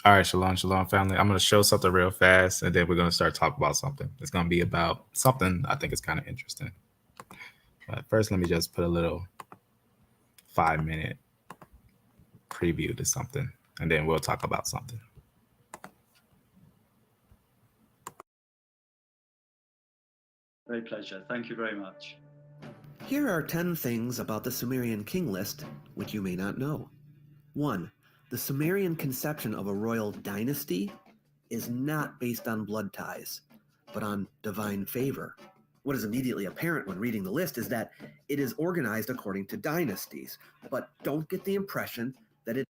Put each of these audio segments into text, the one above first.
All right, shalom, shalom, family. I'm going to show something real fast, and then we're going to start talking about something. It's going to be about something I think is kind of interesting. But first, let me just put a little 5-minute preview to something, and then we'll talk about something. Great pleasure. Thank you very much. Here are 10 things about the Sumerian king list which you may not know. 1. The Sumerian conception of a royal dynasty is not based on blood ties, but on divine favor. What is immediately apparent when reading the list is that it is organized according to dynasties, but don't get the impression that it's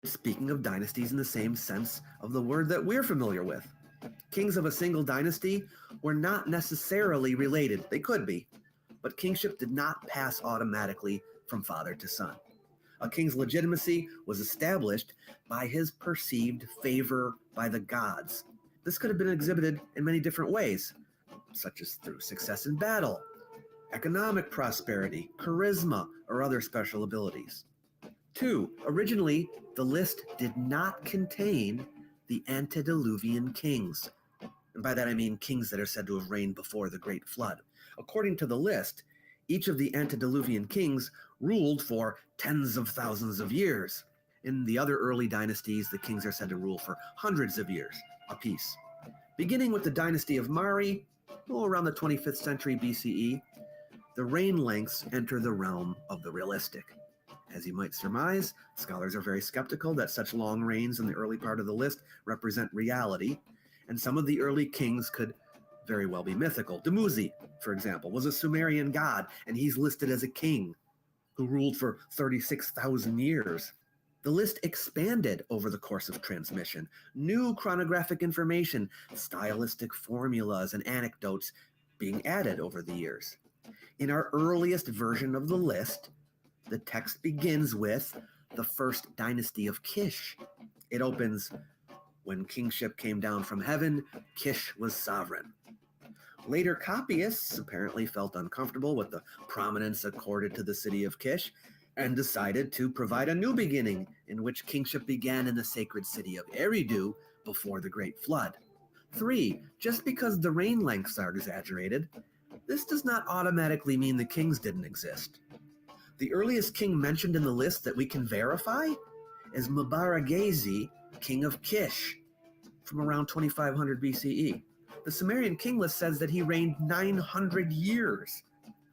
speaking of dynasties in the same sense of the word that we're familiar with. Kings of a single dynasty were not necessarily related. They could be, but kingship did not pass automatically from father to son. A king's legitimacy was established by his perceived favor by the gods. This could have been exhibited in many different ways, such as through success in battle, economic prosperity, charisma, or other special abilities. 2. Originally, the list did not contain the Antediluvian Kings. And by that I mean kings that are said to have reigned before the Great Flood. According to the list, each of the Antediluvian kings ruled for tens of thousands of years. In the other early dynasties, the kings are said to rule for hundreds of years apiece. Beginning with the dynasty of Mari, around the 25th century BCE, the reign lengths enter the realm of the realistic. As you might surmise, scholars are very skeptical that such long reigns in the early part of the list represent reality, and some of the early kings could very well be mythical. Dumuzi, for example, was a Sumerian god, and he's listed as a king who ruled for 36,000 years. The list expanded over the course of transmission. New chronographic information, stylistic formulas, and anecdotes being added over the years. In our earliest version of the list, the text begins with the first dynasty of Kish. It opens, "When kingship came down from heaven, Kish was sovereign." Later copyists apparently felt uncomfortable with the prominence accorded to the city of Kish and decided to provide a new beginning in which kingship began in the sacred city of Eridu before the Great Flood. 3. Just because the reign lengths are exaggerated, this does not automatically mean the kings didn't exist. The earliest king mentioned in the list that we can verify is Mabaragesi, king of Kish, from around 2500 BCE. The Sumerian king list says that he reigned 900 years.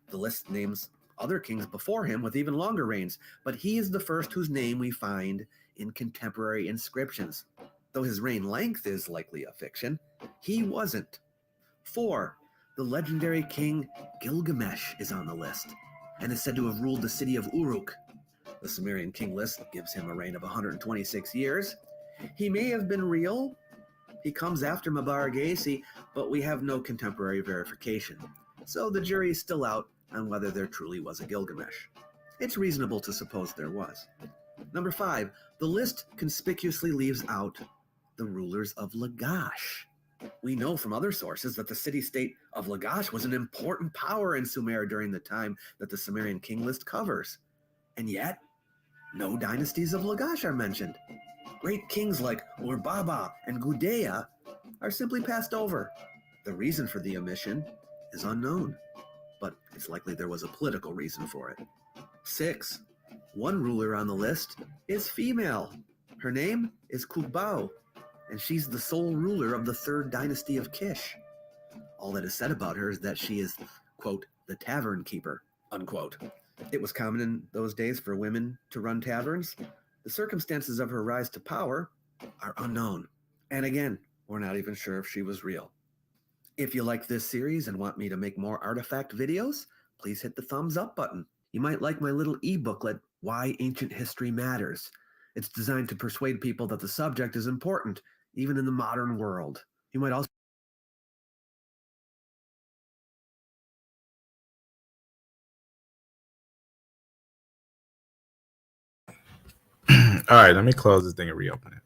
The list names other kings before him with even longer reigns, but he is the first whose name we find in contemporary inscriptions. Though his reign length is likely a fiction, he wasn't. 4. The legendary king Gilgamesh is on the list and is said to have ruled the city of Uruk. The Sumerian king list gives him a reign of 126 years. He may have been real. He comes after Mabaragesi, but we have no contemporary verification. So the jury is still out on whether there truly was a Gilgamesh. It's reasonable to suppose there was. Number 5, the list conspicuously leaves out the rulers of Lagash. We know from other sources that the city-state of Lagash was an important power in Sumer during the time that the Sumerian king list covers. And yet, no dynasties of Lagash are mentioned. Great kings like Urbaba and Gudea are simply passed over. The reason for the omission is unknown, but it's likely there was a political reason for it. 6. One ruler on the list is female. Her name is Kubbau, and she's the sole ruler of the third dynasty of Kish. All that is said about her is that she is, quote, the tavern keeper, unquote. It was common in those days for women to run taverns. The circumstances of her rise to power are unknown. And again, we're not even sure if she was real. If you like this series and want me to make more artifact videos, please hit the thumbs up button. You might like my little e-booklet, Why Ancient History Matters. It's designed to persuade people that the subject is important, even in the modern world. You might also All right, let me close this thing and reopen it.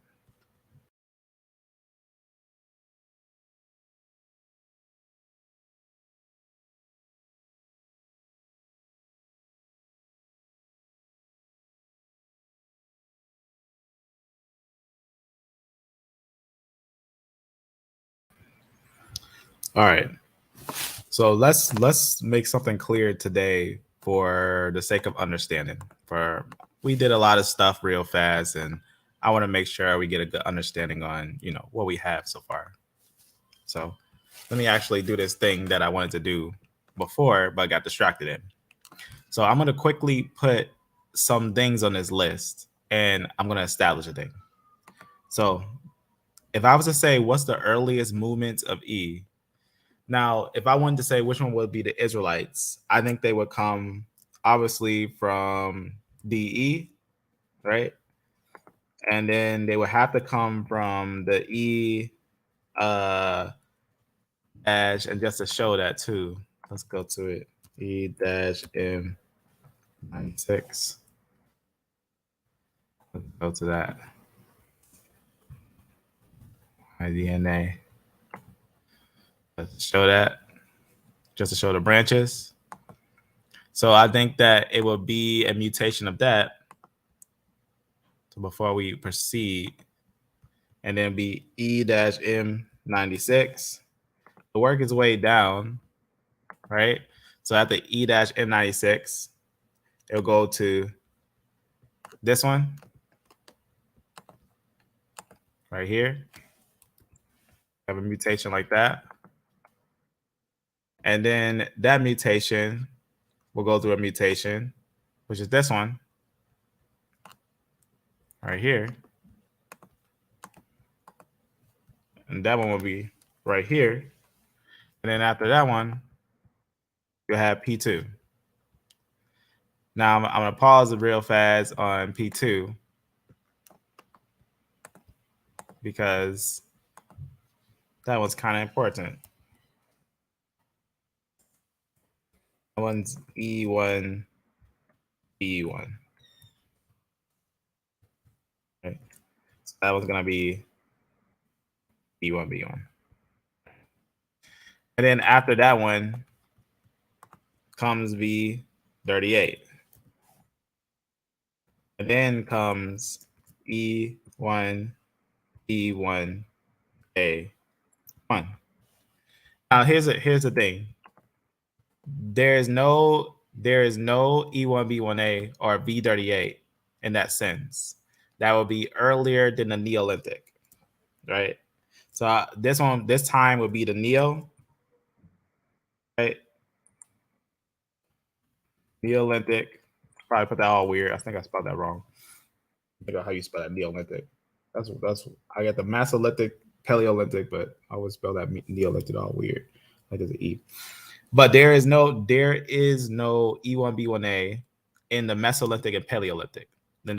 All right. So let's make something clear today for the sake of understanding. We did a lot of stuff real fast, and I want to make sure we get a good understanding on, what we have so far. So let me actually do this thing that I wanted to do before, but got distracted in. So I'm going to quickly put some things on this list, and I'm going to establish a thing. So if I was to say, what's the earliest movement of E? Now, if I wanted to say which one would be the Israelites, I think they would come obviously from DE, right? And then they would have to come from the E dash, and just to show that too, let's go to it. E dash M 96. Let's go to that. My DNA. Let's show that. Just to show the branches. So I think that it will be a mutation of that. So before we proceed, and then be E-M96. The work is way down, right? So at the E-M96, it'll go to this one right here. Have a mutation like that. And then that mutation will go through a mutation, which is this one right here. And that one will be right here. And then after that one, you'll have P2. Now I'm going to pause it real fast on P2 because that was kind of important. That one's E1, E1. Right. So that was going to be B1, B1. And then after that one comes B38. And then comes E1, E1, A1. Now here's the thing. There is no E1, B1A or V38 in that sense. That would be earlier than the Neolithic, right? So this time would be the Neo, right? Neolithic. Probably put that all weird. I think I spelled that wrong. Think about how you spell that Neolithic. That's I got the Mesolithic, Paleolithic, but I would spell that Neolithic all weird, like there's an E. But there is no E1, B1A in the Mesolithic and Paleolithic,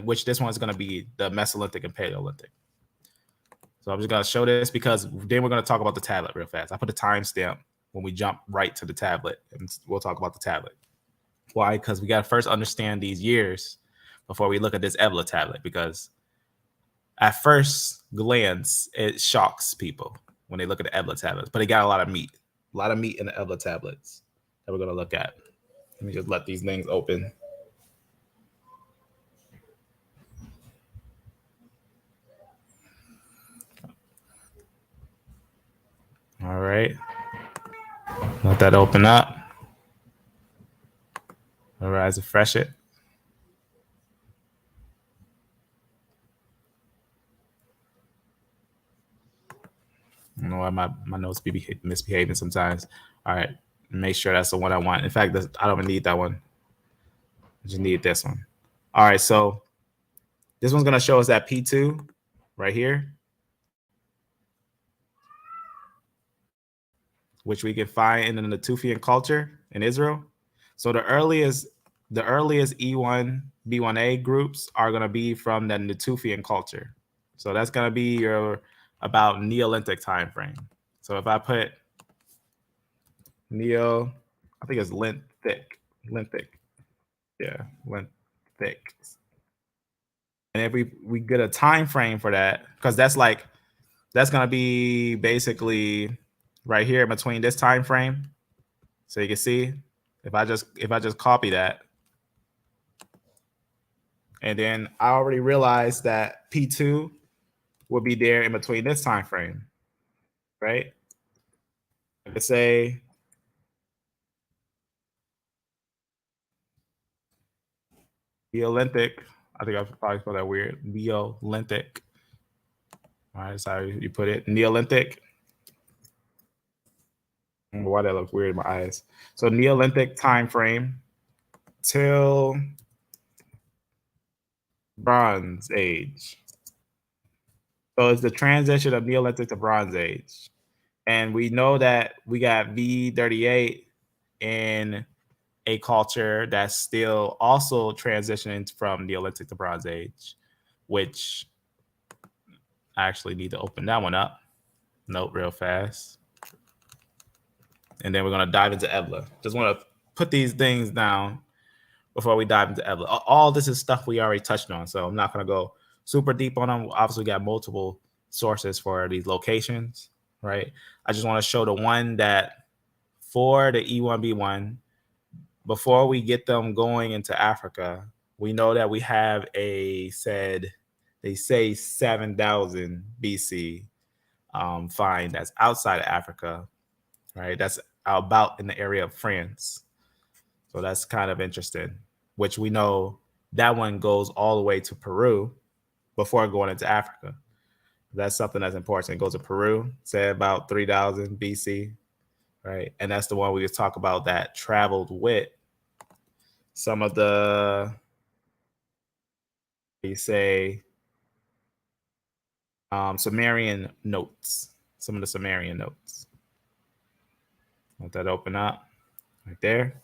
which this one is going to be the Mesolithic and Paleolithic. So I'm just going to show this because then we're going to talk about the tablet real fast. I put a timestamp when we jump right to the tablet, and we'll talk about the tablet. Why? Because we got to first understand these years before we look at this Ebla tablet, because at first glance, it shocks people when they look at the Ebla tablets, but it got a lot of meat in the Ebla tablets that we're going to look at. Let me just let these things open. All right. Let that open up. All right, refresh it. I don't know why my notes be misbehaving sometimes. All right, make sure that's the one I want. In fact, I don't even need that one. I just need this one. All right, so this one's going to show us that P2 right here, which we can find in the Natufian culture in Israel. So the earliest E1, B1A groups are going to be from the Natufian culture. So that's going to be your about Neolithic time frame. So if I put Neo, I think it's Linthic. Yeah, Linthic. And if we get a time frame for that, because that's going to be basically right here between this time frame. So you can see if I just copy that, and then I already realized that P2 will be there in between this time frame, right? Let's say Neolithic. I think I probably spelled that weird. Neolithic. All right, that's how you put it. Neolithic. I don't know why that looks weird in my eyes. So Neolithic time frame till Bronze Age. So it's the transition of Neolithic to Bronze Age. And we know that we got V38 in a culture that's still also transitioning from Neolithic to Bronze Age, which I actually need to open that one up. Note real fast. And then we're going to dive into Ebla. Just want to put these things down before we dive into Ebla. All this is stuff we already touched on, so I'm not going to go super deep on them. Obviously, we got multiple sources for these locations, right? I just want to show the one that for the E1B1, before we get them going into Africa, we know that we have they say 7,000 BC find that's outside of Africa, right? That's about in the area of France. So that's kind of interesting, which we know that one goes all the way to Peru before going into Africa. That's something that's important. It goes to Peru, say about 3,000 BC, right? And that's the one we just talk about that traveled with some of the, you say, Sumerian notes, some of the Sumerian notes. Let that open up right there.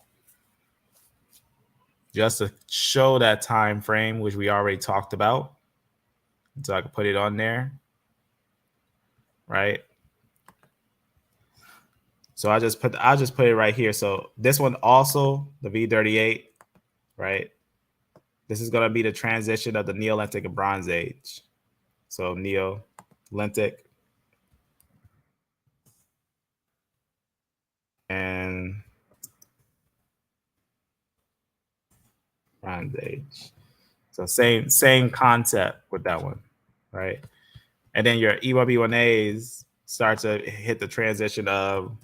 Just to show that time frame, which we already talked about. So I can put it on there, right? So I'll just put it right here. So this one also, the V38, right? This is going to be the transition of the Neolithic and Bronze Age. So Neolithic and Bronze Age. So same concept with that one, right? And then your E1B1As start to hit the transition of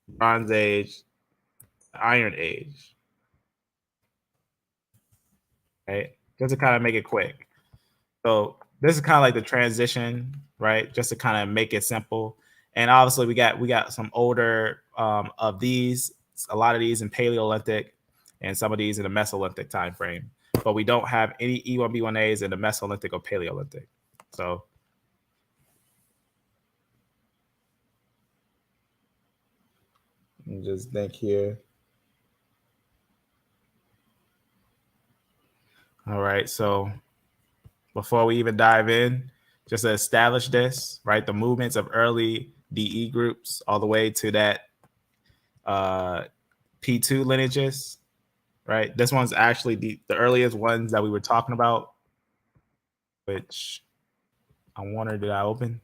Bronze Age, Iron Age, right? Just to kind of make it quick. So this is kind of like the transition, right? Just to kind of make it simple. And obviously we got some older of these, a lot of these in Paleolithic and some of these in the Mesolithic time frame. But we don't have any E1B1As in the Mesolithic or Paleolithic. So just think here. All right, so before we even dive in, just to establish this, right? The movements of early DE groups all the way to that P2 lineages, right? This one's actually the earliest ones that we were talking about, which I wonder, did I open?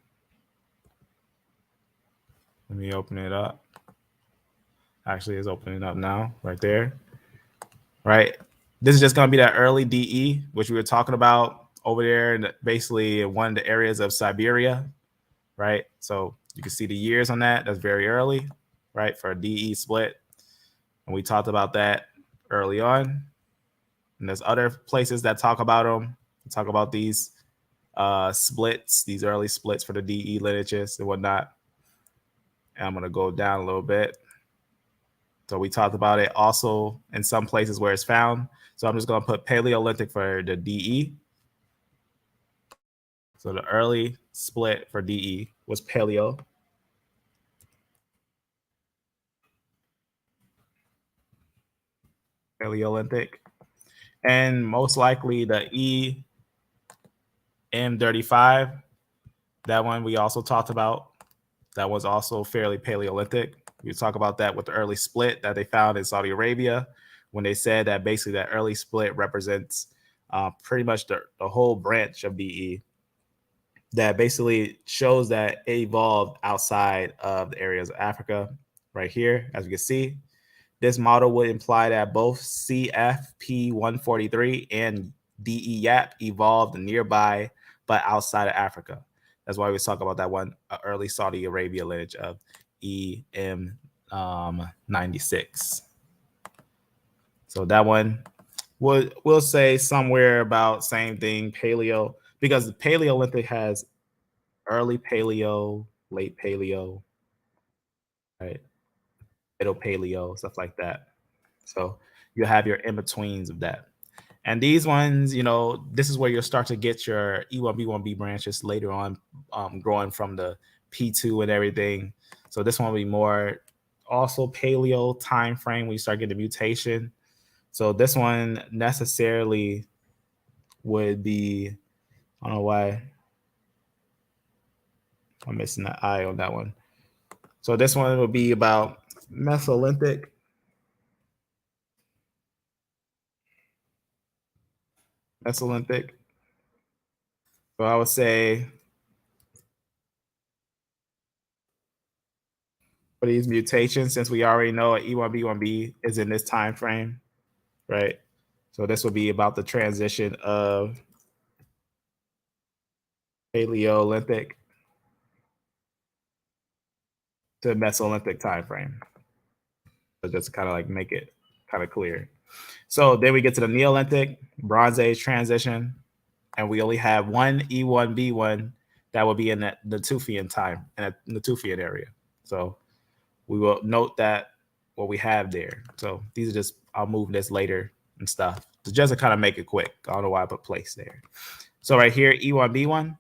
Let me open it up. Actually, it's opening up now, right there, right? This is just going to be that early DE, which we were talking about over there, and basically in one of the areas of Siberia, right? So you can see the years on that. That's very early, right, for a DE split. And we talked about that early on. And there's other places that talk about them. We talk about these splits, these early splits for the DE lineages and whatnot. And I'm going to go down a little bit. So we talked about it also in some places where it's found. So I'm just going to put Paleolithic for the DE. So the early split for DE was Paleo. Paleolithic. And most likely the EM35, that one we also talked about. That was also fairly Paleolithic. We talk about that with the early split that they found in Saudi Arabia, when they said that basically that early split represents pretty much the whole branch of DE that basically shows that it evolved outside of the areas of Africa. Right here, as you can see, this model would imply that both CFP143 and DE-YAP evolved nearby but outside of Africa. That's why we talk about that one early Saudi Arabia lineage of 96. So that one we'll say somewhere about same thing, Paleo, because the Paleolithic has early Paleo, late Paleo, right? Middle Paleo, stuff like that. So you have your in-betweens of that. And these ones, you know, this is where you'll start to get your E1B1B branches later on, growing from the P2 and everything. So this one will be more also Paleo time frame when you start getting the mutation. So this one necessarily would be, I don't know why I'm missing the I on that one. So this one will be about Mesolithic. Mesolithic. So I would say for these mutations, since we already know E1B1B is in this time frame, right? So this will be about the transition of Paleolithic to Mesolithic time frame. So just kind of like make it kind of clear. So then we get to the Neolithic, Bronze Age transition, and we only have one E1B1 that will be in the Natufian time, in the Natufian area. So we will note that what we have there. So these are just, I'll move this later and stuff. So just to kind of make it quick. I don't know why I put place there. So right here, E1B1,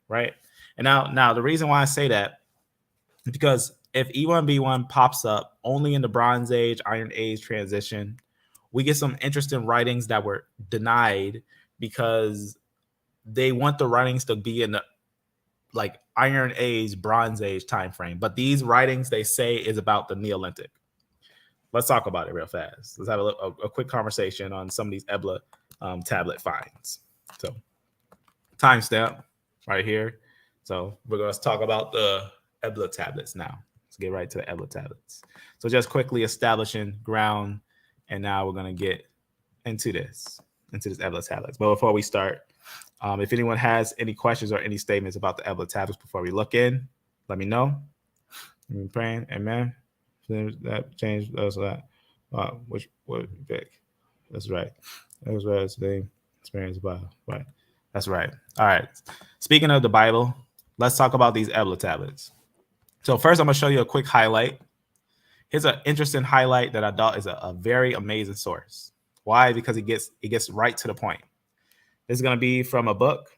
right? And now the reason why I say that is because if E1B1 pops up only in the Bronze Age, Iron Age transition, we get some interesting writings that were denied because they want the writings to be in the like Iron Age, Bronze Age time frame. But these writings, they say, is about the Neolithic. Let's talk about it real fast. Let's have a quick conversation on some of these Ebla tablet finds. So timestamp right here. So we're going to talk about the Ebla tablets now. Let's get right to the Ebla tablets. So just quickly establishing ground, and now we're going to get into this Ebla tablets. But before we start, if anyone has any questions or any statements about the Ebla tablets before we look in, let me know. I'm praying, amen. That changed us. Which what pick? That's right. That was right. Today, experience Bible. Right. That's right. All right. Speaking of the Bible, let's talk about these Ebla tablets. So first, I'm gonna show you a quick highlight. Here's an interesting highlight that I thought is a very amazing source. Why? Because it gets right to the point. This is gonna be from a book.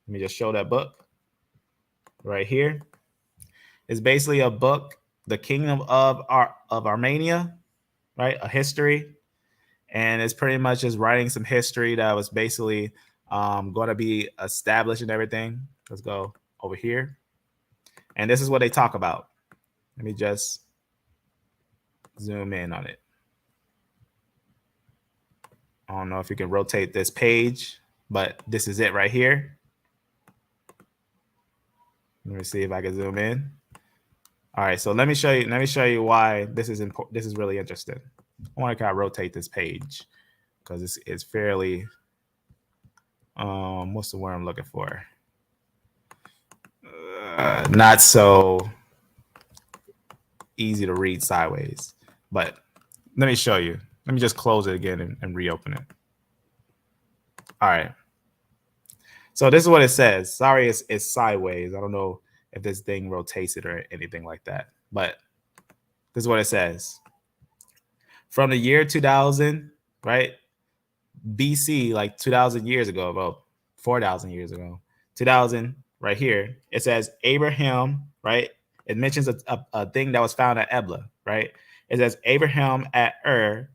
Let me just show that book right here. It's basically a book, The Kingdom of Armenia, right? A history. And it's pretty much just writing some history that was basically going to be established and everything. Let's go over here. And this is what they talk about. Let me just zoom in on it. I don't know if you can rotate this page, but this is it right here. Let me see if I can zoom in. All right, so let me show you why this is important. This is really interesting. I want to kind of rotate this page because it's fairly what's the word I'm looking for? Not so easy to read sideways, but let me show you. Let me just close it again and reopen it. All right. So this is what it says. Sorry, it's sideways. I don't know if this thing rotates it or anything like that, but this is what it says. From the year 2000, right? BC, like 2,000 years ago, about 4,000 years ago, 2000, right here, it says Abraham, right? It mentions a thing that was found at Ebla, right? It says Abraham at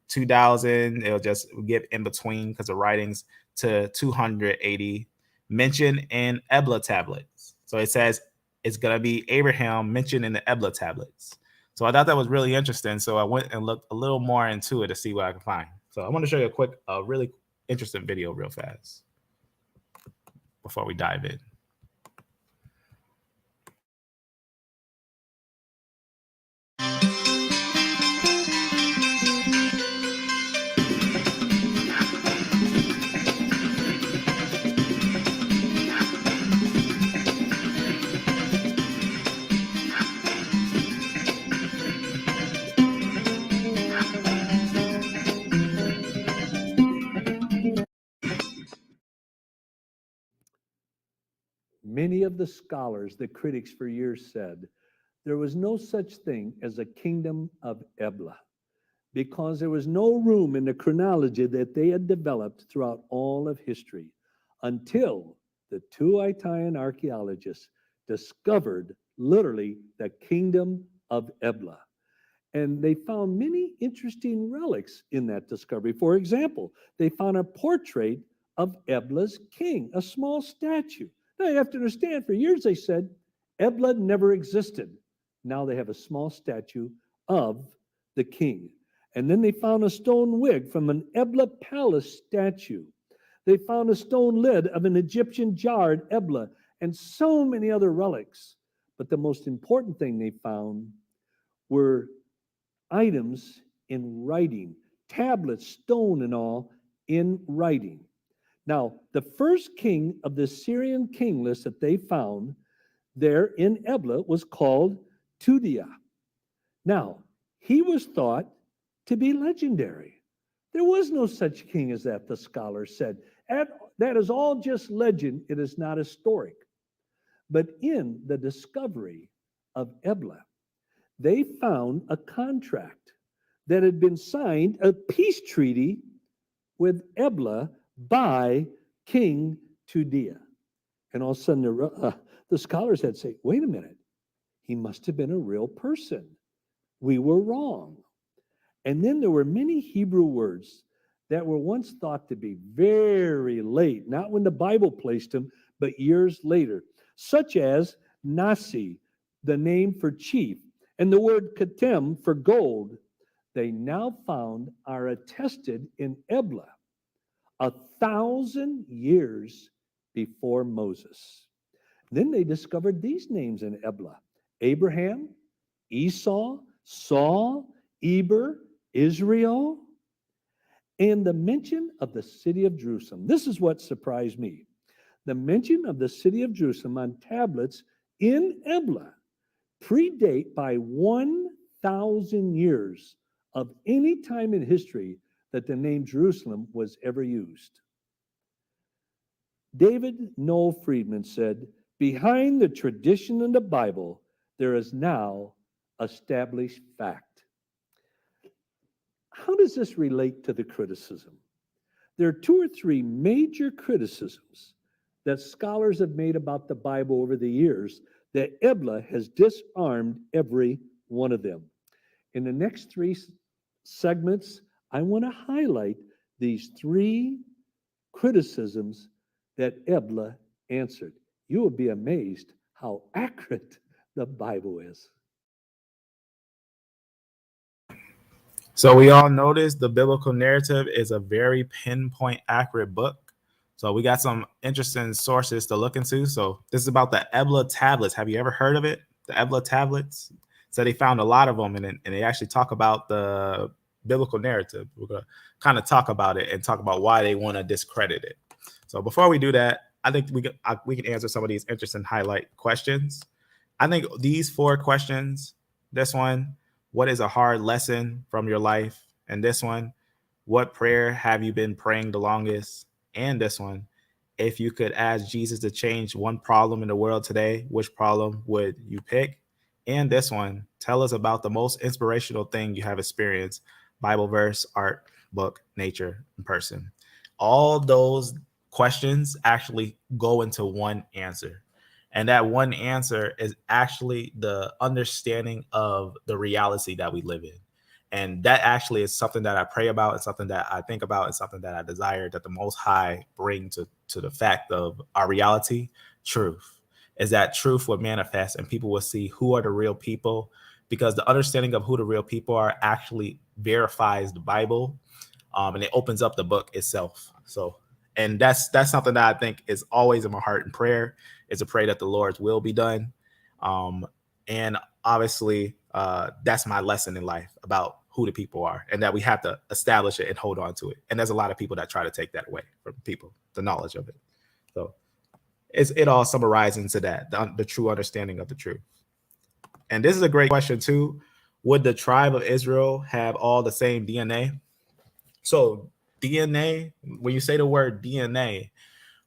2000. It'll just get in between because the writings to 280 mentioned in Ebla tablets. So it says it's going to be Abraham mentioned in the Ebla tablets. So I thought that was really interesting. So I went and looked a little more into it to see what I can find. So I want to show you a really interesting video real fast before we dive in. Many of the scholars, the critics for years said, there was no such thing as a kingdom of Ebla, because there was no room in the chronology that they had developed throughout all of history until the two Italian archaeologists discovered literally the kingdom of Ebla. And they found many interesting relics in that discovery. For example, they found a portrait of Ebla's king, a small statue. Now you have to understand, for years they said Ebla never existed. Now they have a small statue of the king. And then they found a stone wig from an Ebla palace statue. They found a stone lid of an Egyptian jar at Ebla, and so many other relics. But the most important thing they found were items in writing, tablets, stone and all, in writing. Now, the first king of the Syrian king list that they found there in Ebla was called Tudia. Now, he was thought to be legendary. There was no such king as that, the scholars said. That is all just legend. It is not historic. But in the discovery of Ebla, they found a contract that had been signed, a peace treaty with Ebla by King Tudia. And all of a sudden, the scholars had to say, wait a minute, he must have been a real person. We were wrong. And then there were many Hebrew words that were once thought to be very late, not when the Bible placed them, but years later, such as Nasi, the name for chief, and the word katem for gold. They now found are attested in Ebla 1,000 years before Moses. Then they discovered these names in Ebla: Abraham, Esau, Saul, Eber, Israel, and the mention of the city of Jerusalem. This is what surprised me. The mention of the city of Jerusalem on tablets in Ebla predate by 1,000 years of any time in history that the name Jerusalem was ever used. David Noel Friedman said, behind the tradition in the Bible, there is now established fact. How does this relate to the criticism? There are two or three major criticisms that scholars have made about the Bible over the years that Ebla has disarmed every one of them. In the next three segments, I want to highlight these three criticisms that Ebla answered. You will be amazed how accurate the Bible is. So we all notice the biblical narrative is a very pinpoint accurate book. So we got some interesting sources to look into. So this is about the Ebla Tablets. Have you ever heard of it? The Ebla Tablets? So they found a lot of them, and they actually talk about the biblical narrative. We're going to kind of talk about it and talk about why they want to discredit it. So before we do that, I think we can answer some of these interesting highlight questions. I think these 4 questions, this one, what is a hard lesson from your life? And this one, what prayer have you been praying the longest? And this one, if you could ask Jesus to change one problem in the world today, which problem would you pick? And this one, tell us about the most inspirational thing you have experienced: Bible verse, art, book, nature, and person. All those questions actually go into one answer. And that one answer is actually the understanding of the reality that we live in. And that actually is something that I pray about, and something that I think about, and something that I desire that the Most High bring to the fact of our reality. Truth is that truth would manifest, and people will see who are the real people, because the understanding of who the real people are actually verifies the Bible, and it opens up the book itself. So, and that's something that I think is always in my heart and prayer, is to pray that the Lord's will be done. And obviously, that's my lesson in life about who the people are, and that we have to establish it and hold on to it. And there's a lot of people that try to take that away from people, the knowledge of it. So it all summarizes into that, the true understanding of the truth. And this is a great question too. Would the tribe of Israel have all the same DNA? So DNA, when you say the word DNA,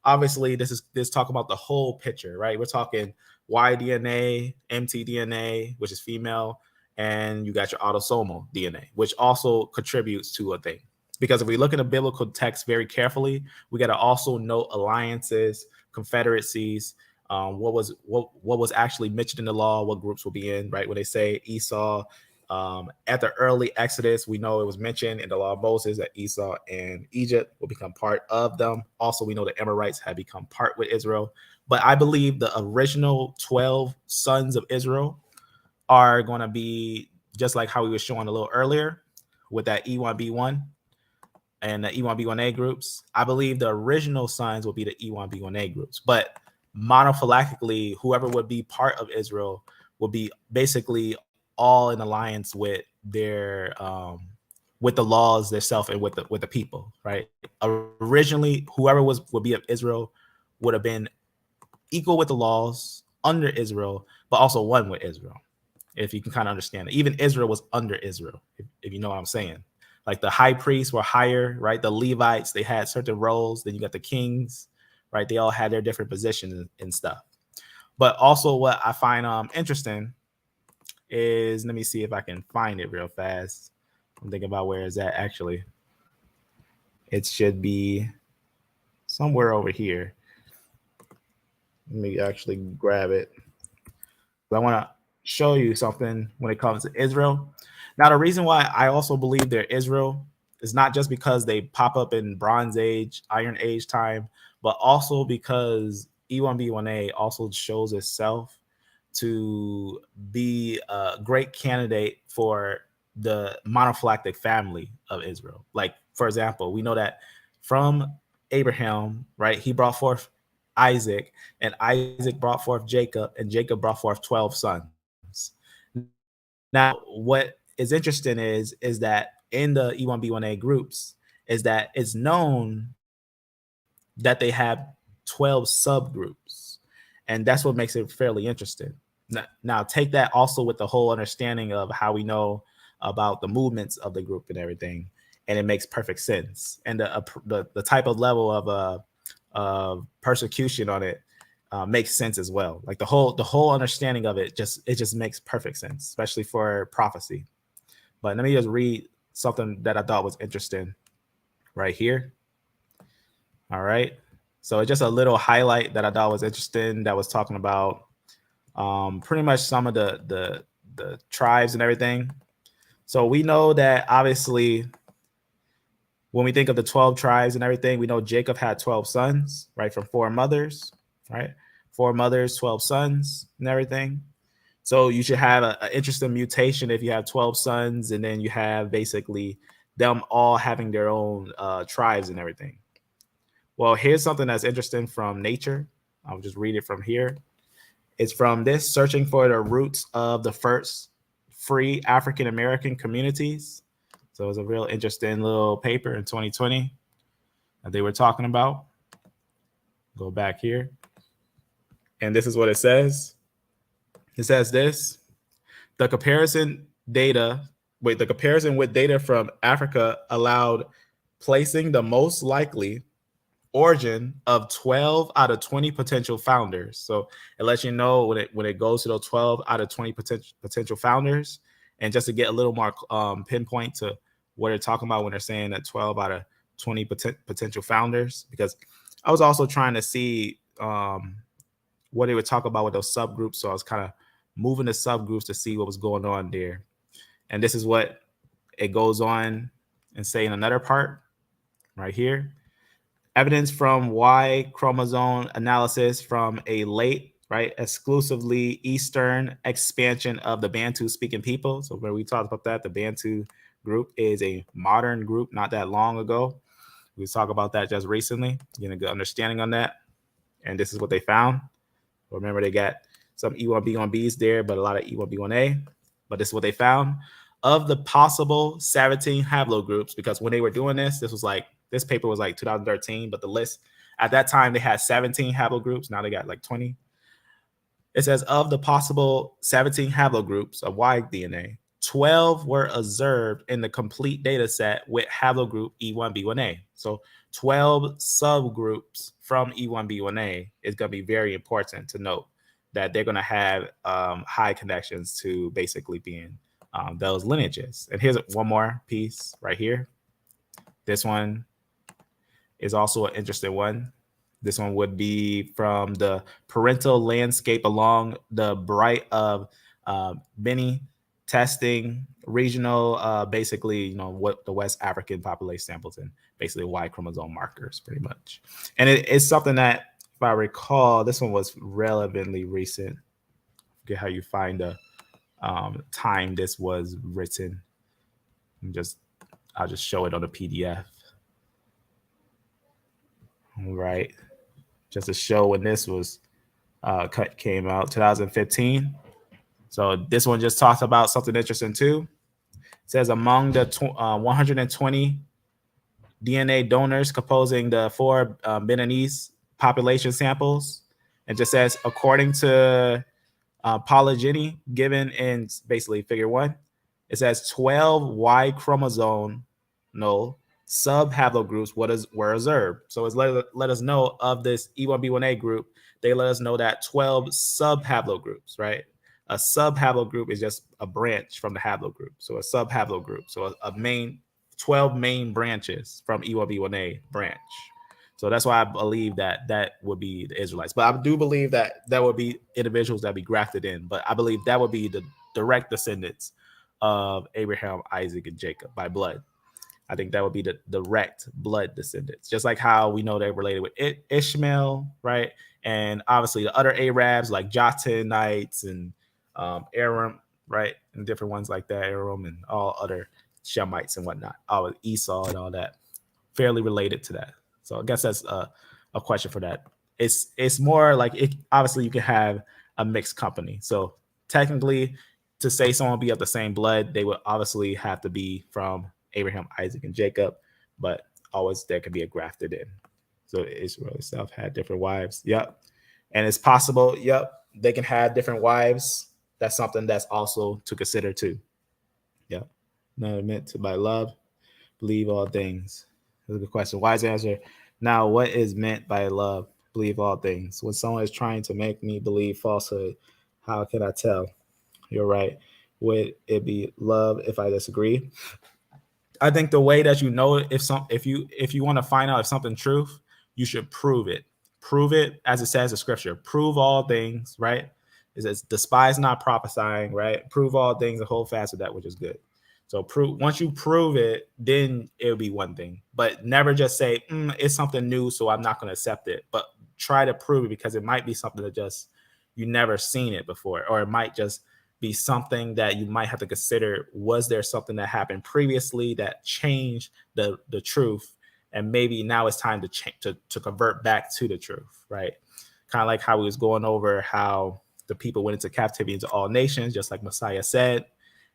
obviously this talk about the whole picture, right? We're talking Y DNA, mtDNA, which is female, and you got your autosomal DNA, which also contributes to a thing. Because if we look at the biblical text very carefully, we got to also note alliances, confederacies, what was actually mentioned in the law, what groups will be in, right? When they say Esau, at the early Exodus, we know it was mentioned in the law of Moses that Esau and Egypt will become part of them. Also, we know the Amorites had become part with Israel. But I believe the original 12 sons of Israel are going to be just like how we were showing a little earlier with that E1B1 and the E1B1A groups. I believe the original sons will be the E1B1A groups. But monophylactically, whoever would be part of Israel will be basically all in alliance with their with the laws themselves and with the people, right? Originally, whoever would be of Israel would have been equal with the laws under Israel, but also one with Israel. If you can kind of understand it, even Israel was under Israel, if you know what I'm saying. Like the high priests were higher, right? The Levites, they had certain roles. Then you got the kings, right? They all had their different positions and stuff. But also what I find interesting is, let me see if I can find it real fast. I'm thinking about where is that actually. It should be somewhere over here. Let me actually grab it. I want to show you something when it comes to Israel. Now, the reason why I also believe they're Israel is not just because they pop up in Bronze Age, Iron Age time, but also because E1B1A also shows itself to be a great candidate for the monophylactic family of Israel. Like, for example, we know that from Abraham, right, he brought forth Isaac, and Isaac brought forth Jacob, and Jacob brought forth 12 sons. Now, what is interesting is that in the E1B1A groups is that it's known that they have 12 subgroups, and that's what makes it fairly interesting. Now take that also with the whole understanding of how we know about the movements of the group and everything, and it makes perfect sense. And the type of level of persecution on it makes sense as well. Like the whole understanding of it just makes perfect sense, especially for prophecy. But let me just read something that I thought was interesting right here. All right. So it's just a little highlight that I thought was interesting that was talking about pretty much some of the tribes and everything. So we know that obviously when we think of the 12 tribes and everything, we know Jacob had 12 sons, right, from 4 mothers, right? 4 mothers, 12 sons and everything. So you should have an interesting mutation if you have 12 sons and then you have basically them all having their own tribes and everything. Well, here's something that's interesting from nature. I'll just read it from here. It's from this, searching for the roots of the first free African-American communities. So it's a real interesting little paper in 2020 that they were talking about. Go back here. And this is what it says. It says this: the comparison with data from Africa allowed placing the most likely origin of 12 out of 20 potential founders. So it lets you know when it goes to those 12 out of 20 potential founders. And just to get a little more pinpoint to what they're talking about when they're saying that 12 out of 20 potential founders, because I was also trying to see what they would talk about with those subgroups. So I was kind of moving the subgroups to see what was going on there. And this is what it goes on and say in another part right here. Evidence from Y chromosome analysis from a late, right, exclusively Eastern expansion of the Bantu speaking people. So when we talked about that, the Bantu group is a modern group, not that long ago. We talked about that just recently, getting a good understanding on that. And this is what they found. Remember, they got some E1B1Bs there, but a lot of E1B1A. But this is what they found. Of the possible 17 haplogroups, because when they were doing this paper was like 2013, but the list at that time they had 17 haplogroups. Now they got like 20. It says of the possible 17 haplogroups of Y DNA, 12 were observed in the complete data set with haplogroup E1B1A. So 12 subgroups from E1B1A is going to be very important to note that they're going to have high connections to basically being those lineages. And here's one more piece right here. This one is also an interesting one. This one would be from the parental landscape along the Bright of Beni testing regional, basically, you know, what the West African population samples and basically Y chromosome markers pretty much. And it's something that, if I recall, this one was relatively recent. I forget how you find the time this was written. I'll just show it on the PDF. All right. Just to show when this was came out, 2015. So this one just talks about something interesting too. It says among the 120 DNA donors composing the 4 Beninese population samples, it just says according to polygyny given in basically figure 1, it says 12 Y chromosome sub-haplogroups were observed. So it's let us know of this E1B1A group. They let us know that 12 sub-haplogroups, right? A sub-haplogroup is just a branch from the haplogroup. So a sub-haplogroup. So a main 12 main branches from E1B1A branch. So that's why I believe that would be the Israelites. But I do believe that would be individuals that be grafted in. But I believe that would be the direct descendants of Abraham, Isaac, and Jacob by blood. I think that would be the direct blood descendants, just like how we know they're related with Ishmael, right? And obviously the other Arabs like Jotanites and Aram, right? And different ones like that, Aram and all other Shemites and whatnot, all Esau and all that, fairly related to that. So I guess that's a question for that. It's more like obviously you can have a mixed company. So technically, to say someone be of the same blood, they would obviously have to be from Abraham, Isaac, and Jacob, but always there could be a grafted in. So Israel itself had different wives. Yep. And it's possible, yep, they can have different wives. That's something that's also to consider too. Yep. Not meant to by love, believe all things. That's a good question. Wise answer. Now, what is meant by love? Believe all things. When someone is trying to make me believe falsehood, how can I tell? You're right. Would it be love if I disagree? I think the way that you know if you want to find out if something truth, you should prove it. Prove it as it says in scripture. Prove all things, right? It says despise not prophesying, right? Prove all things and hold fast with that which is good. So once you prove it, then it'll be one thing. But never just say it's something new, so I'm not going to accept it. But try to prove it, because it might be something that just you never seen it before, or it might just be something that you might have to consider. Was there something that happened previously that changed the truth, and maybe now it's time to convert back to the truth, right? Kind of like how we was going over how the people went into captivity into all nations, just like Messiah said,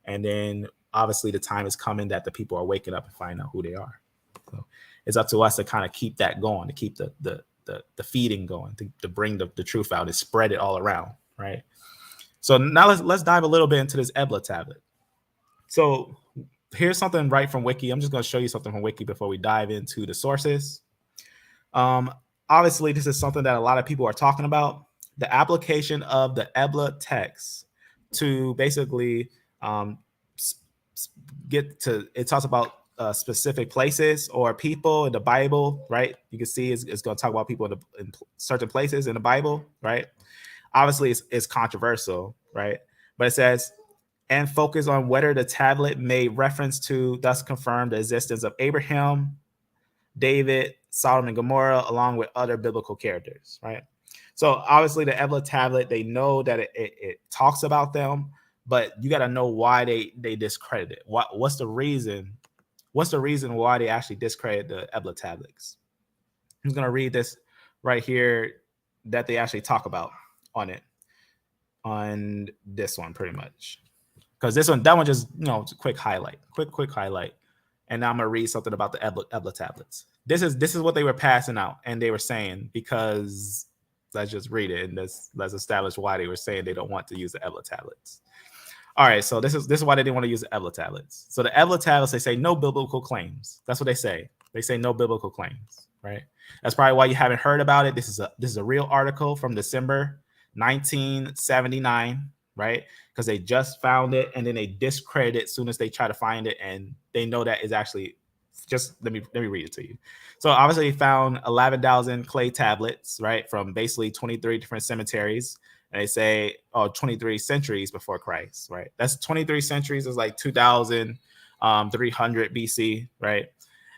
and then obviously the time is coming that the people are waking up and finding out who they are. So it's up to us to kind of keep that going, to keep the feeding going, to bring the truth out and spread it all around, right? So now let's dive a little bit into this Ebla tablet. So here's something right from Wiki. I'm just going to show you something from Wiki before we dive into the sources. Obviously, this is something that a lot of people are talking about. The application of the Ebla text to basically it talks about specific places or people in the Bible, right? You can see it's going to talk about people in certain places in the Bible, right? Obviously, it's controversial, right? But it says, and focus on whether the tablet made reference to, thus confirm the existence of Abraham, David, Sodom and Gomorrah, along with other biblical characters, right? So obviously the Ebla tablet, they know that it talks about them, but you got to know why they discredit it. What's the reason? What's the reason why they actually discredit the Ebla tablets? I'm going to read this right here that they actually talk about on this one pretty much, because that one just, it's a quick highlight, and now I'm gonna read something about the Ebla tablets. This is what they were passing out, and they were saying, because let's just read it and let's establish why they were saying they don't want to use the Ebla tablets. All right, so this is why they didn't want to use the Ebla tablets. So the Ebla tablets, they say no biblical claims. That's what they say. They say no biblical claims, right? That's probably why you haven't heard about it. This is a real article from December 1979, right? Because they just found it and then they discredit it as soon as they try to find it, and they know that is actually just let me read it to you. So obviously, they found 11,000 clay tablets, right, from basically 23 different cemeteries. And they say, 23 centuries before Christ, right? That's 23 centuries is like 2,300 BC, right?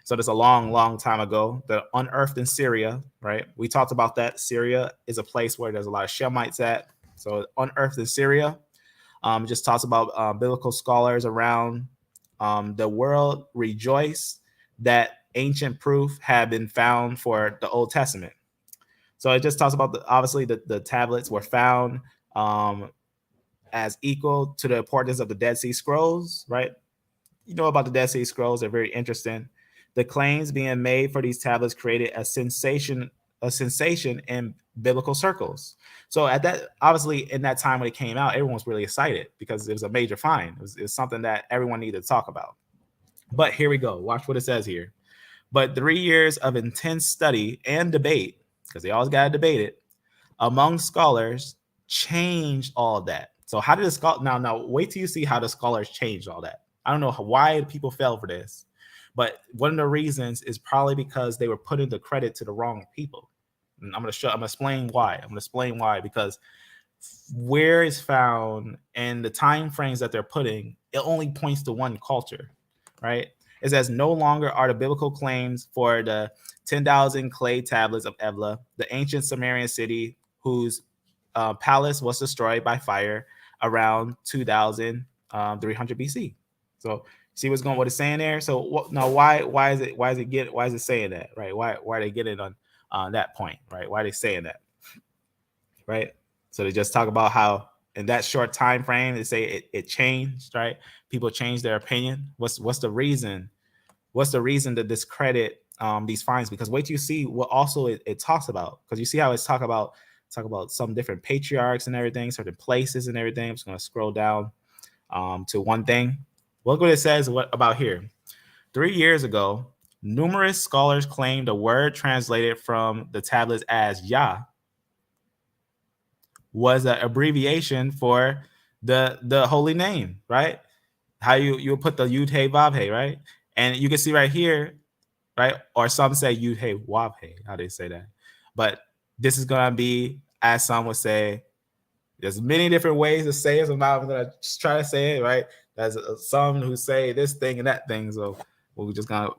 So that's a long, long time ago. They're unearthed in Syria, right? We talked about that. Syria is a place where there's a lot of Shemites at. So unearthed in Syria. Just talks about biblical scholars around the world rejoice that ancient proof had been found for the Old Testament. So it just talks about obviously the tablets were found as equal to the importance of the Dead Sea Scrolls, right? You know about the Dead Sea Scrolls; they're very interesting. The claims being made for these tablets created a sensation in biblical circles. So at that, obviously, in that time when it came out, everyone was really excited because it was a major find. It was something that everyone needed to talk about. But here we go. Watch what it says here. But 3 years of intense study and debate, because they always got to debate it, among scholars changed all of that. So how did the scholar now wait till you see how the scholars changed all that. I don't know why people fell for this, but one of the reasons is probably because they were putting the credit to the wrong people. And I'm gonna explain why. Because where it's found and the time frames that they're putting, it only points to one culture, right? It says no longer are the biblical claims for the 10,000 clay tablets of Ebla, the ancient Sumerian city whose palace was destroyed by fire around 2,300 BC. So see what it's saying there. So why is it saying that, right? Why are they getting on that point, right? Why are they saying that, right? So they just talk about how in that short time frame they say it changed, right? People changed their opinion. What's the reason? What's the reason to discredit these finds? Because wait till you see what also it talks about. Because you see how it's talk about some different patriarchs and everything, certain places and everything. I'm just going to scroll down to one thing. Look what it says about here. 3 years ago, numerous scholars claimed a word translated from the tablets as Yah was an abbreviation for the holy name, right? How you put the Yud Hey Vav Hey, right? And you can see right here, right? Or some say Yud Hey Wav Hey, how they say that. But this is gonna be, as some would say, there's many different ways to say it. So I'm not gonna just try to say it, right? There's some who say this thing and that thing. So we're just gonna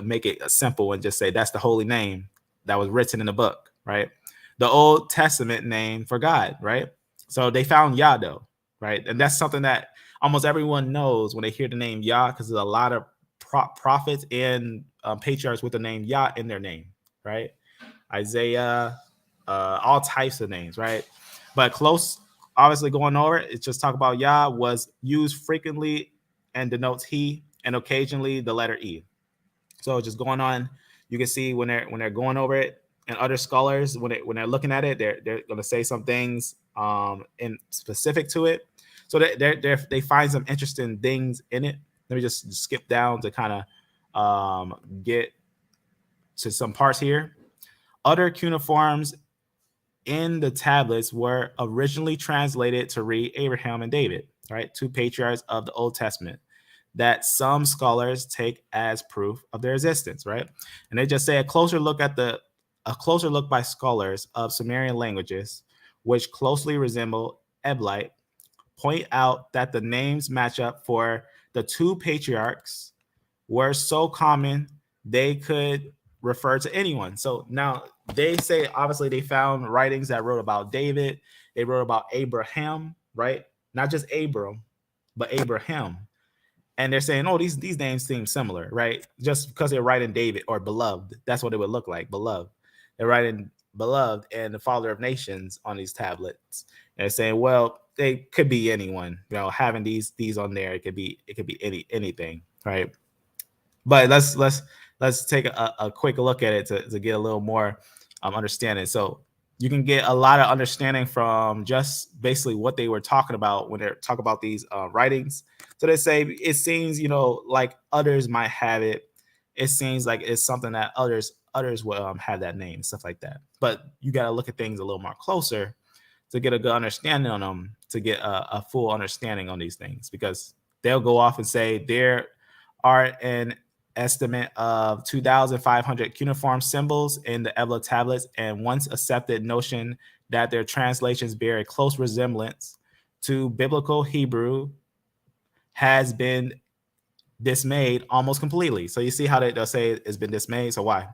make it simple and just say that's the holy name that was written in the book, right? The Old Testament name for God, right? So they found Yah, though, right? And that's something that almost everyone knows when they hear the name Yah, because there's a lot of prophets and patriarchs with the name Yah in their name, right? Isaiah, all types of names, right? But close, obviously going over it, it's just talk about Yah was used frequently and denotes he, and occasionally the letter E. So just going on, you can see when they're going over it, and other scholars when they're looking at it, they're going to say some things in specific to it. So they find some interesting things in it. Let me just skip down to kind of get to some parts here. Other cuneiforms in the tablets were originally translated to read Abraham and David, right? Two patriarchs of the Old Testament that some scholars take as proof of their existence, right? And they just say a closer look by scholars of Sumerian languages, which closely resemble Eblite, point out that the names match up for the two patriarchs were so common they could refer to anyone. So now they say, obviously, they found writings that wrote about David. They wrote about Abraham, right? Not just Abram, but Abraham. And they're saying, oh, these names seem similar, right? Just because they're writing David or beloved, that's what it would look like, beloved. They're writing beloved and the father of nations on these tablets. And they're saying, well, they could be anyone, having these on there. It could be anything, right? But let's take a quick look at it to get a little more understanding. So you can get a lot of understanding from just basically what they were talking about when they're talking about these writings. So they say it seems, like others might have it. It seems like it's something that others will have that name, stuff like that. But you got to look at things a little more closer to get a good understanding on them, to get a full understanding on these things, because they'll go off and say there are an estimate of 2,500 cuneiform symbols in the Ebla tablets, and once accepted notion that their translations bear a close resemblance to biblical Hebrew has been dismayed almost completely. So you see how they'll say it's been dismayed. So why?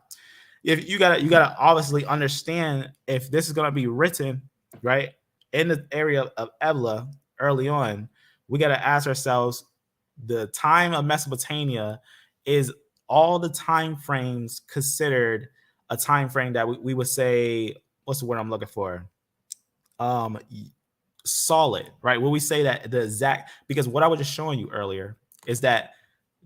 If you gotta obviously understand, if this is gonna be written right in the area of Ebla early on, we gotta ask ourselves, the time of Mesopotamia is all the time frames considered a time frame that we would say, what's the word I'm looking for? Solid, right? Will we say that the exact, because what I was just showing you earlier is that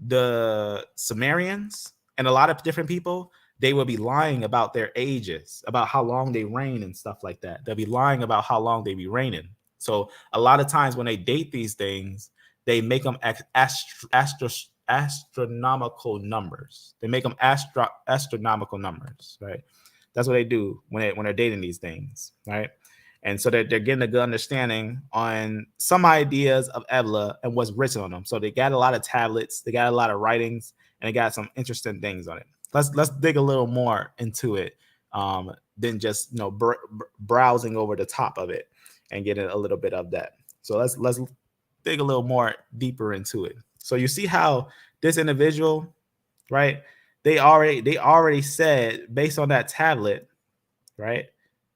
the Sumerians and a lot of different people, they will be lying about their ages, about how long they reign and stuff like that. They'll be lying about how long they be reigning. So a lot of times when they date these things, they make them astronomical numbers. They make them astronomical numbers, right? That's what they do when they're dating these things, right? And so they're getting a good understanding on some ideas of Ebla and what's written on them. So they got a lot of tablets, they got a lot of writings, and they got some interesting things on it. Let's dig a little more into it than just browsing over the top of it and getting a little bit of that. So let's dig a little more deeper into it. So you see how this individual, right? They already said, based on that tablet, right?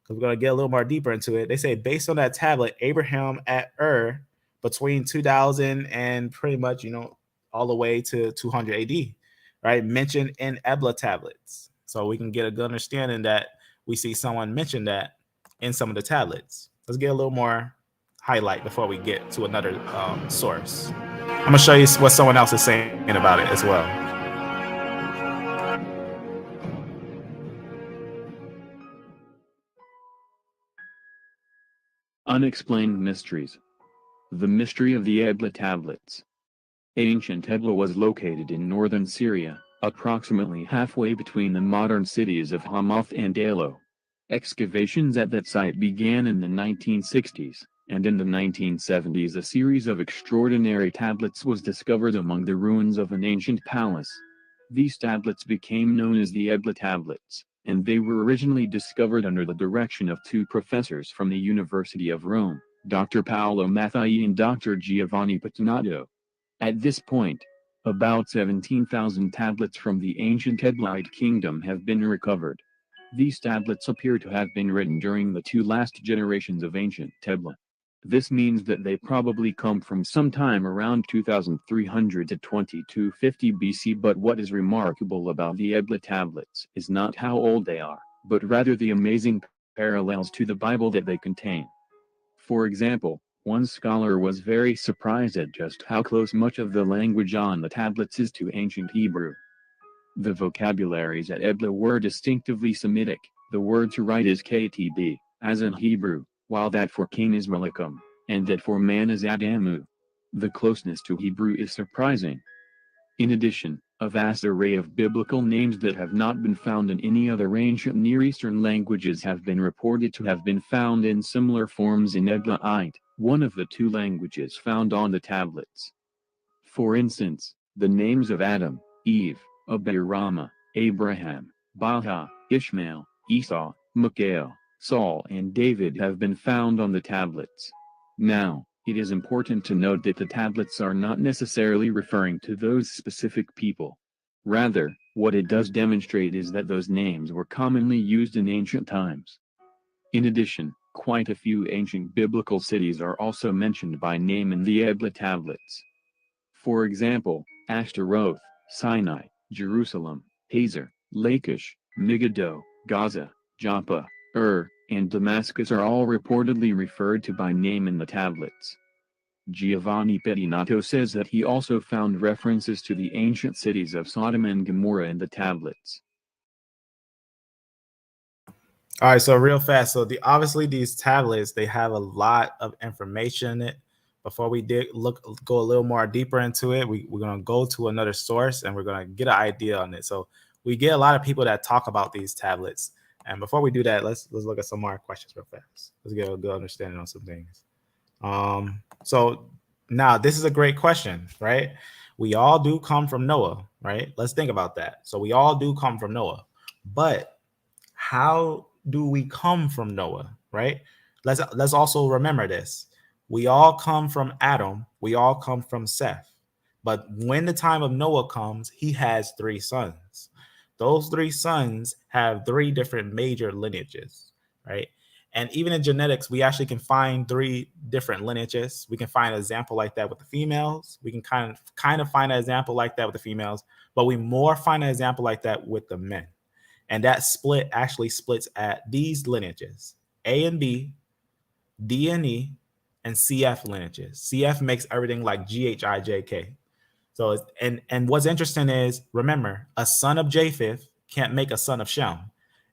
Because we're going to get a little more deeper into it. They say, based on that tablet, Abraham at between 2000 and pretty much, all the way to 200 AD, right? Mentioned in Ebla tablets. So we can get a good understanding that we see someone mention that in some of the tablets. Let's get a little more highlight before we get to another source. I'm going to show you what someone else is saying about it as well. Unexplained Mysteries. The Mystery of the Ebla Tablets. Ancient Ebla was located in northern Syria, approximately halfway between the modern cities of Hamath and Elo. Excavations at that site began in the 1960s, and in the 1970s a series of extraordinary tablets was discovered among the ruins of an ancient palace. These tablets became known as the Ebla Tablets, and they were originally discovered under the direction of two professors from the University of Rome, Dr. Paolo Mattei and Dr. Giovanni Pettinato. At this point, about 17,000 tablets from the ancient Eblaite kingdom have been recovered. These tablets appear to have been written during the two last generations of ancient Ebla. This means that they probably come from sometime around 2300 to 2250 BC. But what is remarkable about the Ebla tablets is not how old they are, but rather the amazing parallels to the Bible that they contain. For example, one scholar was very surprised at just how close much of the language on the tablets is to ancient Hebrew. The vocabularies at Ebla were distinctively Semitic. The word to write is ktb, as in Hebrew, while that for king is Melikum, and that for man is Adamu. The closeness to Hebrew is surprising. In addition, a vast array of biblical names that have not been found in any other ancient Near Eastern languages have been reported to have been found in similar forms in Eblaite, one of the two languages found on the tablets. For instance, the names of Adam, Eve, Abirama, Abraham, Baha, Ishmael, Esau, Mikhail, Saul and David have been found on the tablets. Now, it is important to note that the tablets are not necessarily referring to those specific people. Rather, what it does demonstrate is that those names were commonly used in ancient times. In addition, quite a few ancient biblical cities are also mentioned by name in the Ebla tablets. For example, Ashtaroth, Sinai, Jerusalem, Hazor, Lachish, Megiddo, Gaza, Joppa, and Damascus are all reportedly referred to by name in the tablets. Giovanni Pettinato says that he also found references to the ancient cities of Sodom and Gomorrah in the tablets. All right, so real fast. So obviously these tablets, they have a lot of information in it. Before we go a little more deeper into it, we're gonna go to another source and we're gonna get an idea on it. So we get a lot of people that talk about these tablets. And before we do that, let's look at some more questions real fast. Let's get a good understanding on some things. So now this is a great question, right? We all do come from Noah, right? Let's think about that. So we all do come from Noah, but how do we come from Noah, right? Let's also remember this. We all come from Adam. We all come from Seth. But when the time of Noah comes, he has 3 sons. Those 3 sons have 3 different major lineages, right? And even in genetics, we actually can find 3 different lineages. We can find an example like that with the females. We can kind of find an example like that with the females, but we more find an example like that with the men. And that split actually splits at these lineages: A and B, D and E, and CF lineages. CF makes everything like GHIJK. So, and what's interesting is, remember, a son of Japheth can't make a son of Shem,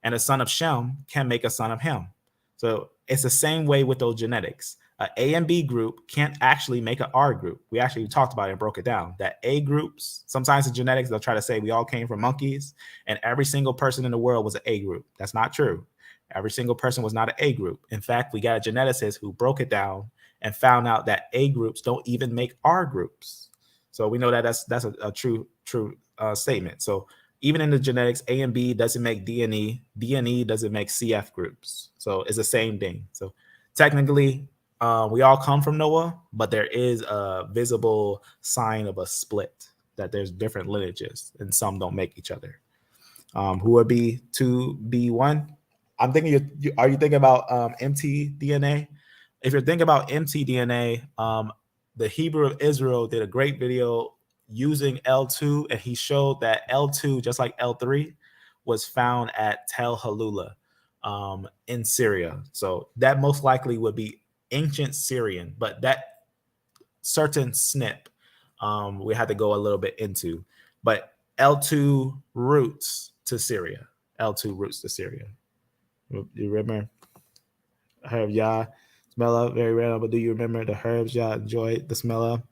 and a son of Shem can't make a son of Ham. So it's the same way with those genetics. An A and B group can't actually make an R group. We actually talked about it and broke it down. That A groups, sometimes in genetics, they'll try to say we all came from monkeys and every single person in the world was an A group. That's not true. Every single person was not an A group. In fact, we got a geneticist who broke it down and found out that A groups don't even make R groups. So we know that that's a true statement. So even in the genetics, A and B doesn't make D and E doesn't make CF groups. So it's the same thing. So technically, we all come from Noah, but there is a visible sign of a split, that there's different lineages and some don't make each other. Who would be 2B1? I'm thinking, are you thinking about mtDNA? If you're thinking about mtDNA, the Hebrew of Israel did a great video using L2, and he showed that L2, just like L3, was found at Tel Halula in Syria. So that most likely would be ancient Syrian, but that certain snip we had to go a little bit into. But L2 roots to Syria. L2 roots to Syria. You remember herb Yah, smell of, very random, but do you remember the herbs Yah enjoy the smell of?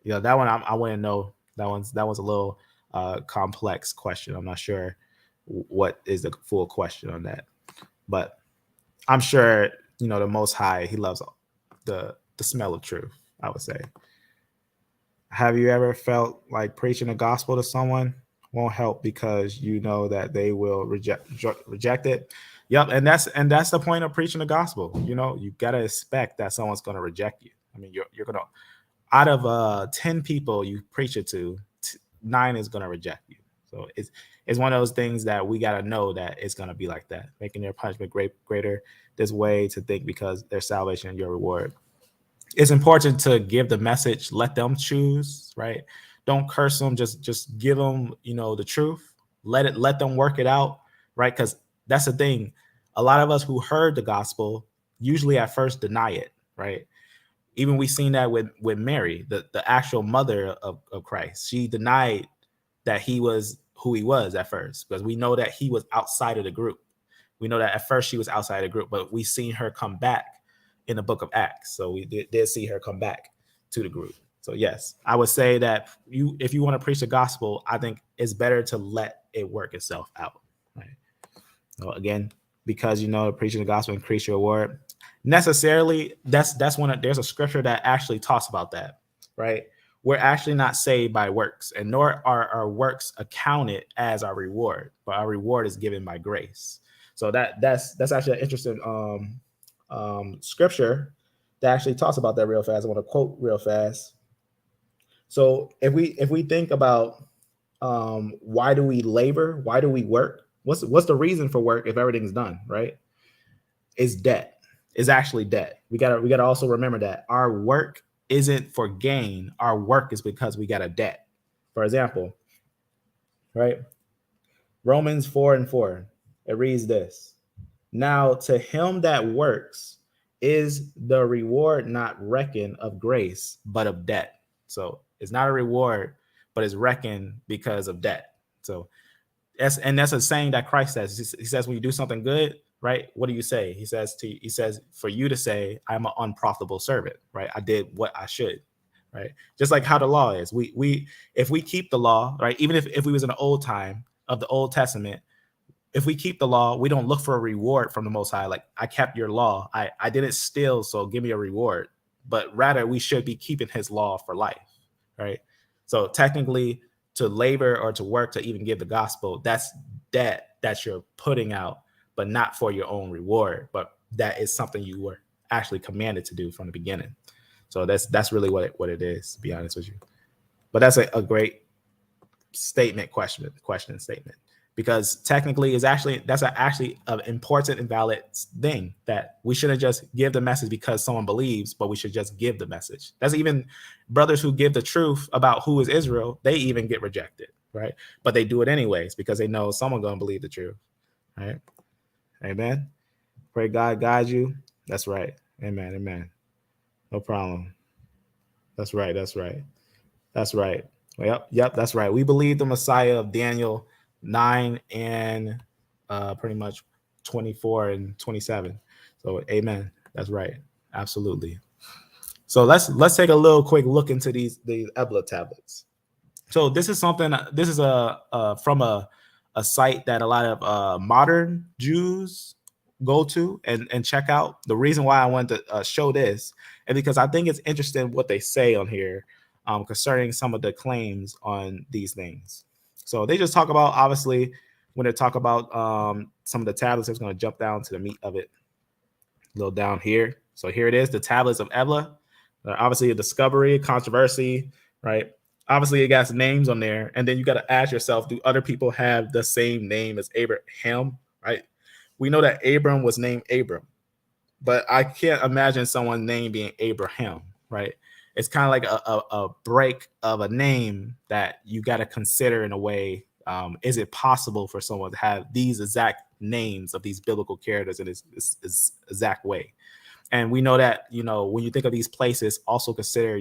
Yeah, that one I wouldn't know. That one's a little complex question. I'm not sure what is the full question on that, but I'm sure the Most High, he loves the smell of truth, I would say. Have you ever felt like preaching the gospel to someone won't help because you know that they will reject it? Yep, and that's the point of preaching the gospel. You gotta expect that someone's gonna reject you. I mean, you're gonna, out of 10 people you preach it to, 9 is gonna reject you. So it's one of those things that we gotta know that it's gonna be like that, making their punishment greater. This way to think, because their salvation and your reward. It's important to give the message, let them choose, right? Don't curse them, just give them, the truth. Let them work it out, right? Because that's the thing. A lot of us who heard the gospel usually at first deny it, right? Even we've seen that with Mary, the actual mother of Christ. She denied that he was who he was at first, because we know that he was outside of the group. We know that at first she was outside the group, but we've seen her come back in the book of Acts. So we did see her come back to the group. So yes, I would say that if you want to preach the gospel, I think it's better to let it work itself out. Right? So again, because preaching the gospel increase your reward. Necessarily, there's a scripture that actually talks about that, right? We're actually not saved by works, and nor are our works accounted as our reward, but our reward is given by grace. So that's actually an interesting scripture that actually talks about that real fast. I want to quote real fast. So if we think about why do we labor, why do we work? What's the reason for work if everything's done, right? It's debt. It's actually debt. We gotta also remember that our work isn't for gain. Our work is because we got a debt. For example, right? Romans 4:4. It reads this: now to him that works is the reward not reckoned of grace, but of debt. So it's not a reward, but it's reckoned because of debt. So That's a saying that Christ says. He says, when you do something good, right? What do you say? He says for you to say, I'm an unprofitable servant, right? I did what I should, right? Just like how the law is. If we keep the law, right? Even if we was in the old time of the Old Testament, if we keep the law, we don't look for a reward from the Most High. Like, I kept your law. I didn't steal, so give me a reward. But rather, we should be keeping his law for life, right? So technically, to labor or to work to even give the gospel, that's that you're putting out, but not for your own reward. But that is something you were actually commanded to do from the beginning. So that's really what it is, to be honest with you. But that's a great question statement. Because technically, that's actually an important and valid thing, that we shouldn't just give the message because someone believes, but we should just give the message. That's even brothers who give the truth about who is Israel, they even get rejected, right? But they do it anyways because they know someone's going to believe the truth, right? Amen. Pray God guide you. That's right. Amen. Amen. No problem. That's right. That's right. That's right. Yep. That's right. We believe the Messiah of Daniel 9 and pretty much 24 and 27. So amen. That's right. Absolutely. So let's take a little quick look into these Ebla tablets. So this is something. This is from a site that a lot of modern Jews go to and check out. The reason why I wanted to show this is because I think it's interesting what they say on here concerning some of the claims on these things. So they just talk about, obviously, when they talk about some of the tablets, it's going to jump down to the meat of it, a little down here. So here it is, the Tablets of Ebla. Obviously, a discovery, controversy, right? Obviously, it got names on there. And then you got to ask yourself, do other people have the same name as Abraham, right? We know that Abram was named Abram, but I can't imagine someone's name being Abraham, right? It's kind of like a break of a name that you got to consider in a way. Is it possible for someone to have these exact names of these biblical characters in this exact way? And we know that, when you think of these places, also consider,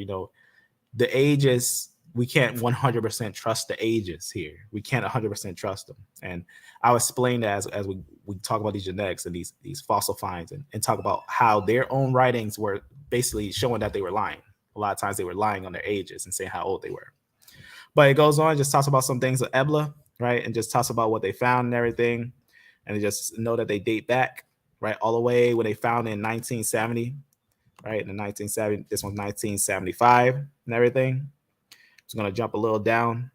the ages. We can't 100% trust the ages here. We can't 100% trust them. And I'll explain that as we talk about these genetics and these fossil finds and talk about how their own writings were basically showing that they were lying. A lot of times they were lying on their ages and saying how old they were. But it goes on, just talks about some things of Ebla, right? And just talks about what they found and everything. And they just know that they date back, right? All the way when they found in 1970, right? In the 1970, this one's 1975 and everything. It's going to jump a little down.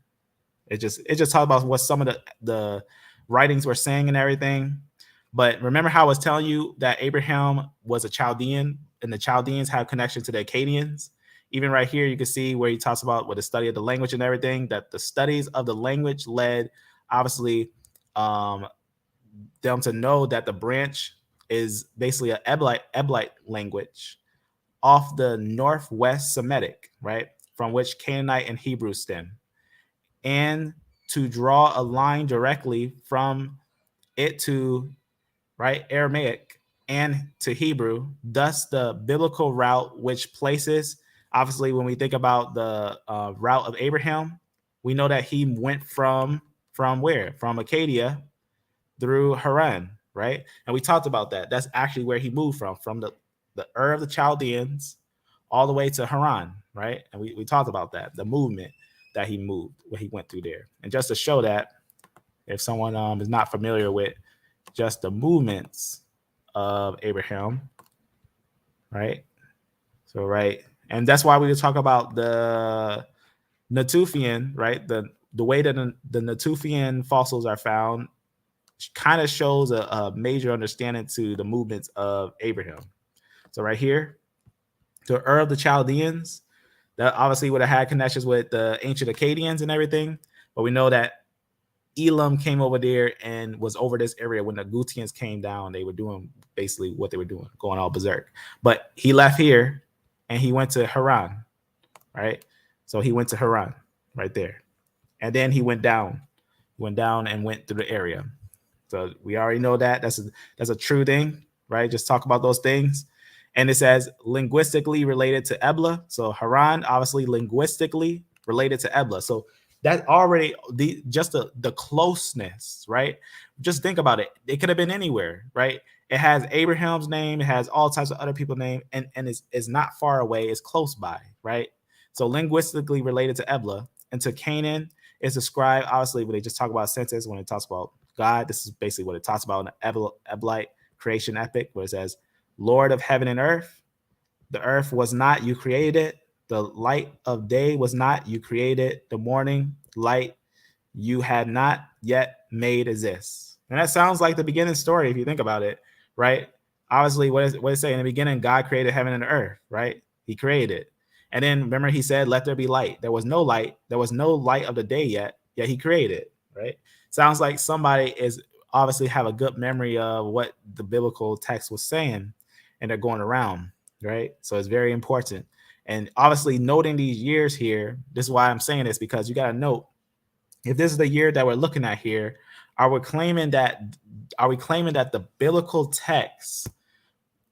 It just talks about what some of the writings were saying and everything. But remember how I was telling you that Abraham was a Chaldean and the Chaldeans have connection to the Akkadians? Even right here, you can see where he talks about with the study of the language and everything, that the studies of the language led, obviously, them to know that the branch is basically an Eblite language off the northwest Semitic, right, from which Canaanite and Hebrew stem, and to draw a line directly from it to, right, Aramaic and to Hebrew, thus the biblical route which places. Obviously, when we think about the route of Abraham, we know that he went from where? From Acadia through Haran, right? And we talked about that. That's actually where he moved from the Ur of the Chaldeans all the way to Haran, right? And we talked about that, the movement that he moved, where he went through there. And just to show that, if someone is not familiar with just the movements of Abraham, right? So, right. And that's why we talk about the Natufian, right? The way that the Natufian fossils are found kind of shows a major understanding to the movements of Abraham. So right here, the Ur of the Chaldeans, that obviously would have had connections with the ancient Akkadians and everything. But we know that Elam came over there and was over this area when the Gutians came down. They were doing basically what they were doing, going all berserk. But he left here and he went to Haran, right? So he went to Haran right there. And then he went down and went through the area. So we already know that. That's a true thing, right? Just talk about those things. And it says linguistically related to Ebla. So Haran, obviously linguistically related to Ebla. So That already just the closeness, right? Just think about it. It could have been anywhere, right? It has Abraham's name, it has all types of other people's name, and it's not far away, it's close by, right? So linguistically related to Ebla. And to Canaan is described, obviously, when they just talk about census, when it talks about God, this is basically what it talks about in the Eblite creation epic, where it says, Lord of heaven and earth, the earth was not, you created it. The light of day was not, you created it. The morning light you had not yet made exist. And that sounds like the beginning story if you think about it, right? Obviously, what does it say? In the beginning, God created heaven and earth, right? He created it. And then remember, he said, let there be light. There was no light. There was no light of the day yet he created it, right? Sounds like somebody is obviously have a good memory of what the biblical text was saying, and they're going around, right? So it's very important. And obviously noting these years here, this is why I'm saying this, because you got to note, if this is the year that we're looking at here, are we claiming that the biblical text,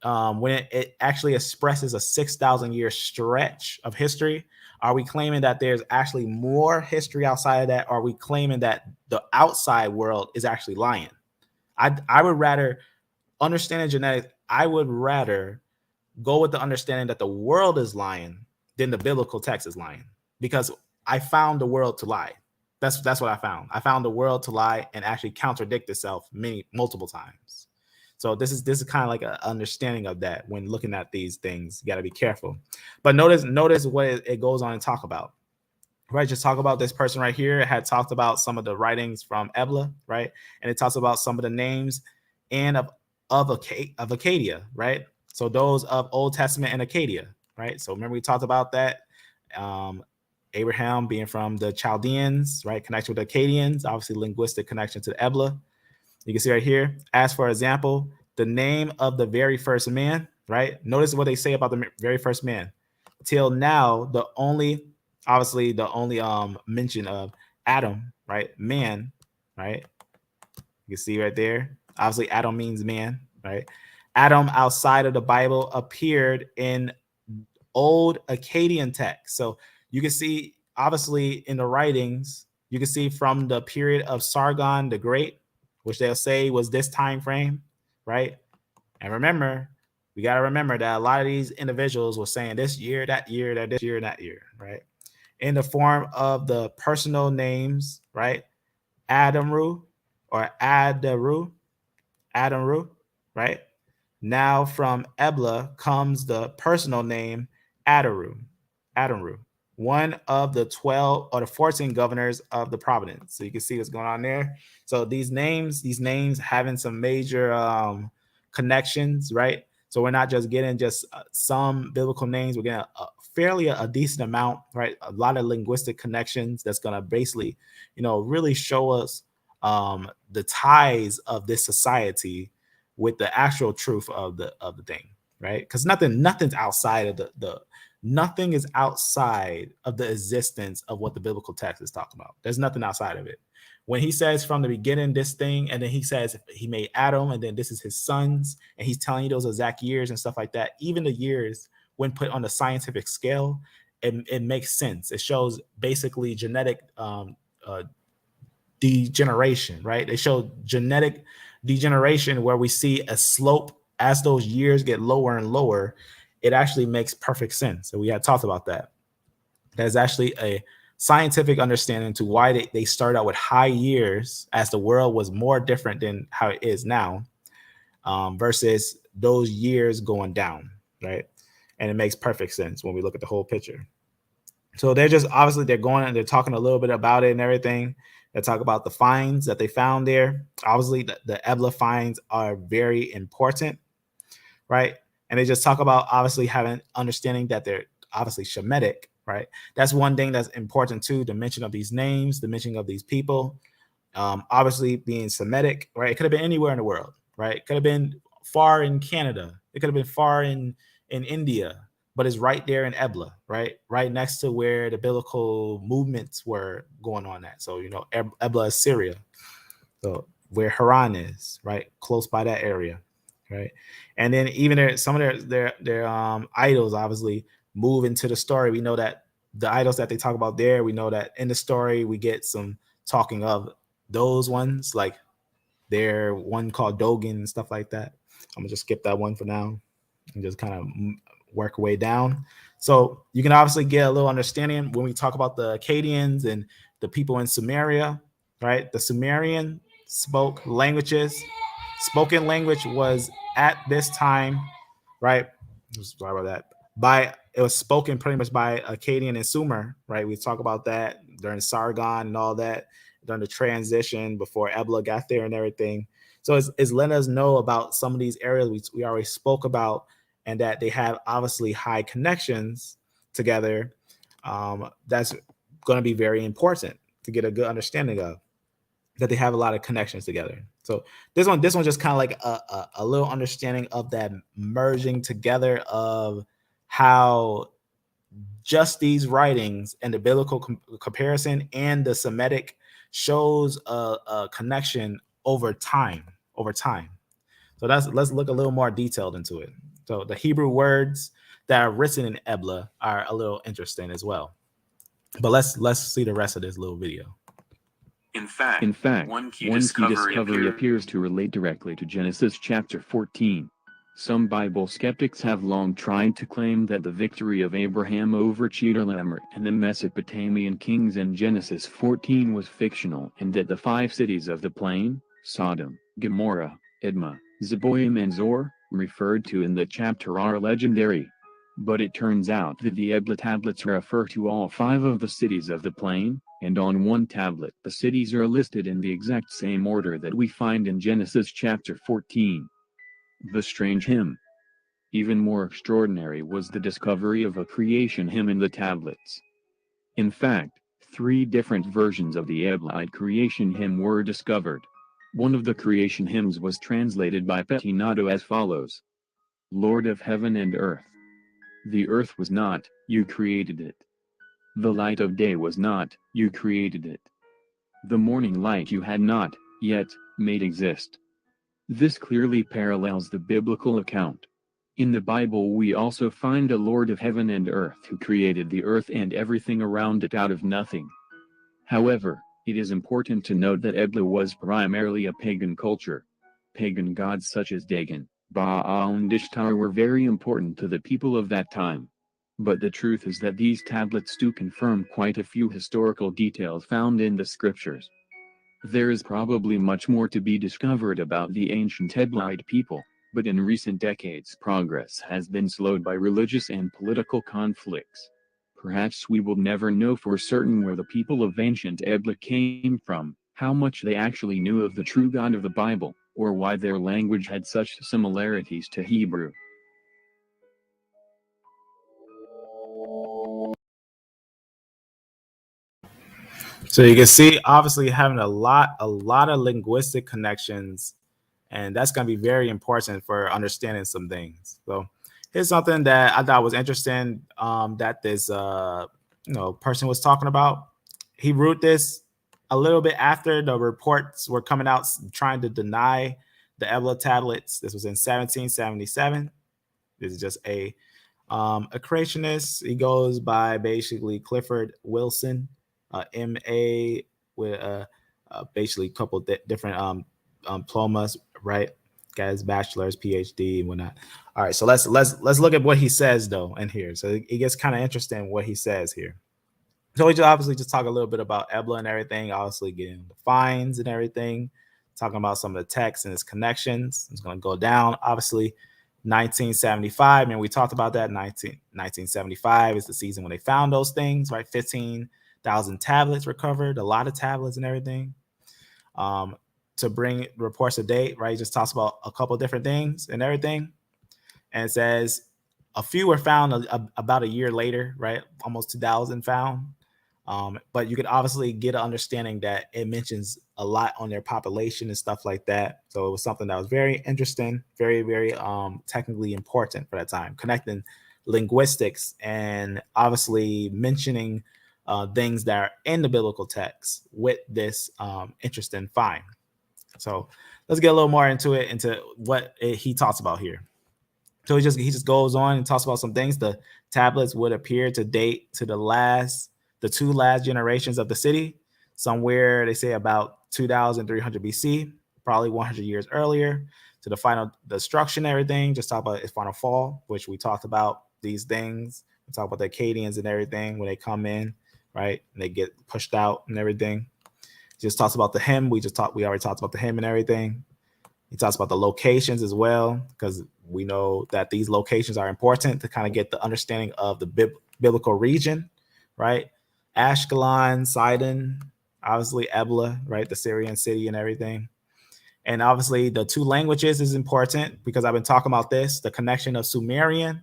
when it actually expresses a 6,000 year stretch of history, are we claiming that there's actually more history outside of that? Or are we claiming that the outside world is actually lying? I would rather, understanding genetics, I would rather go with the understanding that the world is lying than the biblical text is lying, because I found the world to lie. That's what I found. I found the world to lie and actually contradict itself multiple times. So this is kind of like an understanding of that when looking at these things. You got to be careful. But notice what it goes on and talk about. Right, just talk about this person right here. It had talked about some of the writings from Ebla, right? And it talks about some of the names and of Acadia, right? So those of Old Testament and Acadia, right? So remember we talked about that. Abraham being from the Chaldeans, right? Connection with the Akkadians, obviously linguistic connection to the Ebla. You can see right here, as for example, the name of the very first man, right? Notice what they say about the very first man. Till now, the only mention of Adam, right? Man, right? You can see right there. Obviously, Adam means man, right? Adam outside of the Bible appeared in old Akkadian text. So you can see, obviously, in the writings, you can see from the period of Sargon the Great, which they'll say was this time frame, right? And remember, we got to remember that a lot of these individuals were saying this year, that year, this year, that year, right? In the form of the personal names, right? Adamru or Adaru, right? Now from Ebla comes the personal name Adaru, one of the 12 or the 14 governors of the province. So you can see what's going on there. So these names having some major connections, right? So we're not just getting just some biblical names. We're getting a decent amount, right? A lot of linguistic connections that's going to basically, really show us the ties of this society with the actual truth of the thing, right? Because nothing's outside of nothing is outside of the existence of what the biblical text is talking about. There's nothing outside of it. When he says from the beginning this thing, and then he says he made Adam, and then this is his sons, and he's telling you those exact years and stuff like that, even the years when put on the scientific scale, it makes sense. It shows basically genetic degeneration, right? They show genetic degeneration where we see a slope as those years get lower and lower. It actually makes perfect sense. So we had talked about that. There's actually a scientific understanding to why they start out with high years as the world was more different than how it is now, versus those years going down, right? And it makes perfect sense when we look at the whole picture. So they're just obviously they're going and they're talking a little bit about it and everything. They talk about the finds that they found there. Obviously, the Ebla finds are very important, right? And they just talk about obviously having understanding that they're obviously Shemitic, right? That's one thing that's important too, the mention of these names, the mention of these people, obviously being Semitic, right? It could have been anywhere in the world, right? It could have been far in Canada. It could have been far in India, but it's right there in Ebla, right? Right next to where the biblical movements were going on at. So, Ebla is Syria. So where Haran is, right? Close by that area, right? And then even some of their idols obviously move into the story. We know that the idols that they talk about there, we know that in the story we get some talking of those ones, like there one called Dogen and stuff like that. I'm gonna just skip that one for now and just kind of work our way down. So you can obviously get a little understanding when we talk about the Akkadians and the people in Sumeria, right? The Sumerian spoken language was at this time, right? Sorry about that. It was spoken pretty much by Akkadian and Sumer, right? We talk about that during Sargon and all that, during the transition before Ebla got there and everything. So it's letting us know about some of these areas we already spoke about, and that they have obviously high connections together. That's going to be very important to get a good understanding of, that they have a lot of connections together. So this one just kind of like a little understanding of that merging together of how just these writings and the biblical comparison and the Semitic shows a connection over time. So let's look a little more detailed into it. So the Hebrew words that are written in Ebla are a little interesting as well. But let's see the rest of this little video. In fact, one key discovery appears to relate directly to Genesis chapter 14. Some Bible skeptics have long tried to claim that the victory of Abraham over Chedorlaomer and the Mesopotamian kings in Genesis 14 was fictional, and that the 5 cities of the plain, Sodom, Gomorrah, Admah, Zeboim and Zor, referred to in the chapter are legendary. But it turns out that the Ebla tablets refer to all 5 of the cities of the plain, and on one tablet the cities are listed in the exact same order that we find in Genesis chapter 14. The strange hymn. Even more extraordinary was the discovery of a creation hymn in the tablets. In fact, 3 different versions of the Eblite creation hymn were discovered. One of the creation hymns was translated by Pettinato as follows: Lord of heaven and earth. The earth was not, you created it. The light of day was not, you created it. The morning light you had not, yet, made exist. This clearly parallels the biblical account. In the Bible we also find a Lord of heaven and earth who created the earth and everything around it out of nothing. However, it is important to note that Ebla was primarily a pagan culture. Pagan gods such as Dagon, Baal and Ishtar were very important to the people of that time. But the truth is that these tablets do confirm quite a few historical details found in the scriptures. There is probably much more to be discovered about the ancient Eblite people, but in recent decades progress has been slowed by religious and political conflicts. Perhaps we will never know for certain where the people of ancient Ebla came from, how much they actually knew of the true God of the Bible, or why their language had such similarities to Hebrew. So you can see, obviously, having a lot of linguistic connections, and that's going to be very important for understanding some things. So here's something that I thought was interesting, that this person was talking about. He wrote this a little bit after the reports were coming out trying to deny the Ebla tablets. This was in 1777. This is just a creationist. He goes by basically Clifford Wilson, MA, with basically a couple different diplomas, right? Guys, bachelor's, PhD, and whatnot. All right, so let's look at what he says though in here. So it gets kind of interesting what he says here. So we just obviously just talk a little bit about Ebla and everything, obviously getting the finds and everything, talking about some of the text and its connections. It's going to go down, obviously. 1975, and we talked about that. 1975 is the season when they found those things, right? 15,000 tablets recovered, a lot of tablets and everything. To bring reports to date, right? It just talks about a couple different things and everything. And it says a few were found about a year later, right? Almost 2,000 found. But you could obviously get an understanding that it mentions a lot on their population and stuff like that. So it was something that was very interesting, very, very technically important for that time, connecting linguistics and obviously mentioning things that are in the biblical text with this interesting find. So let's get a little more into it, into what he talks about here. So he just goes on and talks about some things. The tablets would appear to date to the two last generations of the city, somewhere they say about 2300 BC, probably 100 years earlier, to the final destruction, everything. Just talk about its final fall, which we talked about these things. We talk about the Akkadians and everything when they come in, right? And they get pushed out and everything. Just talks about the hymn. We already talked about the hymn and everything. He talks about the locations as well, because we know that these locations are important to kind of get the understanding of the biblical region, right? Ashkelon, Sidon, obviously Ebla, right? The Syrian city and everything. And obviously the two languages is important because I've been talking about this, the connection of Sumerian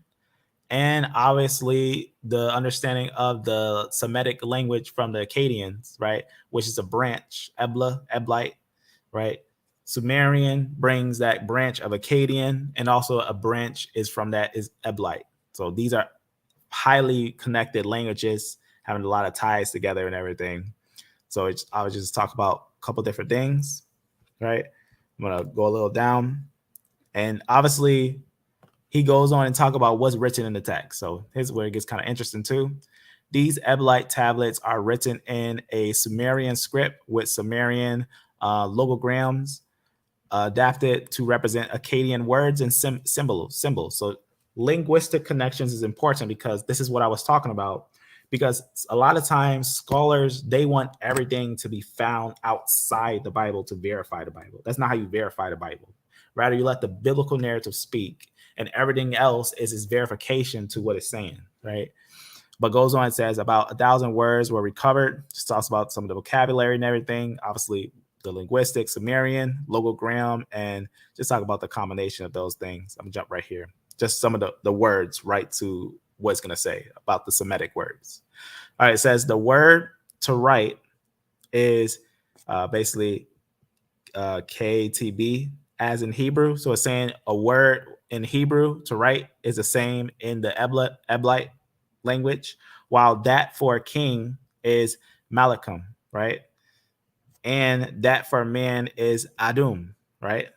and obviously the understanding of the Semitic language from the Akkadians, right? Which is a branch, Ebla, Eblite, right? Sumerian brings that branch of Akkadian, and also a branch is from that is Eblite. So these are highly connected languages, having a lot of ties together and everything. So I would just talk about a couple different things, right? I'm gonna go a little down, and obviously he goes on and talk about what's written in the text. So here's where it gets kind of interesting too. These Ebla tablets are written in a Sumerian script with Sumerian logograms adapted to represent Akkadian words and symbols. So linguistic connections is important because this is what I was talking about. Because a lot of times scholars, they want everything to be found outside the Bible to verify the Bible. That's not how you verify the Bible. Rather, you let the biblical narrative speak, and everything else is verification to what it's saying, right? But goes on and says about 1,000 words were recovered. Just talks about some of the vocabulary and everything. Obviously, the linguistics, Sumerian, logogram, and just talk about the combination of those things. I'm gonna jump right here. Just some of the words right to what it's gonna say about the Semitic words. All right, it says the word to write is basically KTB as in Hebrew. So it's saying a word in Hebrew to write is the same in the Eblite language, while that for a king is Malachim, right? And that for man is Adum, right?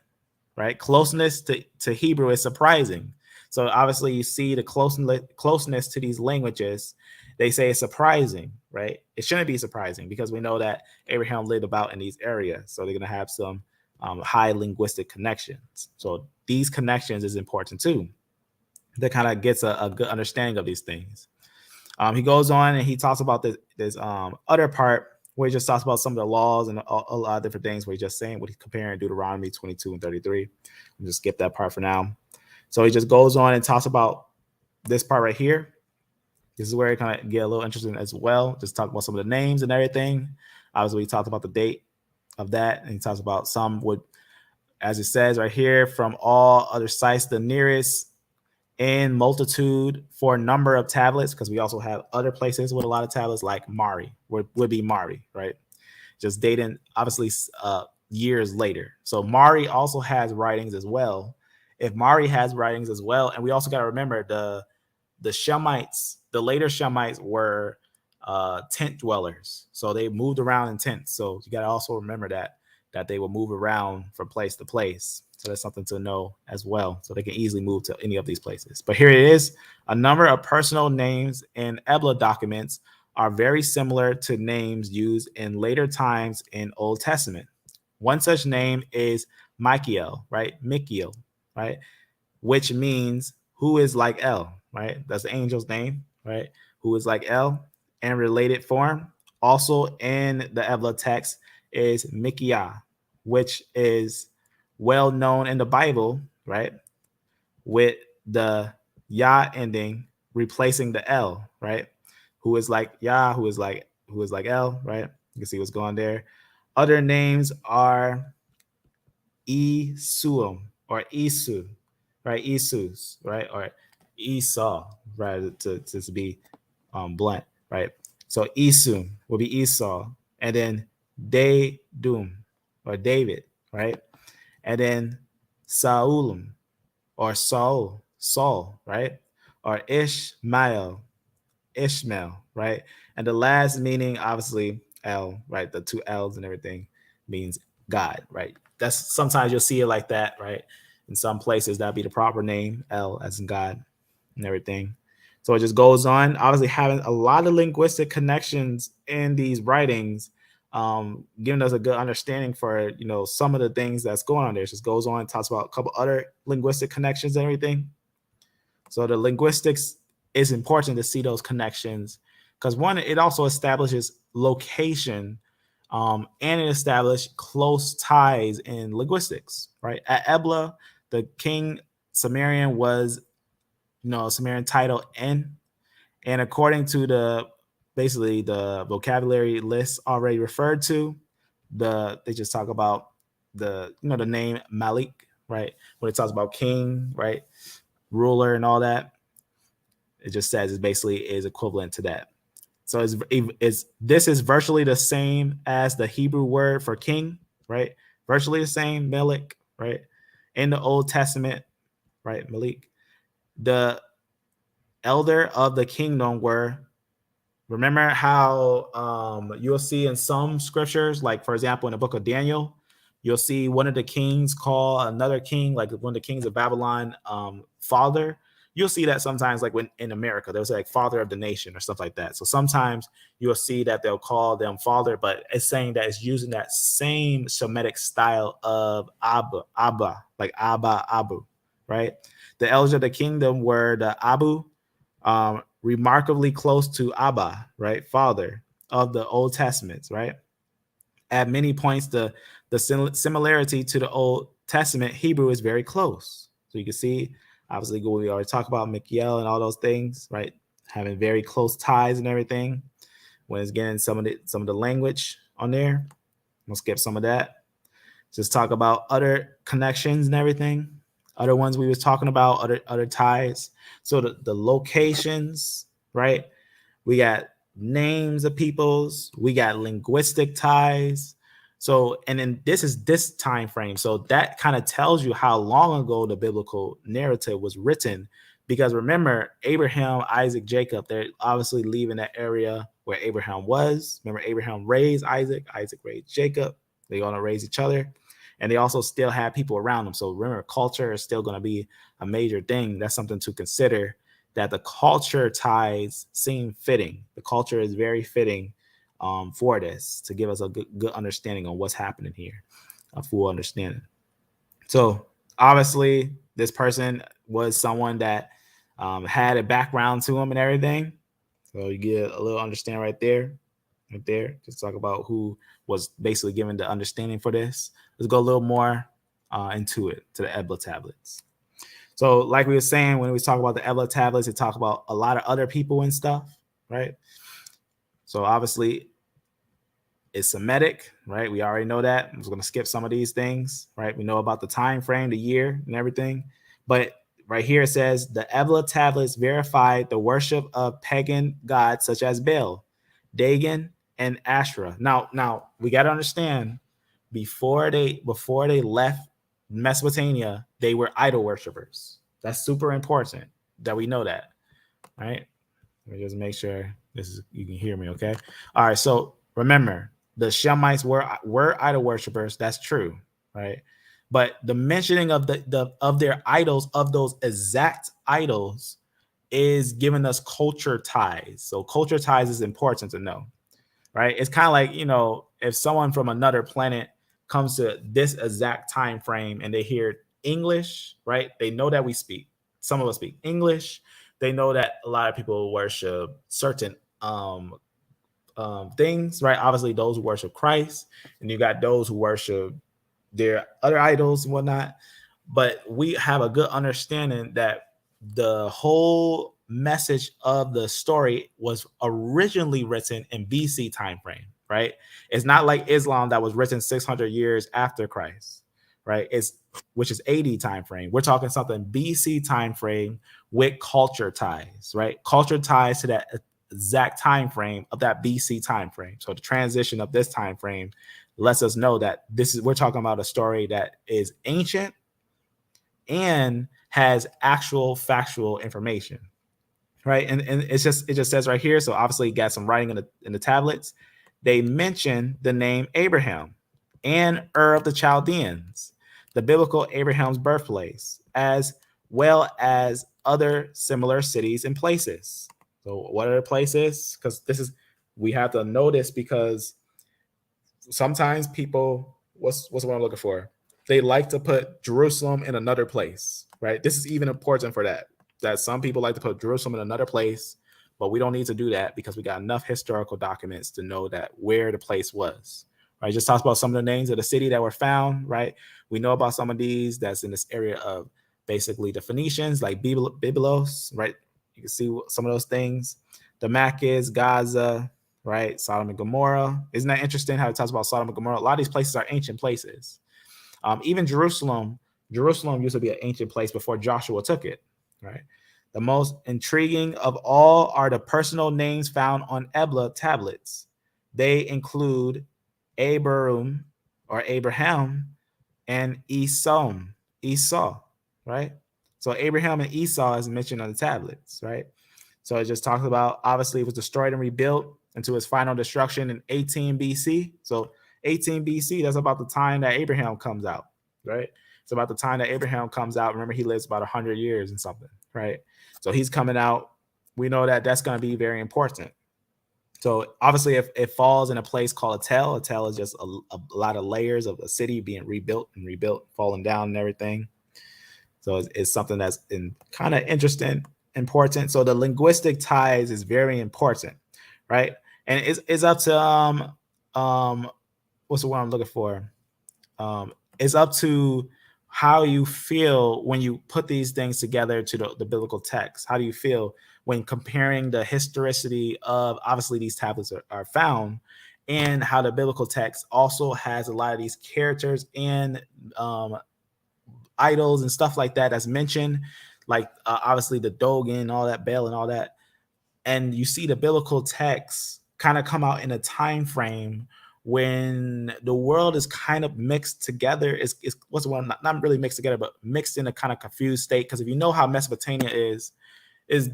Right? Closeness to Hebrew is surprising. So obviously you see the closeness to these languages. They say it's surprising, right? It shouldn't be surprising because we know that Abraham lived about in these areas. So they're going to have some high linguistic connections. So these connections is important too. That kind of gets a good understanding of these things. He goes on and he talks about this other part where he just talks about some of the laws and a lot of different things where he's just saying what he's comparing Deuteronomy 22 and 33. I'll just skip that part for now. So he just goes on and talks about this part right here. This is where it kind of get a little interesting as well. Just talk about some of the names and everything. Obviously, we talked about the date of that, and he talks about some would, as it says right here, from all other sites, the nearest in multitude for a number of tablets, because we also have other places with a lot of tablets like Mari, would be Mari, right? Just dating, obviously, years later. So Mari also has writings as well. If Mari has writings as well, and we also got to remember the Shemites, the later Shemites were tent dwellers. So they moved around in tents. So you got to also remember that they will move around from place to place. So that's something to know as well. So they can easily move to any of these places. But here it is. A number of personal names in Ebla documents are very similar to names used in later times in Old Testament. One such name is Michael, right? Michael, right? Which means who is like El, right? That's the angel's name, right? Who is like El. And related form, also in the Ebla text, is Mikiah, which is well known in the Bible, right? With the Yah ending replacing the El, right? Who is like Yah, who is like El, right? You can see what's going there. Other names are Esuum or Isu, right? Isus, right? Or Esau, right? To be blunt, right? So Esum will be Esau, and then Dum or David, right? And then Saulum or Saul, right? Or Ishmael, right? And the last meaning, obviously, El, right? The two L's and everything means God, right? That's sometimes you'll see it like that, right? In some places, that'd be the proper name, El as in God, and everything. So it just goes on, obviously having a lot of linguistic connections in these writings, giving us a good understanding for, you know, some of the things that's going on there. It just goes on and talks about a couple other linguistic connections and everything. So the linguistics is important to see those connections because one, it also establishes location, and it established close ties in linguistics, right? At Ebla, the king Sumerian was, you know, Sumerian title N, and according to the basically the vocabulary list already referred to, they just talk about the, you know, the name Malik, right? When it talks about king, right, ruler and all that, it just says it basically is equivalent to that. So this is virtually the same as the Hebrew word for king, right? Virtually the same, Malik, right? In the Old Testament, right? Malik. The elder of the kingdom were, remember how you'll see in some scriptures, like for example, in the book of Daniel, you'll see one of the kings call another king, like one of the kings of Babylon, father. You'll see that sometimes, like when in America, they'll say like father of the nation or stuff like that. So sometimes you'll see that they'll call them father, but it's saying that it's using that same Semitic style of Abba, like Abba, Abu, right? The elders of the kingdom were the Abu, remarkably close to Abba, right? Father of the Old Testaments, right? At many points, the similarity to the Old Testament Hebrew is very close. So you can see, obviously, we already talked about Michael and all those things, right? Having very close ties and everything. When it's getting some of the language on there, we'll skip some of that. Just talk about other connections and everything. Other ones we was talking about, other ties. So the locations, right? We got names of peoples. We got linguistic ties. So, and then this is this time frame. So that kind of tells you how long ago the biblical narrative was written. Because remember, Abraham, Isaac, Jacob, they're obviously leaving that area where Abraham was. Remember, Abraham raised Isaac, Isaac raised Jacob. They're going to raise each other. And they also still have people around them. So remember, culture is still going to be a major thing. That's something to consider, that the culture ties seem fitting. The culture is very fitting for this, to give us a good understanding on what's happening here, a full understanding. So obviously, this person was someone that had a background to him and everything. So you get a little understanding right there. Just talk about who was basically given the understanding for this. Let's go a little more into it, to the Ebla Tablets. So like we were saying, when we talk about the Ebla Tablets, it talk about a lot of other people and stuff, right? So obviously it's Semitic, right? We already know that. I'm just going to skip some of these things, right? We know about the time frame, the year and everything. But right here it says the Ebla Tablets verified the worship of pagan gods such as Baal, Dagon, and Asherah. Now we got to understand, before they left Mesopotamia, they were idol worshipers. That's super important that we know that, right? Let me just make sure you can hear me, okay? All right, so remember, the Shemites were idol worshipers. That's true, right? But the mentioning of their idols, of those exact idols, is giving us culture ties. So culture ties is important to know, right? It's kind of like, you know, if someone from another planet comes to this exact time frame and they hear English, right? They know that we speak. Some of us speak English. They know that a lot of people worship certain things, right? Obviously, those who worship Christ, and you got those who worship their other idols and whatnot. But we have a good understanding that the whole message of the story was originally written in BC time frame, right? It's not like Islam that was written 600 years after Christ, right? Which is AD time frame. We're talking something BC time frame with culture ties, right? Culture ties to that exact time frame of that BC time frame. So the transition of this time frame lets us know that we're talking about a story that is ancient and has actual factual information, right? And it just says right here. So obviously you got some writing in the tablets. They mention the name Abraham and Ur of the Chaldeans. the biblical Abraham's birthplace, as well as other similar cities and places. So what are the places? Because we have to know this, because sometimes people, what's what I'm looking for? They like to put Jerusalem in another place, right? This is even important for that some people like to put Jerusalem in another place, but we don't need to do that because we got enough historical documents to know that where the place was, right? It just talks about some of the names of the city that were found, right? We know about some of these that's in this area of basically the Phoenicians, like Byblos, right? You can see some of those things. Damascus, Gaza, right? Sodom and Gomorrah. Isn't that interesting how it talks about Sodom and Gomorrah? A lot of these places are ancient places. Even Jerusalem used to be an ancient place before Joshua took it, right? The most intriguing of all are the personal names found on Ebla tablets. They include Abram or Abraham and Esau, right? So Abraham and Esau is mentioned on the tablets, right? So it just talks about, obviously, it was destroyed and rebuilt into its final destruction in 18 BC. So 18 BC, that's about the time that Abraham comes out, right? It's about the time that Abraham comes out. Remember, he lives about 100 years and something, right? So he's coming out. We know that that's going to be very important. So obviously, if it falls in a place called a tell is just a lot of layers of a city being rebuilt, falling down and everything. So it's something that's kind of interesting, important. So the linguistic ties is very important, right? And it's up to what's the word I'm looking for? It's up to how you feel when you put these things together to the biblical text. How do you feel when comparing the historicity of, obviously, these tablets are found, and how the biblical text also has a lot of these characters and idols and stuff like that that's mentioned, like obviously the Dogon, all that, Baal and all that. And you see the biblical texts kind of come out in a time frame when the world is kind of mixed together. It's what's one, not really mixed together, but mixed in a kind of confused state. Because if you know how Mesopotamia is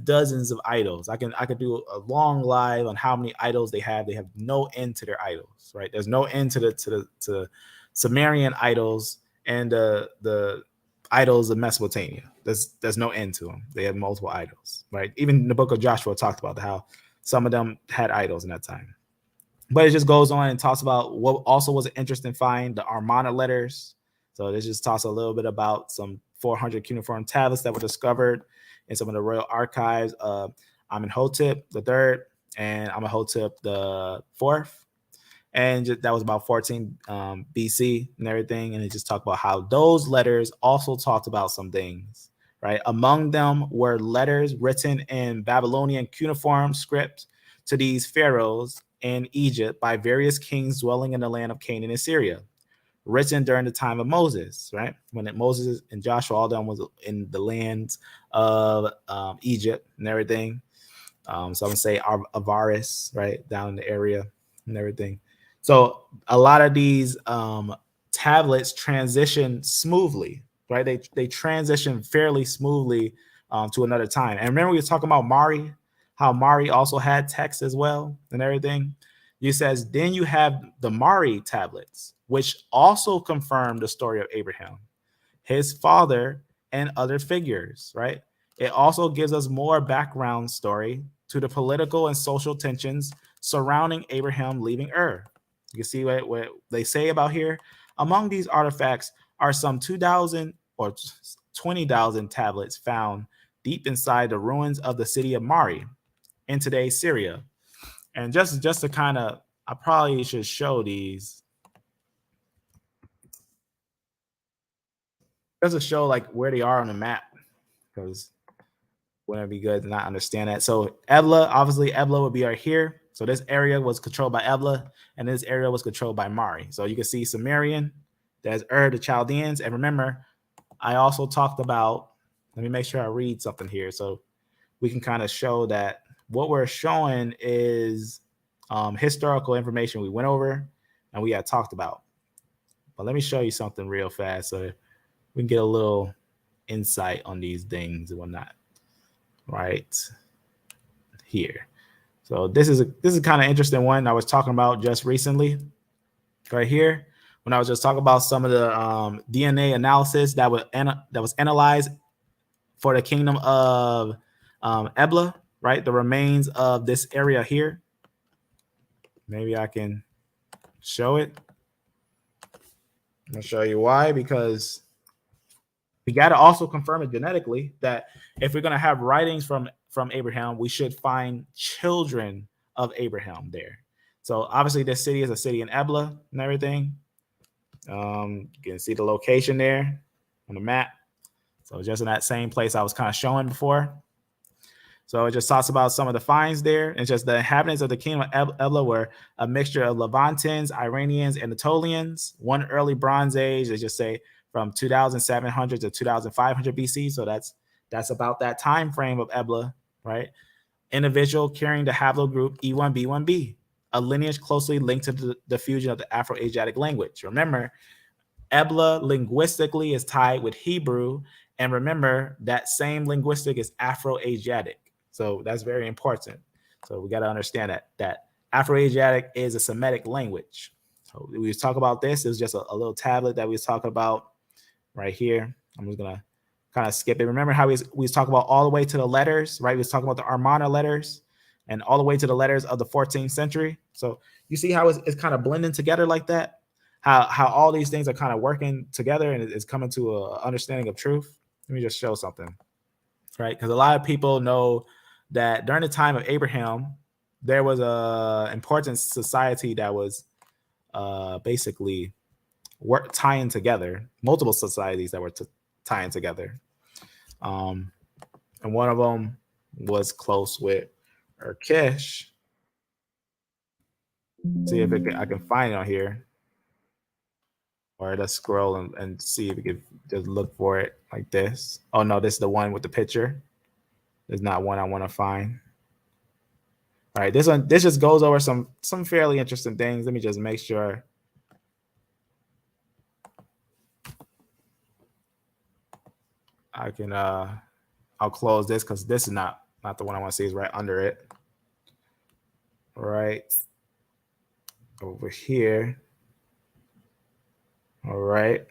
dozens of idols. I could do a long live on how many idols they have. They have no end to their idols, right? There's no end to the Sumerian idols and the idols of Mesopotamia. There's no end to them. They have multiple idols, right? Even the book of Joshua talked about how some of them had idols in that time. But it just goes on and talks about what also was an interesting find, the Armada Letters. So this just talks a little bit about some 400 cuneiform tablets that were discovered in some of the royal archives of Amenhotep III and Amenhotep IV. And that was about 14 BC and everything. And it just talked about how those letters also talked about some things, right? Among them were letters written in Babylonian cuneiform script to these pharaohs in Egypt by various kings dwelling in the land of Canaan and Syria, written during the time of Moses, right? When Moses and Joshua, all them was in the lands of Egypt and everything. So I'm gonna say Avaris, right, down in the area and everything. So a lot of these tablets transition smoothly, right? They transition fairly smoothly to another time. And remember, we were talking about Mari, how Mari also had text as well and everything. You says, then you have the Mari tablets, which also confirm the story of Abraham, his father, and other figures, right? It also gives us more background story to the political and social tensions surrounding Abraham leaving Ur. You can see what they say about here. Among these artifacts are some 2,000 or 20,000 tablets found deep inside the ruins of the city of Mari in today's Syria. And just to kind of, I probably should show these just to show like where they are on the map, because wouldn't it be good to not understand that? So Ebla, obviously Ebla would be right here. So this area was controlled by Ebla, and this area was controlled by Mari. So you can see Sumerian, there's Ur, the Chaldeans. And remember, I also talked about, let me make sure I read something here so we can kind of show that what we're showing is historical information we went over and we had talked about. But let me show you something real fast so we can get a little insight on these things and whatnot. Right here. So this is kind of interesting one I was talking about just recently. Right here, when I was just talking about some of the DNA analysis that was analyzed for the kingdom of Ebla, right? The remains of this area here. Maybe I can show it. I'll show you why, because we got to also confirm it genetically that if we're going to have writings from Abraham, we should find children of Abraham there. So obviously this city is a city in Ebla and everything. You can see the location there on the map. So just in that same place I was kind of showing before. So it just talks about some of the finds there. It's just the inhabitants of the kingdom of Ebla were a mixture of Levantins, Iranians, and Anatolians. One early Bronze Age, they just say from 2700 to 2500 BC. So that's about that time frame of Ebla, right? Individual carrying the haplogroup E1B1B, a lineage closely linked to the fusion of the Afro-Asiatic language. Remember, Ebla linguistically is tied with Hebrew, and remember that same linguistic is Afro-Asiatic. So that's very important. So we got to understand that Afro-Asiatic is a Semitic language. So we was talking about this. It was just a little tablet that we was talking about right here. I'm just gonna kind of skip it. Remember how we was talking about all the way to the letters, right? We was talking about the Armada letters and all the way to the letters of the 14th century. So you see how it's kind of blending together like that? How all these things are kind of working together and it's coming to a understanding of truth. Let me just show something, right? Because a lot of people know that during the time of Abraham, there was a important society that was basically tying together, multiple societies that were tying together. And one of them was close with Urkesh. See if I can find it on here. Or let's scroll and see if we can just look for it like this. Oh no, this is the one with the picture. There's not one I want to find. All right, this just goes over some fairly interesting things. Let me just make sure. I can I'll close this because this is not the one I want to see. Is right under it. Right over here. All right.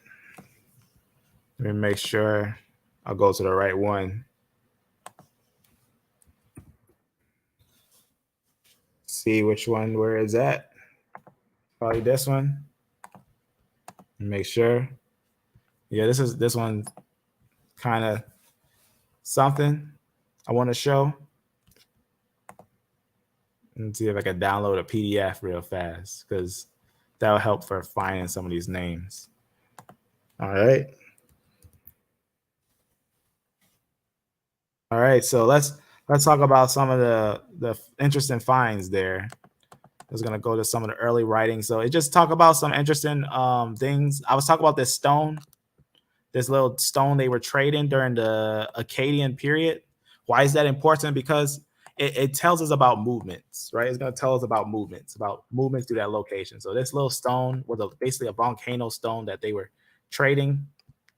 Let me make sure I'll go to the right one. See which one, where is that? Probably this one. Make sure. Yeah, this one kind of something I want to show. And see if I can download a PDF real fast because that'll help for finding some of these names. All right. All right, so let's talk about some of the interesting finds there. I was gonna go to some of the early writings. So it just talk about some interesting things. I was talking about this stone, this little stone they were trading during the Akkadian period. Why is that important? Because it tells us about movements, right? It's gonna tell us about movements through that location. So this little stone was basically a volcano stone that they were trading,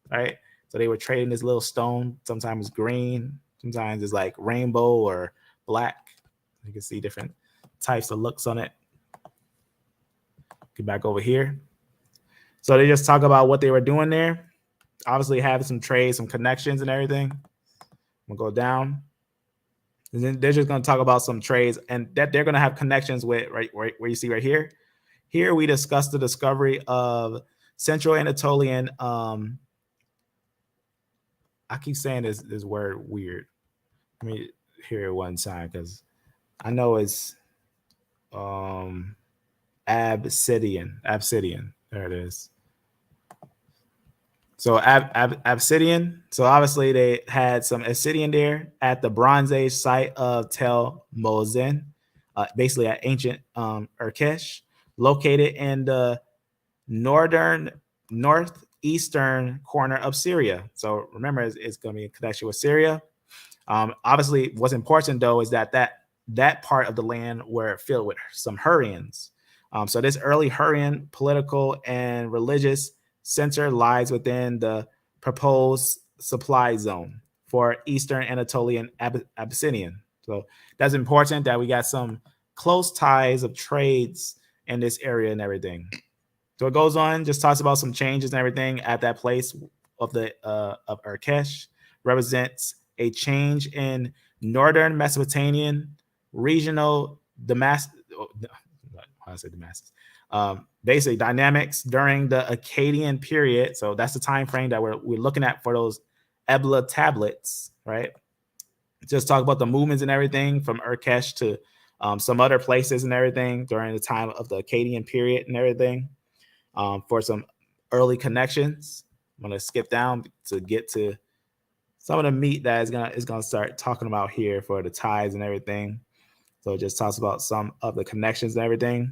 right? So they were trading this little stone. Sometimes it's green, sometimes it's like rainbow or black. You can see different types of looks on it. Get back over here. So they just talk about what they were doing there. Obviously having some trades, some connections and everything. I'm gonna go down. And then they're just gonna talk about some trades and that they're gonna have connections with right where you see right here. Here we discussed the discovery of Central Anatolian. I keep saying this word weird. Let me hear it one time because I know it's Obsidian. There it is. So Obsidian. So obviously they had some obsidian there at the Bronze Age site of Tel Mosen, basically at ancient Urkesh, located in the northeastern corner of Syria. So remember, it's going to be in connection with Syria. Obviously, what's important though is that part of the land were filled with some Hurrians. So this early Hurrian political and religious center lies within the proposed supply zone for Eastern Anatolian Abyssinian. So that's important that we got some close ties of trades in this area and everything. So it goes on, just talks about some changes and everything at that place of the of Urkesh. Represents a change in northern Mesopotamian regional Damascus. How I say Damascus? Basically dynamics during the Akkadian period. So that's the time frame that we're looking at for those Ebla tablets, right? Just talk about the movements and everything from Urkesh to some other places and everything during the time of the Akkadian period and everything. For some early connections, I'm gonna skip down to get to some of the meat that is gonna start talking about here for the ties and everything. So it just talks about some of the connections and everything.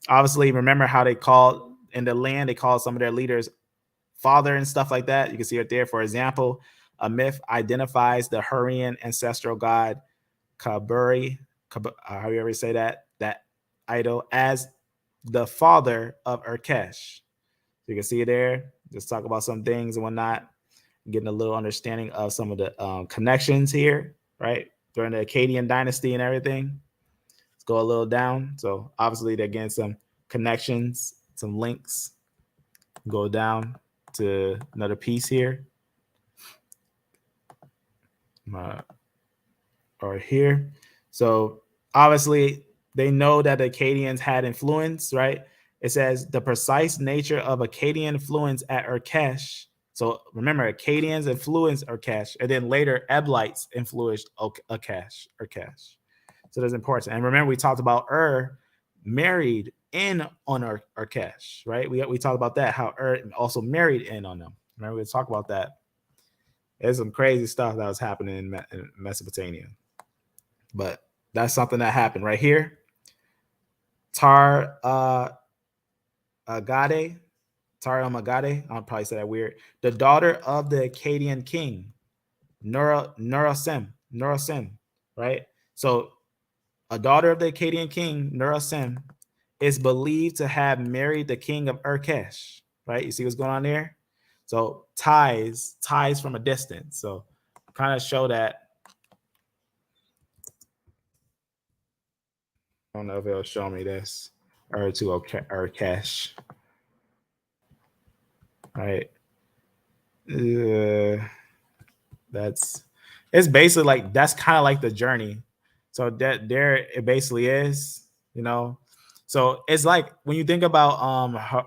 Obviously, remember how they called in the land, they called some of their leaders father and stuff like that. You can see it there. For example, a myth identifies the Hurrian ancestral god Kaburi, how you ever say that idol, as the father of Urkesh. So you can see it there. Just talk about some things and whatnot, getting a little understanding of some of the connections here, right? During the Akkadian dynasty and everything. Let's go a little down. So obviously they're getting some connections, some links. Go down to another piece here. Or here. So obviously they know that the Akkadians had influence, right? It says the precise nature of Akkadian influence at Urkesh. So remember, Akkadians influenced Urkesh, and then later Eblites influenced Urkesh. So that's important. And remember, we talked about married in on Urkesh, right? We talked about that, how also married in on them. Remember, we talked about that. There's some crazy stuff that was happening in Mesopotamia. But that's something that happened right here. Tar Magade, I'll probably say that weird. The daughter of the Akkadian king, Nurasem, right? So a daughter of the Akkadian king, Nurasem, is believed to have married the king of Urkesh, right? You see what's going on there? So ties from a distance. So kind of show that. I don't know if it'll show me this. To Urkesh. Right. It's basically like, that's kind of like the journey. So that there it basically is, you know. So it's like when you think about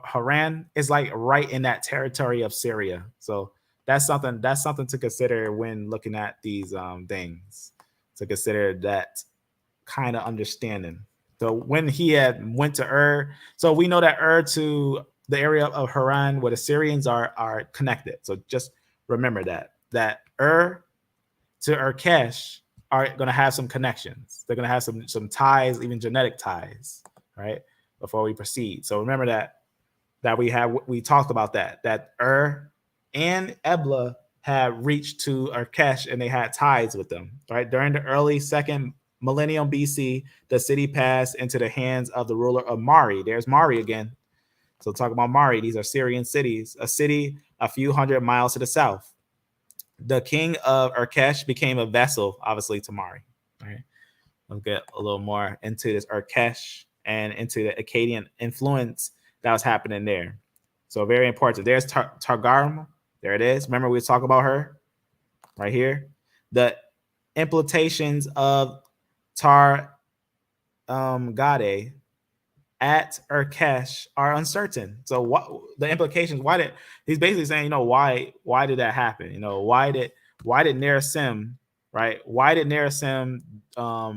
Haran, it's like right in that territory of Syria. So that's something to consider when looking at these things, to consider that kind of understanding. So when he went to so we know that to the area of Haran where the Syrians are connected. So just remember that to Urkesh are going to have some connections. They're going to have some ties, even genetic ties, right? Before we proceed. So remember that we talked about that and Ebla had reached to Urkesh and they had ties with them, right? During the early second millennium BC, the city passed into the hands of the ruler of Mari. There's Mari again. So talk about Mari. These are Syrian cities, a city a few hundred miles to the south. The king of Urkesh became a vessel, obviously, to Mari. Right? We'll get a little more into this Urkesh and into the Akkadian influence that was happening there. So very important. There's Targarm. There it is. Remember we talk about her right here. The implications of Gade at Urkesh are uncertain. So what the implications? He's basically saying, why did that happen? Why did Nerasim, right? Why did Nerasim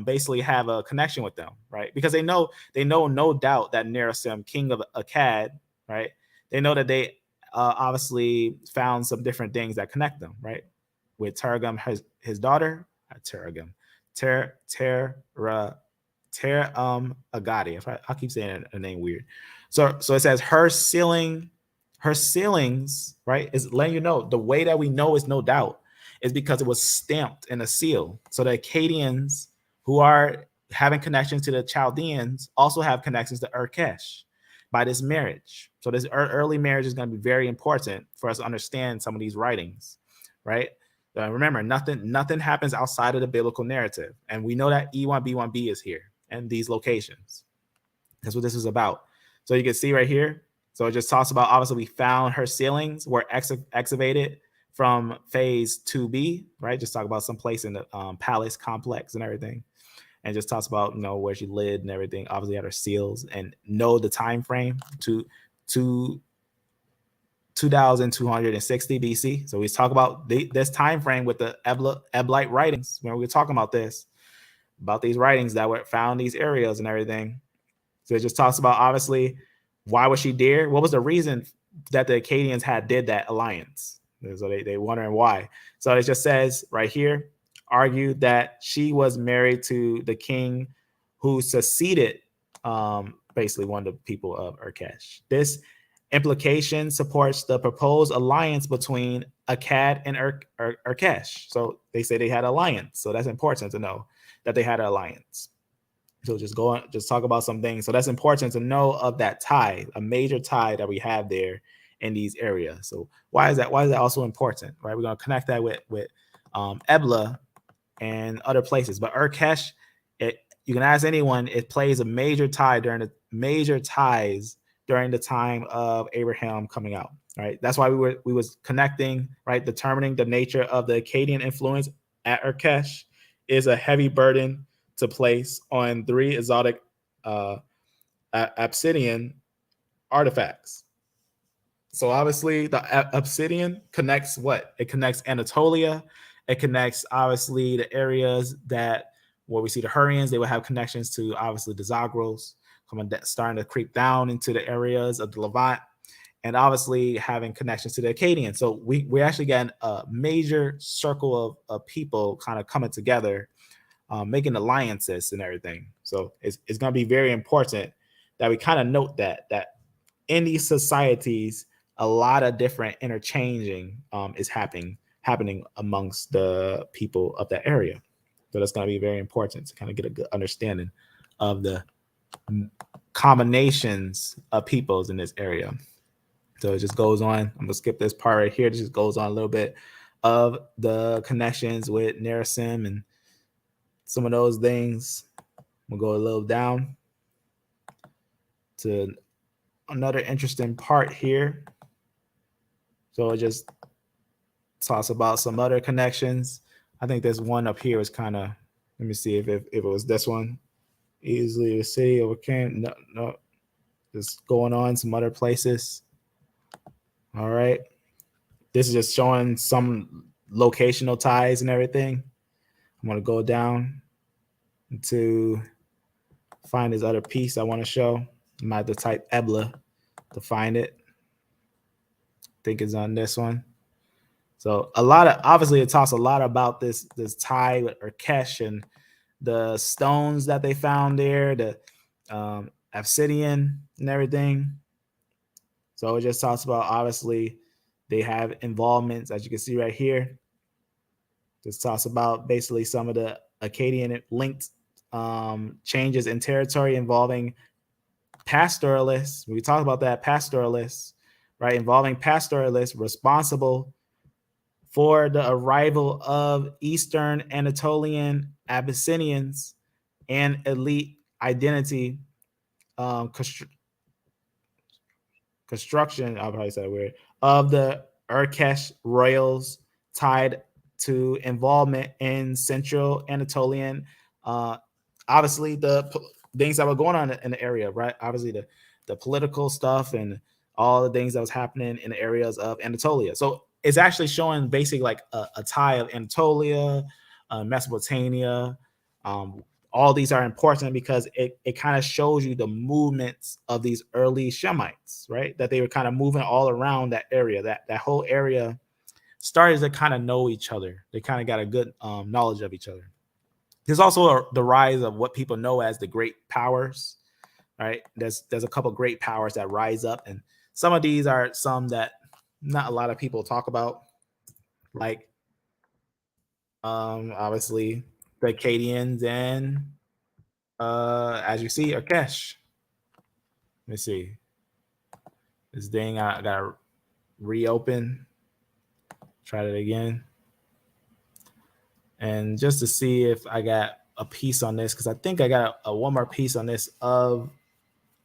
basically have a connection with them, right? Because they know no doubt that Nerasim, king of Akkad, right? They know that they obviously found some different things that connect them, right? With Targum, his daughter, Targum, Agadi. I keep saying a name weird. So it says her ceilings, right, is letting you know the way that we know is no doubt is because it was stamped in a seal. So the Akkadians who are having connections to the Chaldeans also have connections to Urkesh by this marriage. So this early marriage is going to be very important for us to understand some of these writings, right? Remember, nothing happens outside of the biblical narrative. And we know that E1B1B is here and these locations. That's what this is about. So you can see right here, So it just talks about, obviously, we found her ceilings were excavated from phase 2B, right? Just talk about some place in the palace complex and everything. And just talks about, where she lived and everything. Obviously had her seals, and know the time frame to 2260 BC. So we talk about this time frame with the Eblite writings when we were talking about this, about these writings that were found in these areas and everything. So it just talks about, obviously, why was she there? What was the reason that the Akkadians did that alliance? So they wondering why. So it just says right here, argued that she was married to the king who succeeded basically one of the people of Urkesh. This implication supports the proposed alliance between Akkad and Urkesh. So they say they had an alliance. So that's important to know that they had an alliance. So just talk about some things. So that's important to know of that tie, a major tie that we have there in these areas. So why is that? Why is that also important? Right? We're going to connect that with Ebla and other places. But Urkesh, you can ask anyone, it plays a major tie during the time of Abraham coming out. Right? That's why we was connecting, right? Determining the nature of the Akkadian influence at Urkesh is a heavy burden to place on 3 exotic obsidian artifacts. So obviously the obsidian connects what? It connects Anatolia. It connects, obviously, the areas that where we see the Hurrians. They would have connections to, obviously, the Zagros starting to creep down into the areas of the Levant, and obviously having connections to the Akkadians. So we actually get a major circle of people kind of coming together, making alliances and everything. So it's going to be very important that we kind of note that in these societies, a lot of different interchanging is happening amongst the people of that area. So that's going to be very important to kind of get a good understanding of the combinations of peoples in this area. So it just goes on. I'm going to skip this part right here. It just goes on a little bit of the connections with Narasim and some of those things. We'll go a little down to another interesting part here. So it just talks about some other connections. I think there's one up here is kind of, let me see if it was this one. Easily the city overcame. No. Just going on some other places. All right. This is just showing some locational ties and everything. I'm going to go down to find this other piece I want to show. I might have to type Ebla to find it. I think it's on this one. So obviously it talks a lot about this tie with Urkesh and the stones that they found there, the obsidian and everything. So it just talks about, obviously, they have involvements, as you can see right here. Just talks about basically some of the Akkadian linked changes in territory involving pastoralists. We talked about that, pastoralists, right? Involving pastoralists responsible for the arrival of Eastern Anatolian Abyssinians and elite identity construction, I'll probably say weird, of the Urkesh royals tied to involvement in Central Anatolian. Obviously, the things that were going on in the area, right? Obviously, the political stuff and all the things that was happening in the areas of Anatolia. So it's actually showing basically like a tie of Anatolia, Mesopotamia. All these are important because it kind of shows you the movements of these early Shemites, right? That they were kind of moving all around that area. That whole area started to kind of know each other. They kind of got a good knowledge of each other. There's also the rise of what people know as the great powers, right? There's a couple great powers that rise up, and some of these are some that not a lot of people talk about, like obviously the Akkadians and as you see, Urkesh. Let me see. This thing I gotta reopen. Try it again. And just to see if I got a piece on this, because I think I got one more piece on this of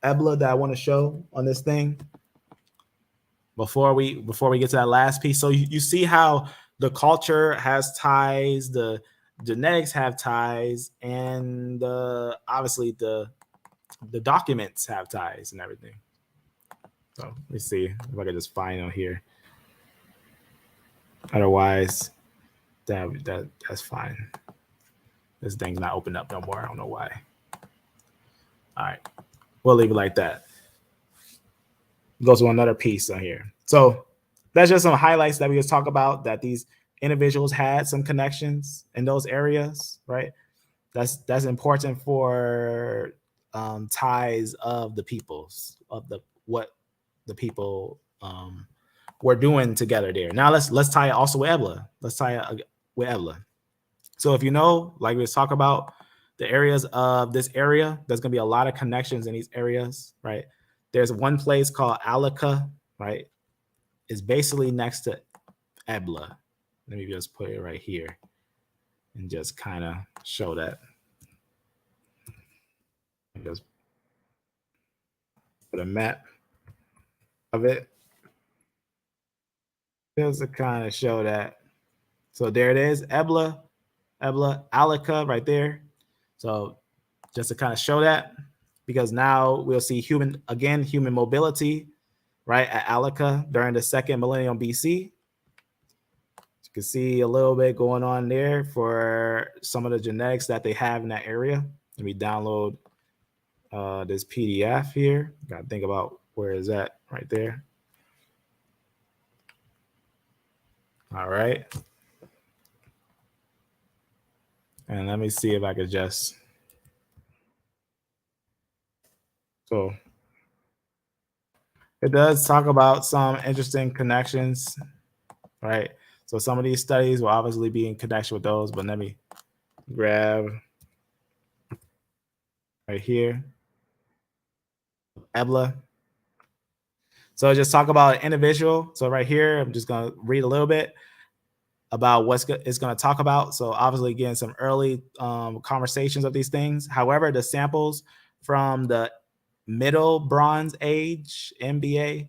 Ebla that I want to show on this thing. before we get to that last piece. So you see how the culture has ties, the genetics have ties, and obviously the documents have ties and everything. So let me see if I can just find on here. Otherwise, that's fine. This thing's not opened up no more. I don't know why. All right, we'll leave it like that. Go to another piece on here. So that's just some highlights that we just talk about, that these individuals had some connections in those areas, right? That's important for ties of the peoples, of what the people were doing together there. Now let's tie it also with Ebla. Let's tie it with Ebla. So if you know, like we was talking about, the areas of this area, there's gonna be a lot of connections in these areas, right? There's one place called Alika, right? It's basically next to Ebla. Let me just put it right here and just kind of show that. Just put a map of it just to kind of show that. So there it is, Ebla, Alika right there. So just to kind of show that, because now we'll see human mobility, right, at Alika during the 2nd millennium BC. You can see a little bit going on there for some of the genetics that they have in that area. Let me download this PDF here. Got to think about where is that right there. All right. And let me see if I could just. So it does talk about some interesting connections, right? So some of these studies will obviously be in connection with those, but let me grab right here, Ebla. So just talk about an individual. So right here, I'm just going to read a little bit about what it's going to talk about. So obviously, again, some early conversations of these things. However, the samples from the Middle Bronze Age, MBA,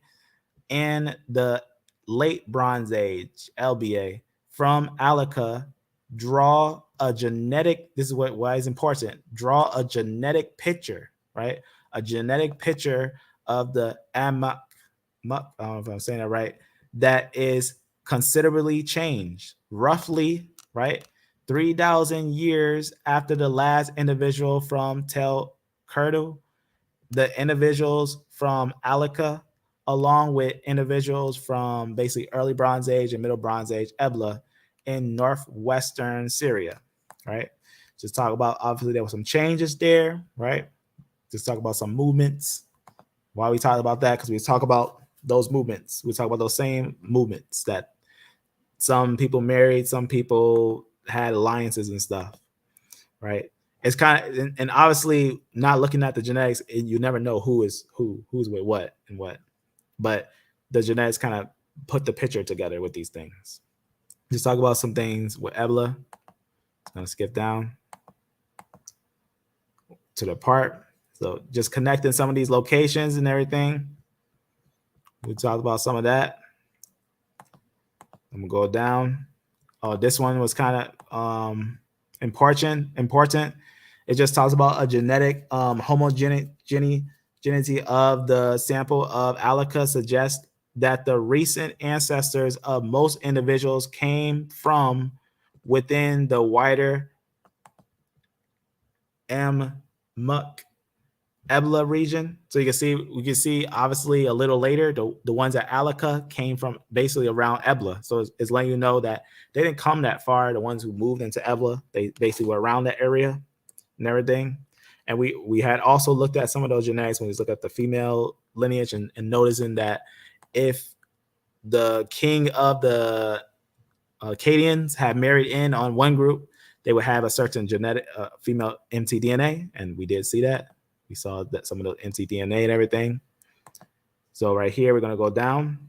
and the Late Bronze Age, LBA, from Alika draw a genetic, this is why is important, draw a genetic picture, right? A genetic picture of the Amak, I don't know if I'm saying that right, that is considerably changed, roughly, right? 3,000 years after the last individual from Tel Kurdu, the individuals from Alika, along with individuals from basically early Bronze Age and Middle Bronze Age, Ebla, in northwestern Syria, right? Just talk about, obviously, there were some changes there, right? Just talk about some movements. Why we talk about that? Because we talk about those movements. We talk about those same movements that some people married, some people had alliances and stuff, right? It's kind of, and obviously not looking at the genetics, you never know who's with what and what, but the genetics kind of put the picture together with these things. Just talk about some things with Ebla. I'm gonna skip down to the part. So just connecting some of these locations and everything. We talked about some of that. I'm gonna go down. Oh, this one was kind of important. It just talks about a genetic homogeneity of the sample of Alika suggests that the recent ancestors of most individuals came from within the wider Amuk Ebla region. So we can see obviously a little later, the ones at Alika came from basically around Ebla. So it's letting you know that they didn't come that far. The ones who moved into Ebla, they basically were around that area and everything. And we had also looked at some of those genetics when we look at the female lineage and noticing that if the king of the Akkadians had married in on one group, they would have a certain genetic female mtDNA, and we did see that. We saw that some of the mtDNA and everything. So right here, we're going to go down.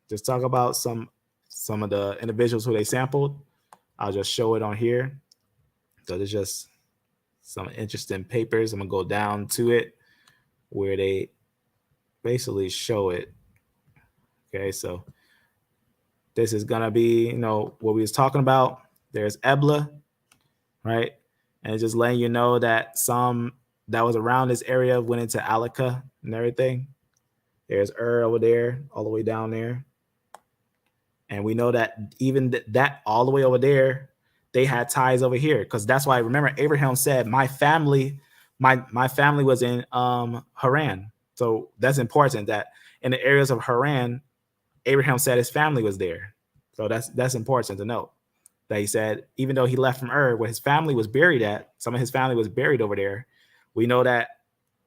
Just talk about some of the individuals who they sampled. I'll just show it on here. So there's just some interesting papers. I'm going to go down to it where they basically show it. Okay, so this is gonna be, you know, what we was talking about. There's Ebla, right? And it's just letting you know that some that was around this area went into Alaka and everything. There's over there, all the way down there. And we know that even that all the way over there, they had ties over here. Because that's why, remember, Abraham said, my family was in Haran. So that's important that in the areas of Haran, Abraham said his family was there. So that's important to note. That he said, even though he left from Ur, where his family was buried at, some of his family was buried over there. We know that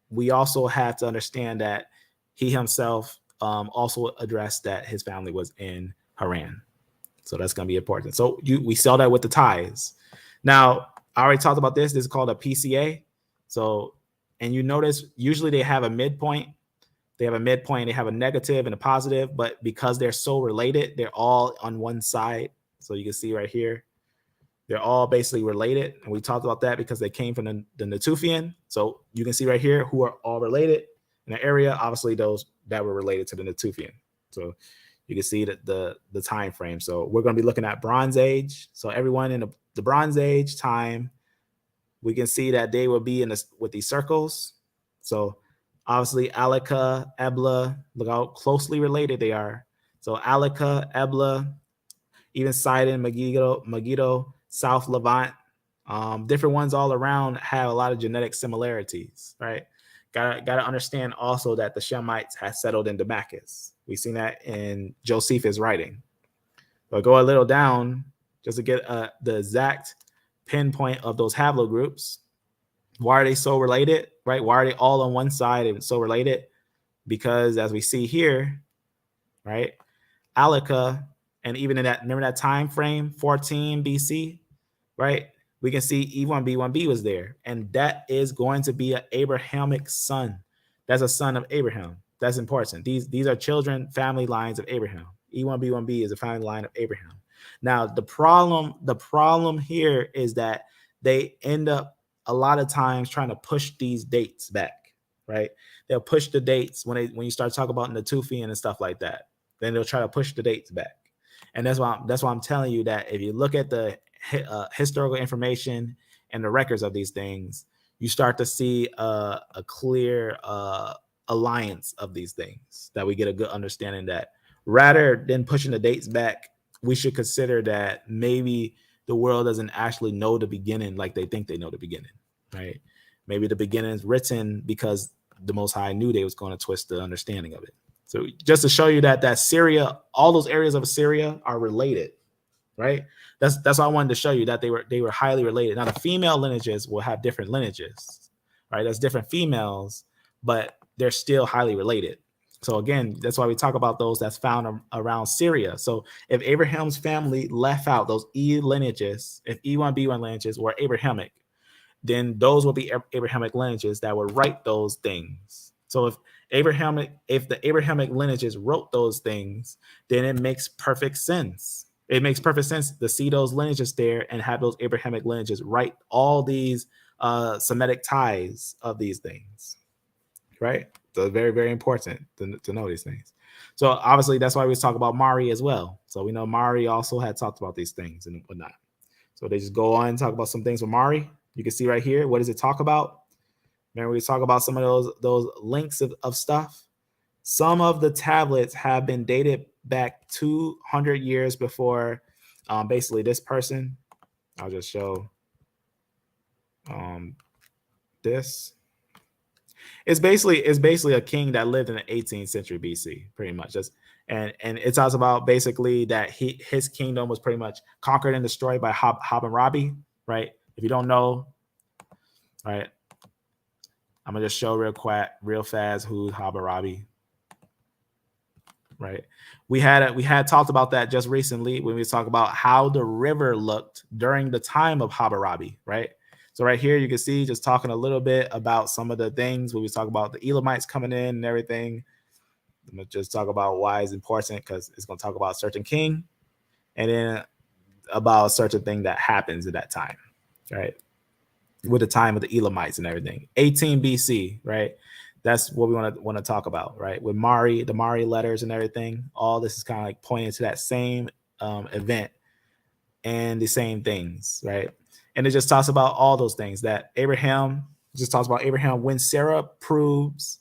we also have to understand that he himself also addressed that his family was in Haran. So that's going to be important. So we saw that with the ties. Now, I already talked about this. This is called a PCA. So, and you notice usually they have a midpoint. They have a midpoint. They have a negative and a positive, but because they're so related, they're all on one side. So you can see right here, they're all basically related. And we talked about that because they came from the Natufian. So you can see right here who are all related in the area. Obviously, those that were related to the Natufian. So you can see that the time frame. So we're going to be looking at Bronze Age. So everyone in the Bronze Age time, we can see that they will be in this with these circles. So obviously, Alaka, Ebla, look how closely related they are. So Alaka, Ebla, even Sidon, Megiddo, South Levant, different ones all around have a lot of genetic similarities, right? Gotta understand also that the Shemites had settled in Damascus. We've seen that in Josephus' writing. But go a little down just to get the exact pinpoint of those haplogroups. Why are they so related, right? Why are they all on one side and so related? Because as we see here, right, Alaka, and even in that, remember that time frame, 14 BC, right? We can see E1B1B was there, and that is going to be an Abrahamic son. That's a son of Abraham. That's important. These are children, family lines of Abraham. E1B1B is a family line of Abraham. Now the problem here is that they end up a lot of times trying to push these dates back, right? They'll push the dates when you start talking about Natufian and stuff like that. Then they'll try to push the dates back, and that's why I'm telling you that if you look at the historical information and the records of these things, you start to see a clear alliance of these things, that we get a good understanding that rather than pushing the dates back, we should consider that maybe the world doesn't actually know the beginning like they think they know the beginning, right? Maybe the beginning is written because the Most High knew they was going to twist the understanding of it. So just to show you that Syria, all those areas of Syria are related, right? That's why I wanted to show you that they were highly related. Now the female lineages will have different lineages, right? That's different females, but they're still highly related. So again, that's why we talk about those that's found around Syria. So if Abraham's family left out those E lineages, if E1B1 lineages were Abrahamic, then those will be Abrahamic lineages that would write those things. So if the Abrahamic lineages wrote those things, then it makes perfect sense. It makes perfect sense to see those lineages there and have those Abrahamic lineages write all these Semitic ties of these things, right? So very, very important to know these things. So obviously that's why we talk about Mari as well. So we know Mari also had talked about these things and whatnot. So they just go on and talk about some things with Mari. You can see right here, what does it talk about? Remember, we talk about some of those links of stuff. Some of the tablets have been dated back 200 years before basically this person. I'll just show this. It's basically a king that lived in the 18th century BC, pretty much. And it talks about basically that his kingdom was pretty much conquered and destroyed by Hammurabi, right? If you don't know, right, I'm gonna just show real fast who's Hammurabi, right? We had talked about that just recently when we talked about how the river looked during the time of Hammurabi, right? So right here you can see just talking a little bit about some of the things when we talk about the Elamites coming in and everything. I'm gonna just talk about why it's important because it's gonna talk about a certain king and then about a certain thing that happens at that time, right? With the time of the Elamites and everything. 18 BC, right? That's what we want to talk about, right? With Mari, the Mari letters and everything, all this is kind of like pointing to that same event and the same things, right? And it just talks about all those things that Abraham just talks about. Abraham, when Sarah proves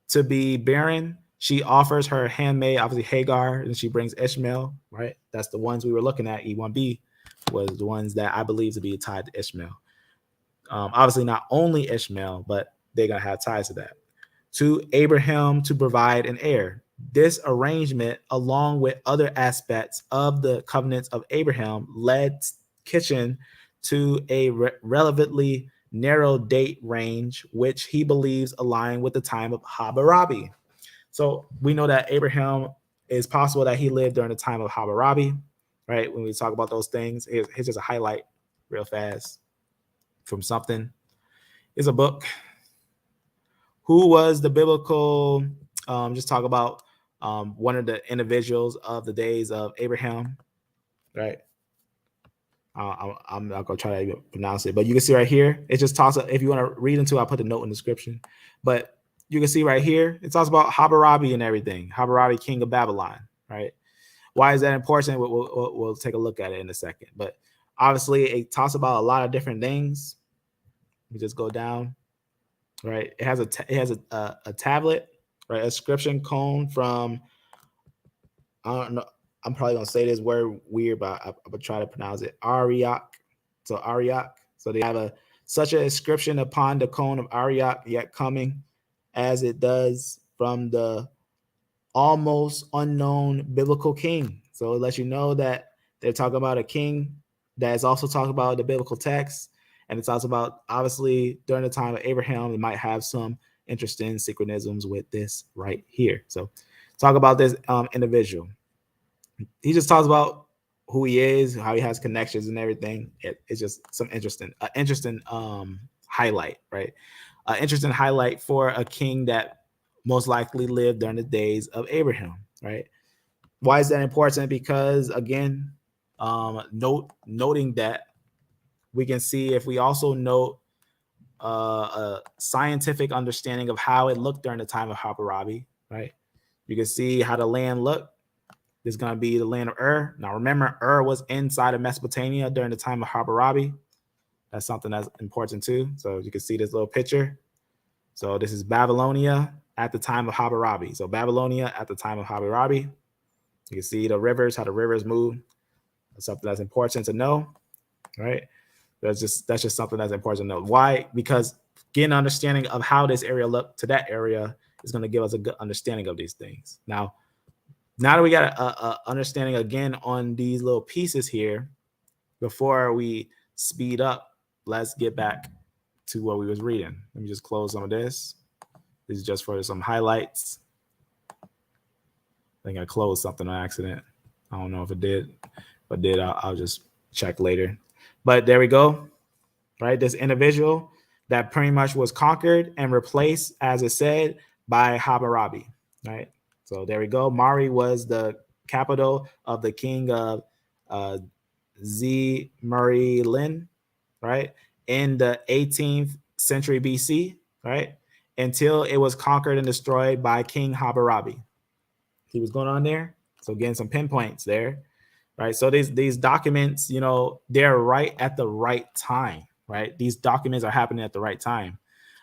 to be barren, she offers her handmaid, obviously Hagar, and she brings Ishmael, right? That's the ones we were looking at. E1b was the ones that I believe to be tied to Ishmael. Obviously, not only Ishmael, but they're going to have ties to that. To Abraham to provide an heir. This arrangement, along with other aspects of the covenants of Abraham, led Kitchen to a relevantly narrow date range, which he believes aligned with the time of Hammurabi. So we know that Abraham, is possible that he lived during the time of Hammurabi, right? When we talk about those things, here's just a highlight real fast from something. It's a book. Who was the biblical, just talk about one of the individuals of the days of Abraham, right? I'm not going to try to even pronounce it, but you can see right here, it just talks, if you want to read into it, I'll put a note in the description. But you can see right here, it talks about Hammurabi and everything. Hammurabi, king of Babylon, right? Why is that important? We'll take a look at it in a second. But obviously, it talks about a lot of different things. We just go down, right? It has a tablet, right? A inscription cone from, I don't know, I'm probably gonna say this word weird, but I'm gonna try to pronounce it. Ariak. So Ariak. So they have such an inscription upon the cone of Ariak, yet coming as it does from the almost unknown biblical king. So it lets you know that they're talking about a king that is also talking about the biblical text. And it talks about, obviously, during the time of Abraham, it might have some interesting synchronisms with this right here. So talk about this individual. He just talks about who he is, how he has connections and everything. It's just some interesting highlight, right? Interesting highlight for a king that most likely lived during the days of Abraham, right? Why is that important? Because again, noting that, we can see if we also note a scientific understanding of how it looked during the time of Hammurabi, right? You can see how the land looked. This is going to be the land of Ur. Now, remember, Ur was inside of Mesopotamia during the time of Hammurabi. That's something that's important too. So you can see this little picture. So this is Babylonia at the time of Hammurabi. So Babylonia at the time of Hammurabi. You can see the rivers, how the rivers move. That's something that's important to know, right? That's just something that's important to know. Why? Because getting an understanding of how this area looked to that area is going to give us a good understanding of these things. Now that we got a understanding again on these little pieces here, before we speed up, let's get back to what we was reading. Let me just close some of this. This is just for some highlights. I think I closed something on accident. I don't know if it did. If it did, I'll just check later. But there we go, right? This individual that pretty much was conquered and replaced, as it said, by Hammurabi, right? So there we go. Mari was the capital of the king of Sumerian, right? In the 18th century BC, right? Until it was conquered and destroyed by King Hammurabi. See what's going on there? So getting some pinpoints there, right? So these documents, you know, they're right at the right time, right? These documents are happening at the right time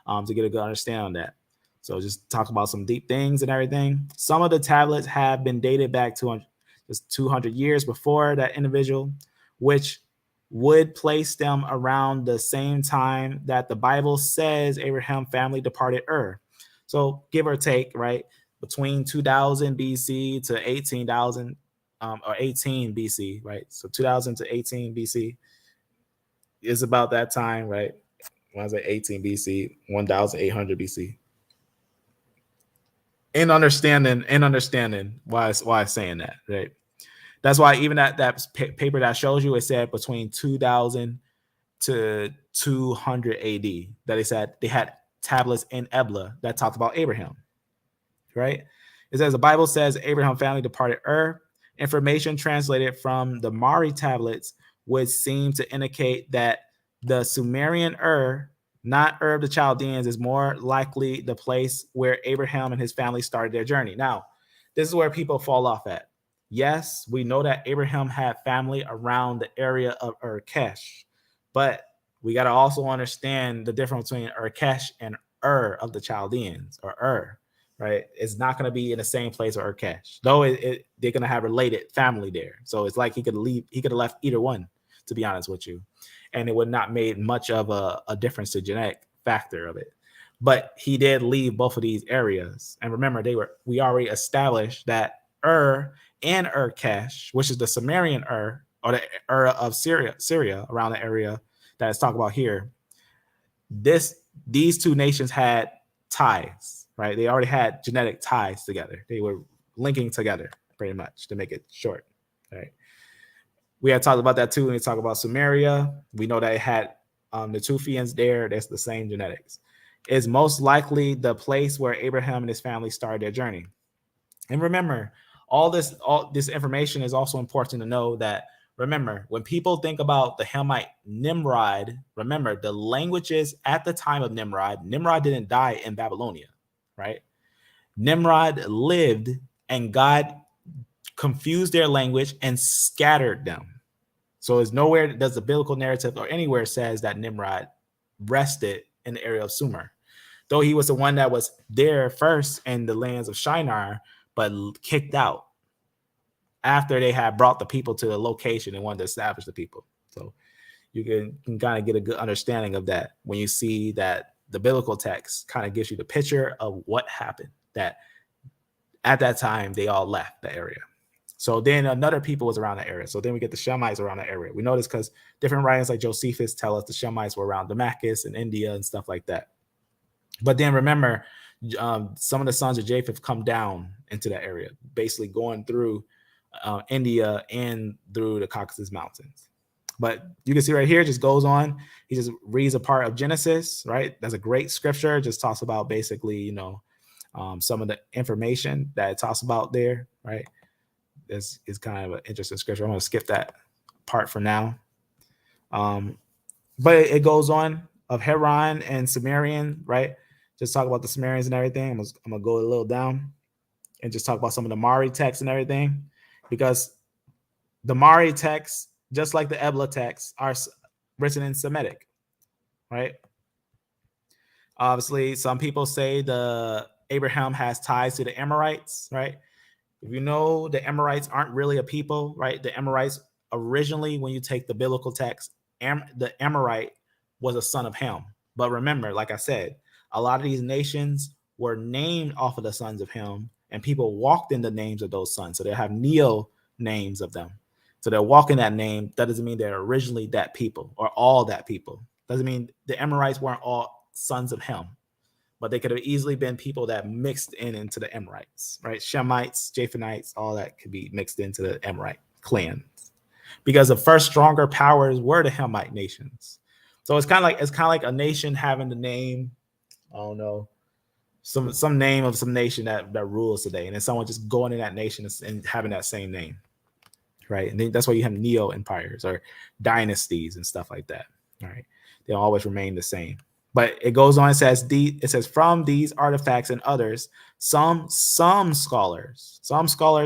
to get a good understanding on that. So just talk about some deep things and everything. Some of the tablets have been dated back to just 200 years before that individual, which would place them around the same time that the Bible says Abraham family departed Ur. So give or take, right? Between 2000 BC to 18,000 or 18 BC, right? So 2000 to 18 BC is about that time, right? When I say 18 BC, 1800 BC. In understanding why I'm saying that, right? That's why even that paper that shows you, it said between 2000 to 200 AD that they said they had tablets in Ebla that talked about Abraham, right? It says the Bible says Abraham family departed Ur. Information translated from the Mari tablets would seem to indicate that the Sumerian Ur, not Ur of the Chaldeans, is more likely the place where Abraham and his family started their journey. Now, this is where people fall off at. Yes, we know that Abraham had family around the area of Urkesh, but we got to also understand the difference between Urkesh and Ur of the Chaldeans, or Ur, right? It's not going to be in the same place or Urkesh, though they're going to have related family there. So it's like he could have left either one, to be honest with you, and it would not made much of a difference to genetic factor of it. But he did leave both of these areas. And remember, we already established that Ur and Urkesh, which is the Sumerian Ur, or the Ur of Syria, around the area that is talked about here. These two nations had ties, right? They already had genetic ties together. They were linking together, pretty much, to make it short, right? We had talked about that too when we talk about Sumeria. We know that it had the Tufians there. That's the same genetics. Is most likely the place where Abraham and his family started their journey. And remember, all this information is also important to know that, remember, when people think about the Hamite Nimrod, remember the languages at the time of Nimrod didn't die in Babylonia, right? Nimrod lived, and God confused their language and scattered them. So it's nowhere does the biblical narrative or anywhere says that Nimrod rested in the area of Sumer, though he was the one that was there first in the lands of Shinar, but kicked out after they had brought the people to the location and wanted to establish the people. So you can kind of get a good understanding of that when you see that the biblical text kind of gives you the picture of what happened, that at that time they all left the area. So then another people was around the area. So then we get the Shemites around the area. We know this because different writings like Josephus tell us the Shemites were around Damascus and India and stuff like that. But then remember, some of the sons of Japheth come down into that area, basically going through India and through the Caucasus Mountains. But you can see right here, it just goes on. He just reads a part of Genesis, right? That's a great scripture. It just talks about basically, some of the information that it talks about there, right? This is kind of an interesting scripture. I'm going to skip that part for now. But it goes on of Haran and Sumerian, right? Just talk about the Sumerians and everything. I'm going to go a little down and just talk about some of the Mari texts and everything, because the Mari texts, just like the Ebla texts, are written in Semitic, right? Obviously, some people say the Abraham has ties to the Amorites, right? If you know, the Amorites aren't really a people, right? The Amorites originally, when you take the biblical text, the Amorite was a son of Ham. But remember, like I said, a lot of these nations were named off of the sons of Ham, and people walked in the names of those sons. So they have neo names of them. So they're walking that name. That doesn't mean they're originally that people or all that people. Doesn't mean the Amorites weren't all sons of Ham, but they could have easily been people that mixed into the Amorites, right? Shemites, Japhanites, all that could be mixed into the Amorite clans, because the first stronger powers were the Hamite nations. So it's kind of like a nation having the name, I don't know, some name of some nation that rules today, and then someone just going in that nation and having that same name, right? And then that's why you have neo empires or dynasties and stuff like that. All right, they always remain the same. But it goes on. It says from these artifacts and others, some scholars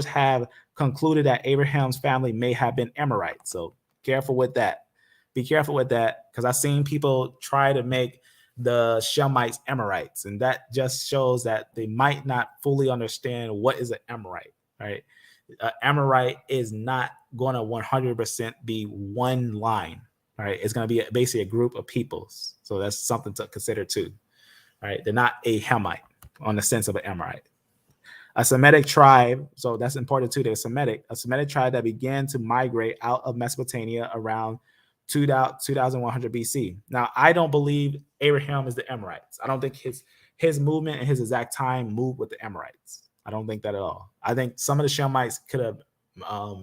have concluded that Abraham's family may have been Amorites. So careful with that. Be careful with that, because I've seen people try to make the Shemites Amorites, and that just shows that they might not fully understand what is an Amorite, right? Amorite is not going to 100% be one line, right? It's going to be basically a group of peoples. So that's something to consider too, right? They're not a Hamite on the sense of an Amorite. A Semitic tribe, so that's important too. They're Semitic, a Semitic tribe that began to migrate out of Mesopotamia around 2100 BC. Now, I don't believe Abraham is the Amorites. I don't think his movement and his exact time moved with the Amorites. I don't think that at all. I think some of the Shemites could have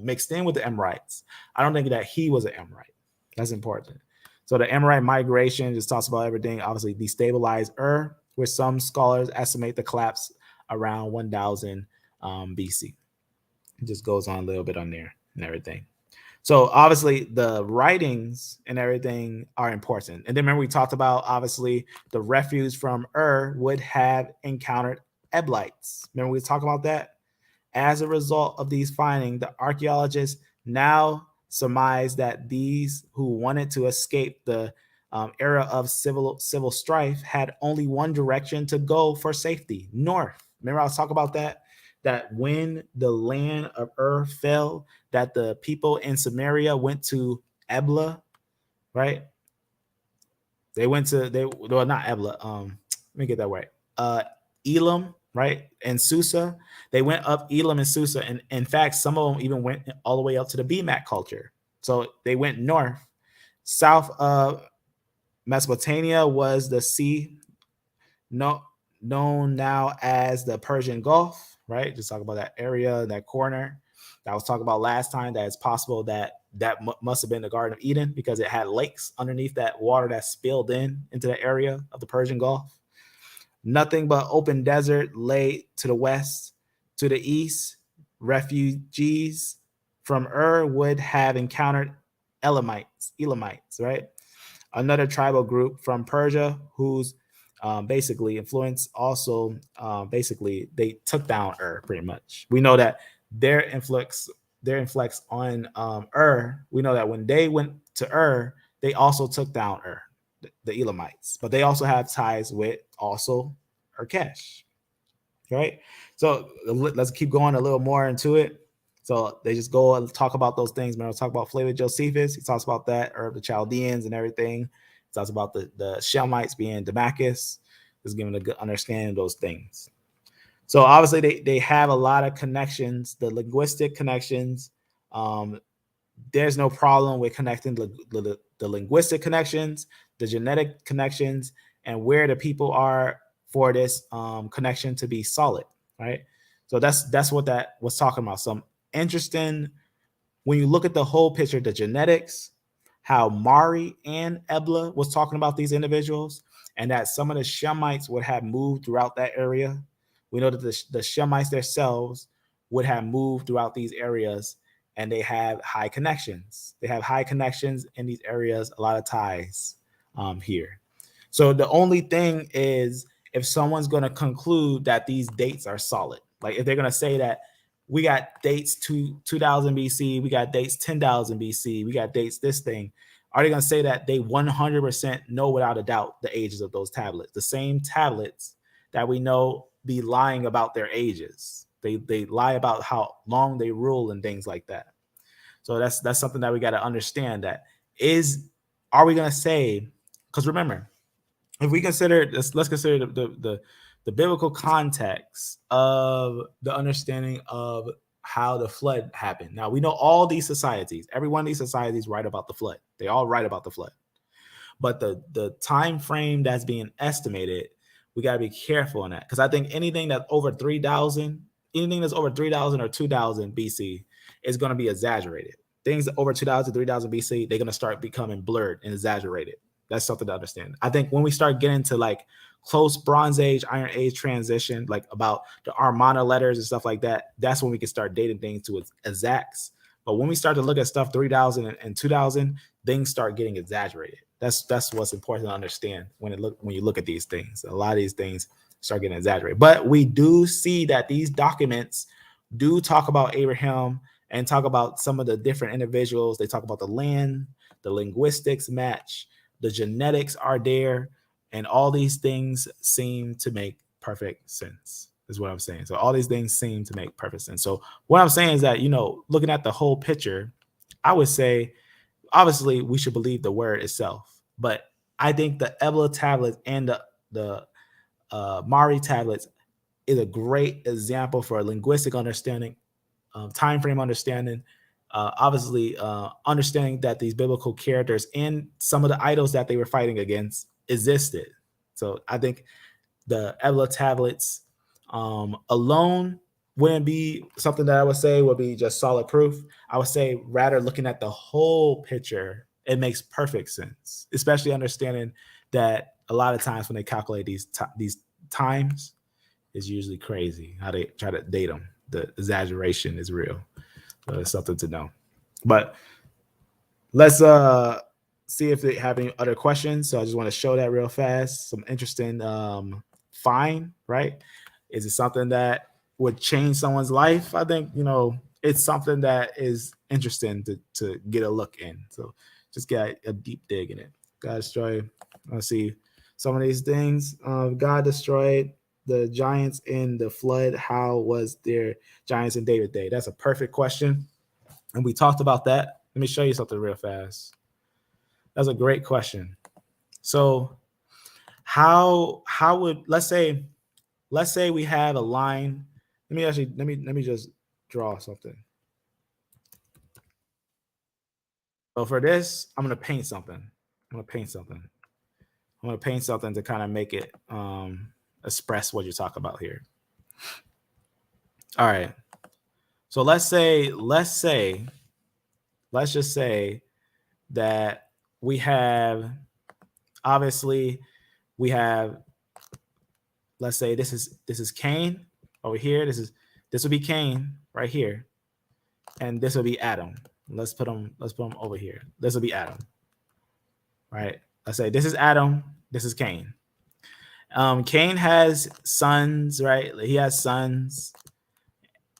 mixed in with the Amorites. I don't think that he was an Amorite. That's important. So the Amorite migration just talks about everything, obviously destabilized Ur, where some scholars estimate the collapse around 1000 BC. It just goes on a little bit on there and everything. So obviously the writings and everything are important. And then remember we talked about obviously the refuse from would have encountered Eblites. Remember we talked about that? As a result of these findings, the archaeologists now surmise that these who wanted to escape the era of civil strife had only one direction to go for safety, north. Remember I was talking about that? That when the land of fell, that the people in Samaria went to Ebla, right? They went to well, not Ebla. Let me get that right. Elam, right, and Susa. They went up Elam and Susa, and in fact, some of them even went all the way up to the BMAC culture. So they went north. South of Mesopotamia was the sea, known now as the Persian Gulf, right? Just talk about that area, that corner that I was talking about last time. That it's possible that must have been the Garden of Eden because it had lakes underneath that water that spilled into the area of the Persian Gulf. Nothing but open desert lay to the west. To the east, refugees from would have encountered Elamites, right? Another tribal group from Persia whose basically influence also basically they took down pretty much. We know that their influx on we know that when they went to they also took down the Elamites, but they also have ties with also Urkesh, right? So let's keep going a little more into it. So they just go and talk about those things. Remember, talk about Flavia Josephus. He talks about that, or the Chaldeans and everything. He talks about the Shemites being Damascus. Just giving a good understanding of those things. So obviously they have a lot of connections, the linguistic connections. There's no problem with connecting the linguistic connections, the genetic connections, and where the people are for this connection to be solid, right? So that's what that was talking about. Some interesting, when you look at the whole picture, the genetics, how Mari and Ebla was talking about these individuals, and that some of the Shemites would have moved throughout that area. We know that the Shemites themselves would have moved throughout these areas, and they have high connections. They have high connections in these areas, a lot of ties here. So the only thing is, if someone's going to conclude that these dates are solid, like if they're going to say that we got dates 2000 BC, we got dates 10,000 BC, we got dates this thing, are they going to say that they 100% know without a doubt the ages of those tablets? The same tablets that we know be lying about their ages. They lie about how long they rule and things like that. So that's something that we got to understand. That are we going to say, because remember, if we consider this, let's consider the biblical context of the understanding of how the flood happened. Now we know all these societies, every one of these societies write about the flood. They all write about the flood. But the time frame that's being estimated, we got to be careful on that, because I think anything that's over 3,000, anything that's over 3,000 or 2,000 BC is going to be exaggerated. Things over 2,000, 3,000 BC, they're going to start becoming blurred and exaggerated. That's something to understand. I think when we start getting to like close Bronze Age, Iron Age transition, like about the Armada Letters and stuff like that, that's when we can start dating things to its exacts. But when we start to look at stuff 3,000 and 2,000, things start getting exaggerated. That's what's important to understand when you look at these things. A lot of these things start getting exaggerated. But we do see that these documents do talk about Abraham and talk about some of the different individuals. They talk about the land, the linguistics match, the genetics are there, and all these things seem to make perfect sense, is what I'm saying. So all these things seem to make perfect sense. So what I'm saying is that, looking at the whole picture, I would say, obviously, we should believe the word itself. But I think the Ebla tablets and the Mari tablets is a great example for a linguistic understanding, time frame understanding, obviously understanding that these biblical characters and some of the idols that they were fighting against existed. So I think the Ebla tablets alone wouldn't be something that I would say would be just solid proof. I would say rather looking at the whole picture, it makes perfect sense, especially understanding that a lot of times when they calculate these times, it's usually crazy how they try to date them. The exaggeration is real. So it's something to know. But let's see if they have any other questions. So I just want to show that real fast. Some interesting find, right? Is it something that would change someone's life? I think, it's something that is interesting to get a look in. So just get a deep dig in it. God destroyed. Let's see some of these things. God destroyed the giants in the flood. How was there giants in David's day? That's a perfect question. And we talked about that. Let me show you something real fast. That's a great question. So how would, let's say we have a line. Let me just draw something. So for this, I'm going to paint something. I'm going to paint something to kind of make it express what you're talking about here. All right. So let's just say that we have, obviously we have, let's say this is Cain over here. This would be Cain right here. And this would be Adam. Let's put them over here. This will be Adam. Right? Let's say this is Adam, this is Cain. Cain has sons, right? He has sons,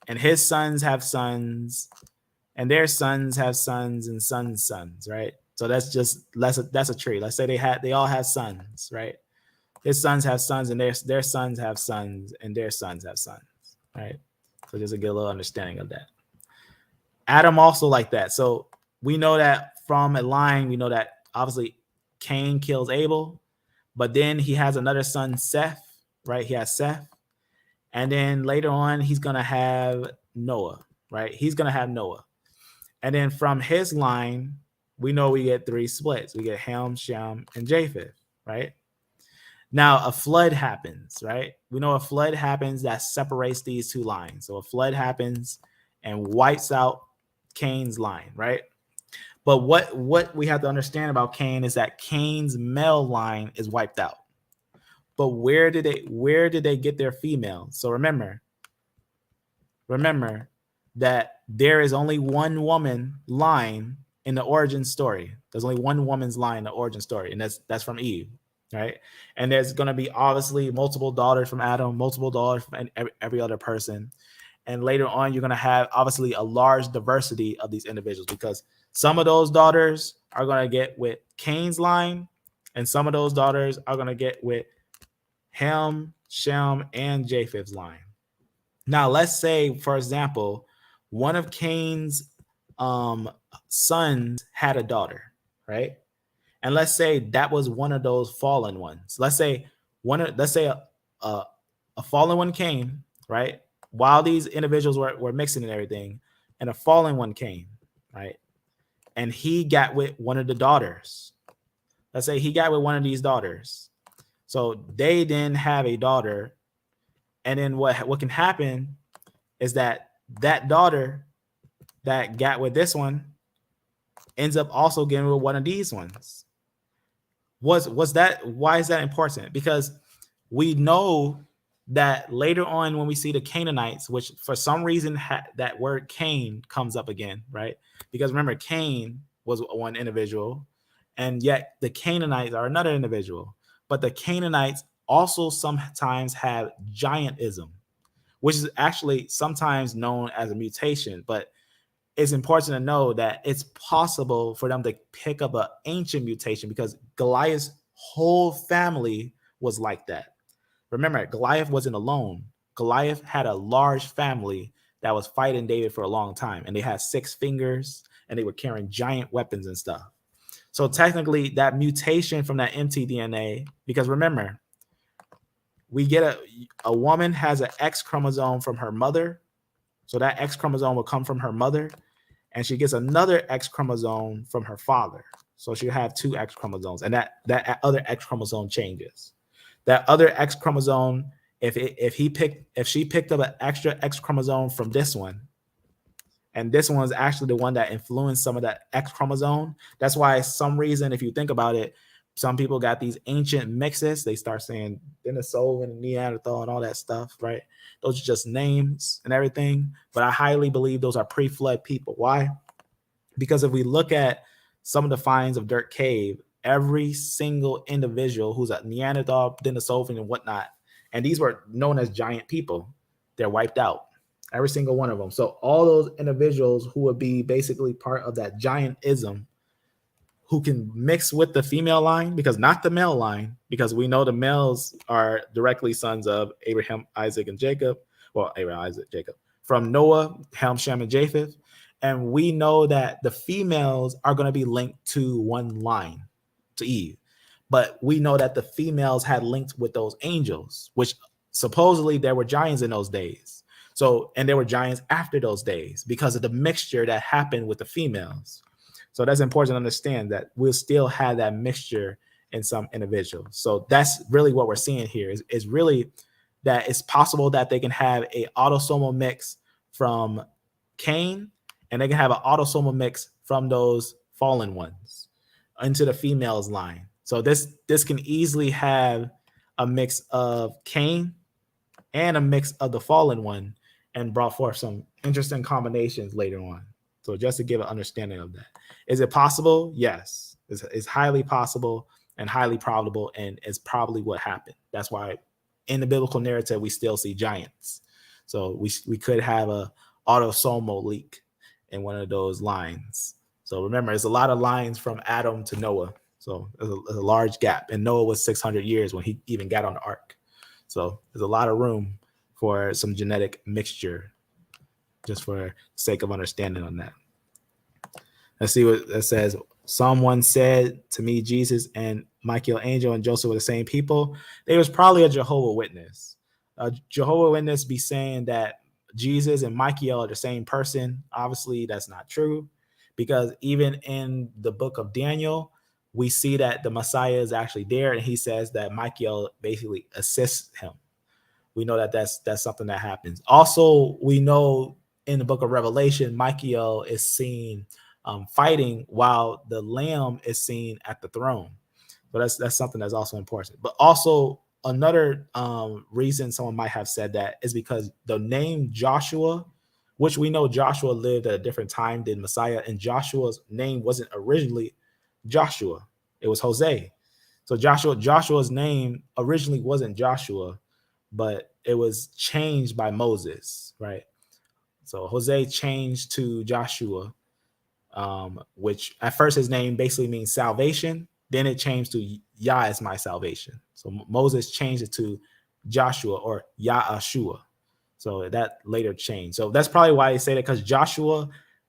and his sons have sons, and their sons have sons and sons, right? So that's a tree. Let's say they all have sons, right? His sons have sons, and their sons have sons, and their sons have sons, right? So just to get a little understanding of that. Adam also like that. So we know that from a line, we know that obviously Cain kills Abel, but then he has another son, Seth, right? He has Seth. And then later on, he's going to have Noah, right? He's going to have Noah. And then from his line, we know we get 3 splits. We get Ham, Shem, and Japheth, right? Now, a flood happens, right? We know a flood happens that separates these 2 lines. So a flood happens and wipes out Cain's line, right? But what we have to understand about Cain is that Cain's male line is wiped out. But where did they get their female? So remember that there is only one woman line in the origin story. There's only one woman's line in the origin story, and that's from Eve, right? And there's going to be obviously multiple daughters from Adam, multiple daughters from every other person. And later on, you're going to have obviously a large diversity of these individuals, because some of those daughters are going to get with Cain's line, and some of those daughters are going to get with Ham, Shem, and Japheth's line. Now, let's say, for example, one of Cain's sons had a daughter, right? And let's say that was one of those fallen ones. Let's say a fallen one came, right? While these individuals were mixing and everything, and a fallen one came, right? And he got with one of the daughters. Let's say he got with one of these daughters. So they then have a daughter. And then what can happen is that daughter that got with this one ends up also getting with one of these ones. Why is that important? Because we know that later on when we see the Canaanites, which for some reason that word Cain comes up again, right? Because remember, Cain was one individual, and yet the Canaanites are another individual. But the Canaanites also sometimes have giantism, which is actually sometimes known as a mutation. But it's important to know that it's possible for them to pick up an ancient mutation, because Goliath's whole family was like that. Remember, Goliath wasn't alone. Goliath had a large family that was fighting David for a long time, and they had 6 fingers, and they were carrying giant weapons and stuff. So technically, that mutation from that mtDNA, because remember, we get a woman has an X chromosome from her mother, so that X chromosome will come from her mother, and she gets another X chromosome from her father. So she'll have 2 X chromosomes, and that other X chromosome changes. That other X chromosome, if she picked up an extra X chromosome from this one, and this one is actually the one that influenced some of that X chromosome. That's why some reason, if you think about it, some people got these ancient mixes. They start saying Denisovan and Neanderthal and all that stuff, right? Those are just names and everything. But I highly believe those are pre-flood people. Why? Because if we look at some of the finds of Dirt Cave, every single individual who's a Neanderthal, Denisovan, and whatnot, and these were known as giant people, they're wiped out. Every single one of them. So all those individuals who would be basically part of that giantism, who can mix with the female line, because not the male line, because we know the males are directly sons of Abraham, Isaac, and Jacob. Well, Abraham, Isaac, Jacob. From Noah, Ham, Shem, and Japheth. And we know that the females are going to be linked to one line, to Eve. But we know that the females had linked with those angels, which supposedly there were giants in those days. So, and there were giants after those days because of the mixture that happened with the females. So that's important to understand, that we'll still have that mixture in some individuals. So that's really what we're seeing here is really that it's possible that they can have a autosomal mix from Cain, and they can have an autosomal mix from those fallen ones into the females line. So this can easily have a mix of Cain and a mix of the fallen one, and brought forth some interesting combinations later on. So just to give an understanding of that. Is it possible? Yes. It's highly possible and highly probable, and it's probably what happened. That's why in the biblical narrative, we still see giants. So we could have a autosomal leak in one of those lines. So remember, there's a lot of lines from Adam to Noah. So there's a large gap. And Noah was 600 years when he even got on the ark. So there's a lot of room for some genetic mixture, just for the sake of understanding on that. Let's see what it says. Someone said to me, Jesus and Michael Angel and Joseph were the same people. They was probably a Jehovah's Witness. A Jehovah's Witness be saying that Jesus and Michael are the same person. Obviously, that's not true, because even in the book of Daniel, we see that the Messiah is actually there, and he says that Michael basically assists him. We know that that's something that happens. Also, we know in the book of Revelation, Michael is seen fighting while the Lamb is seen at the throne. So that's something that's also important. But also another reason someone might have said that is because the name Joshua, which we know Joshua lived at a different time than Messiah, and Joshua's name wasn't originally Joshua, it was Jose. So Joshua's name originally wasn't Joshua, but it was changed by Moses, right? So Jose changed to Joshua, which at first his name basically means salvation. Then it changed to Yah is my salvation. So Moses changed it to Joshua or Yahshua. So that later changed. So that's probably why they say that, because Joshua,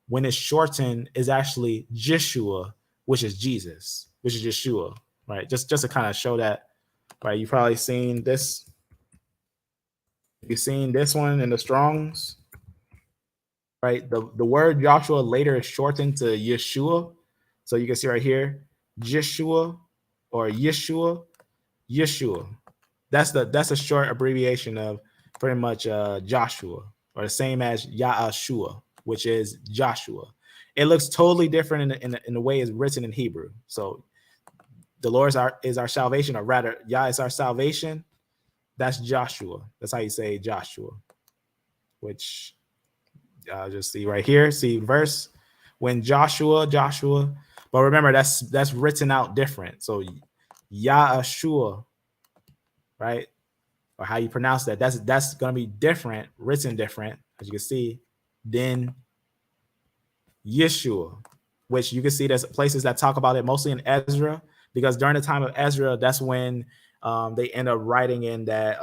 when it's shortened, is actually Jeshua, which is Jesus, which is Yeshua, right? Just to kind of show that, right? You've probably seen this. You've seen this one in the Strongs, right? The word Joshua later is shortened to Yeshua. So you can see right here, Jeshua or Yeshua. That's a short abbreviation of pretty much Joshua, or the same as Yahshua, which is Joshua. It looks totally different in the way it's written in Hebrew. So the Lord is our salvation, or rather, Yah is our salvation. That's Joshua. That's how you say Joshua, which just see right here. See verse when Joshua. But remember, that's written out different. So Yahshua, right? Or how you pronounce that. That's going to be different, written different, as you can see, than Yeshua, which you can see there's places that talk about it mostly in Ezra, because during the time of Ezra, that's when they end up writing in that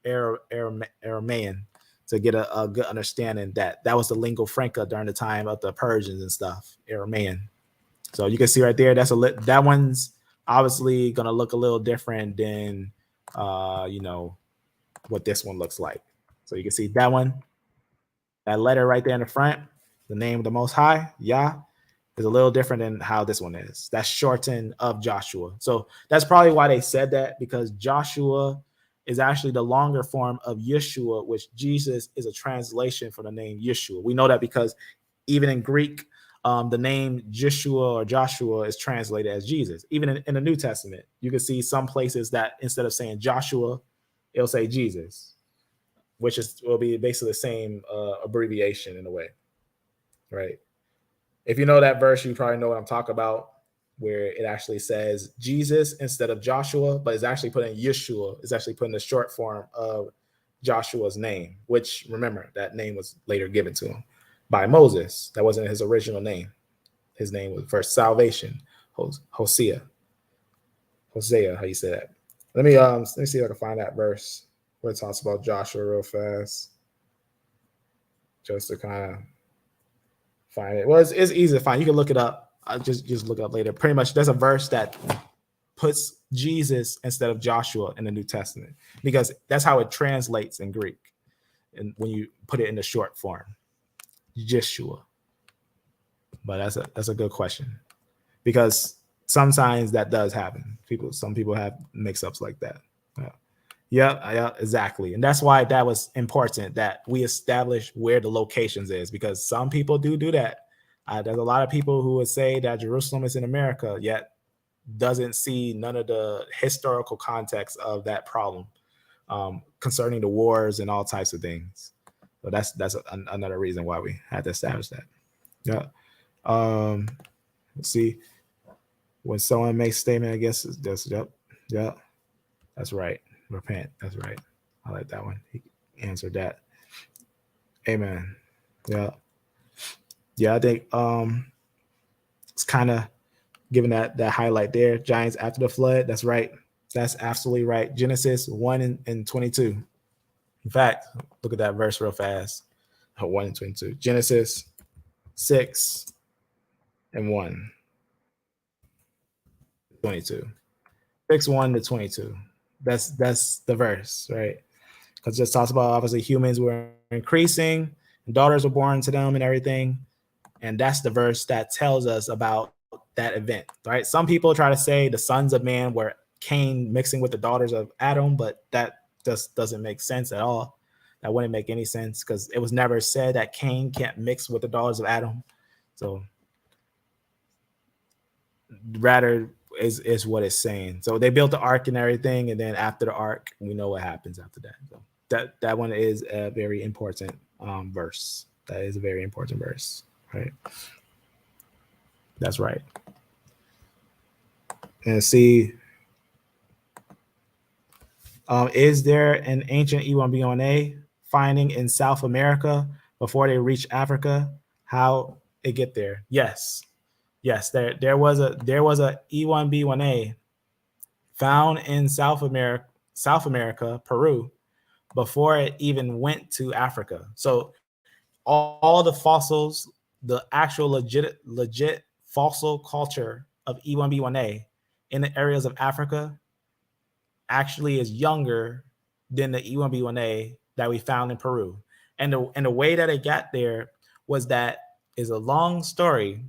Aramaean to get a good understanding that was the lingua franca during the time of the Persians and stuff, Aramaean. So you can see right there, that one's obviously going to look a little different than what this one looks like. So you can see that one, that letter right there in the front, the name of the Most High, Yah, is a little different than how this one is. That's shortened of Joshua. So that's probably why they said that, because Joshua is actually the longer form of Yeshua, which Jesus is a translation for the name Yeshua. We know that because even in Greek, the name Jeshua or Joshua is translated as Jesus. Even in the New Testament, you can see some places that instead of saying Joshua, it'll say Jesus, which will be basically the same abbreviation in a way, right? If you know that verse, you probably know what I'm talking about, where it actually says Jesus instead of Joshua, but it's actually putting Yeshua. It's actually putting the short form of Joshua's name, which, remember, that name was later given to him by Moses. That wasn't his original name. His name was first salvation, Hosea, how you say that. Let me see if I can find that verse where it talks about Joshua real fast, just to kind of find it. Well, it's easy to find. You can look it up. Just look it up later. Pretty much, there's a verse that puts Jesus instead of Joshua in the New Testament, because that's how it translates in Greek. And when you put it in the short form, Yeshua. But that's a good question, because sometimes that does happen. Some people have mix-ups like that. Yeah, exactly. And that's why that was important that we establish where the locations is, because some people do that. There's a lot of people who would say that Jerusalem is in America, yet doesn't see none of the historical context of that problem concerning the wars and all types of things. So that's another reason why we had to establish that. Yeah. Let's see. When someone makes a statement, I guess that's that's right. Repent. That's right. I like that one. He answered that. Amen. Yeah. I think it's kind of giving that highlight there. Giants after the flood. That's right. That's absolutely right. Genesis 1 and 22. In fact, look at that verse real fast. 1 and 22. Genesis 6 and 1. 22. 6:1 to 22. That's the verse, right? Because it just talks about obviously humans were increasing, and daughters were born to them and everything. And that's the verse that tells us about that event, right? Some people try to say the sons of man were Cain mixing with the daughters of Adam, but that just doesn't make sense at all. That wouldn't make any sense, because it was never said that Cain can't mix with the daughters of Adam. So rather is what it's saying. So they built the ark and everything, and then after the ark, we know what happens after that. So that one is a very important verse. That is a very important verse, right? That's right. And see, is there an ancient E1B1A finding in South America before they reach Africa? How it get there? Yes, there was a E1B1A found in South America, Peru, before it even went to Africa. So all the fossils, the actual legit fossil culture of E1B1A in the areas of Africa actually is younger than the E1B1A that we found in Peru. And the way that it got there was that is a long story,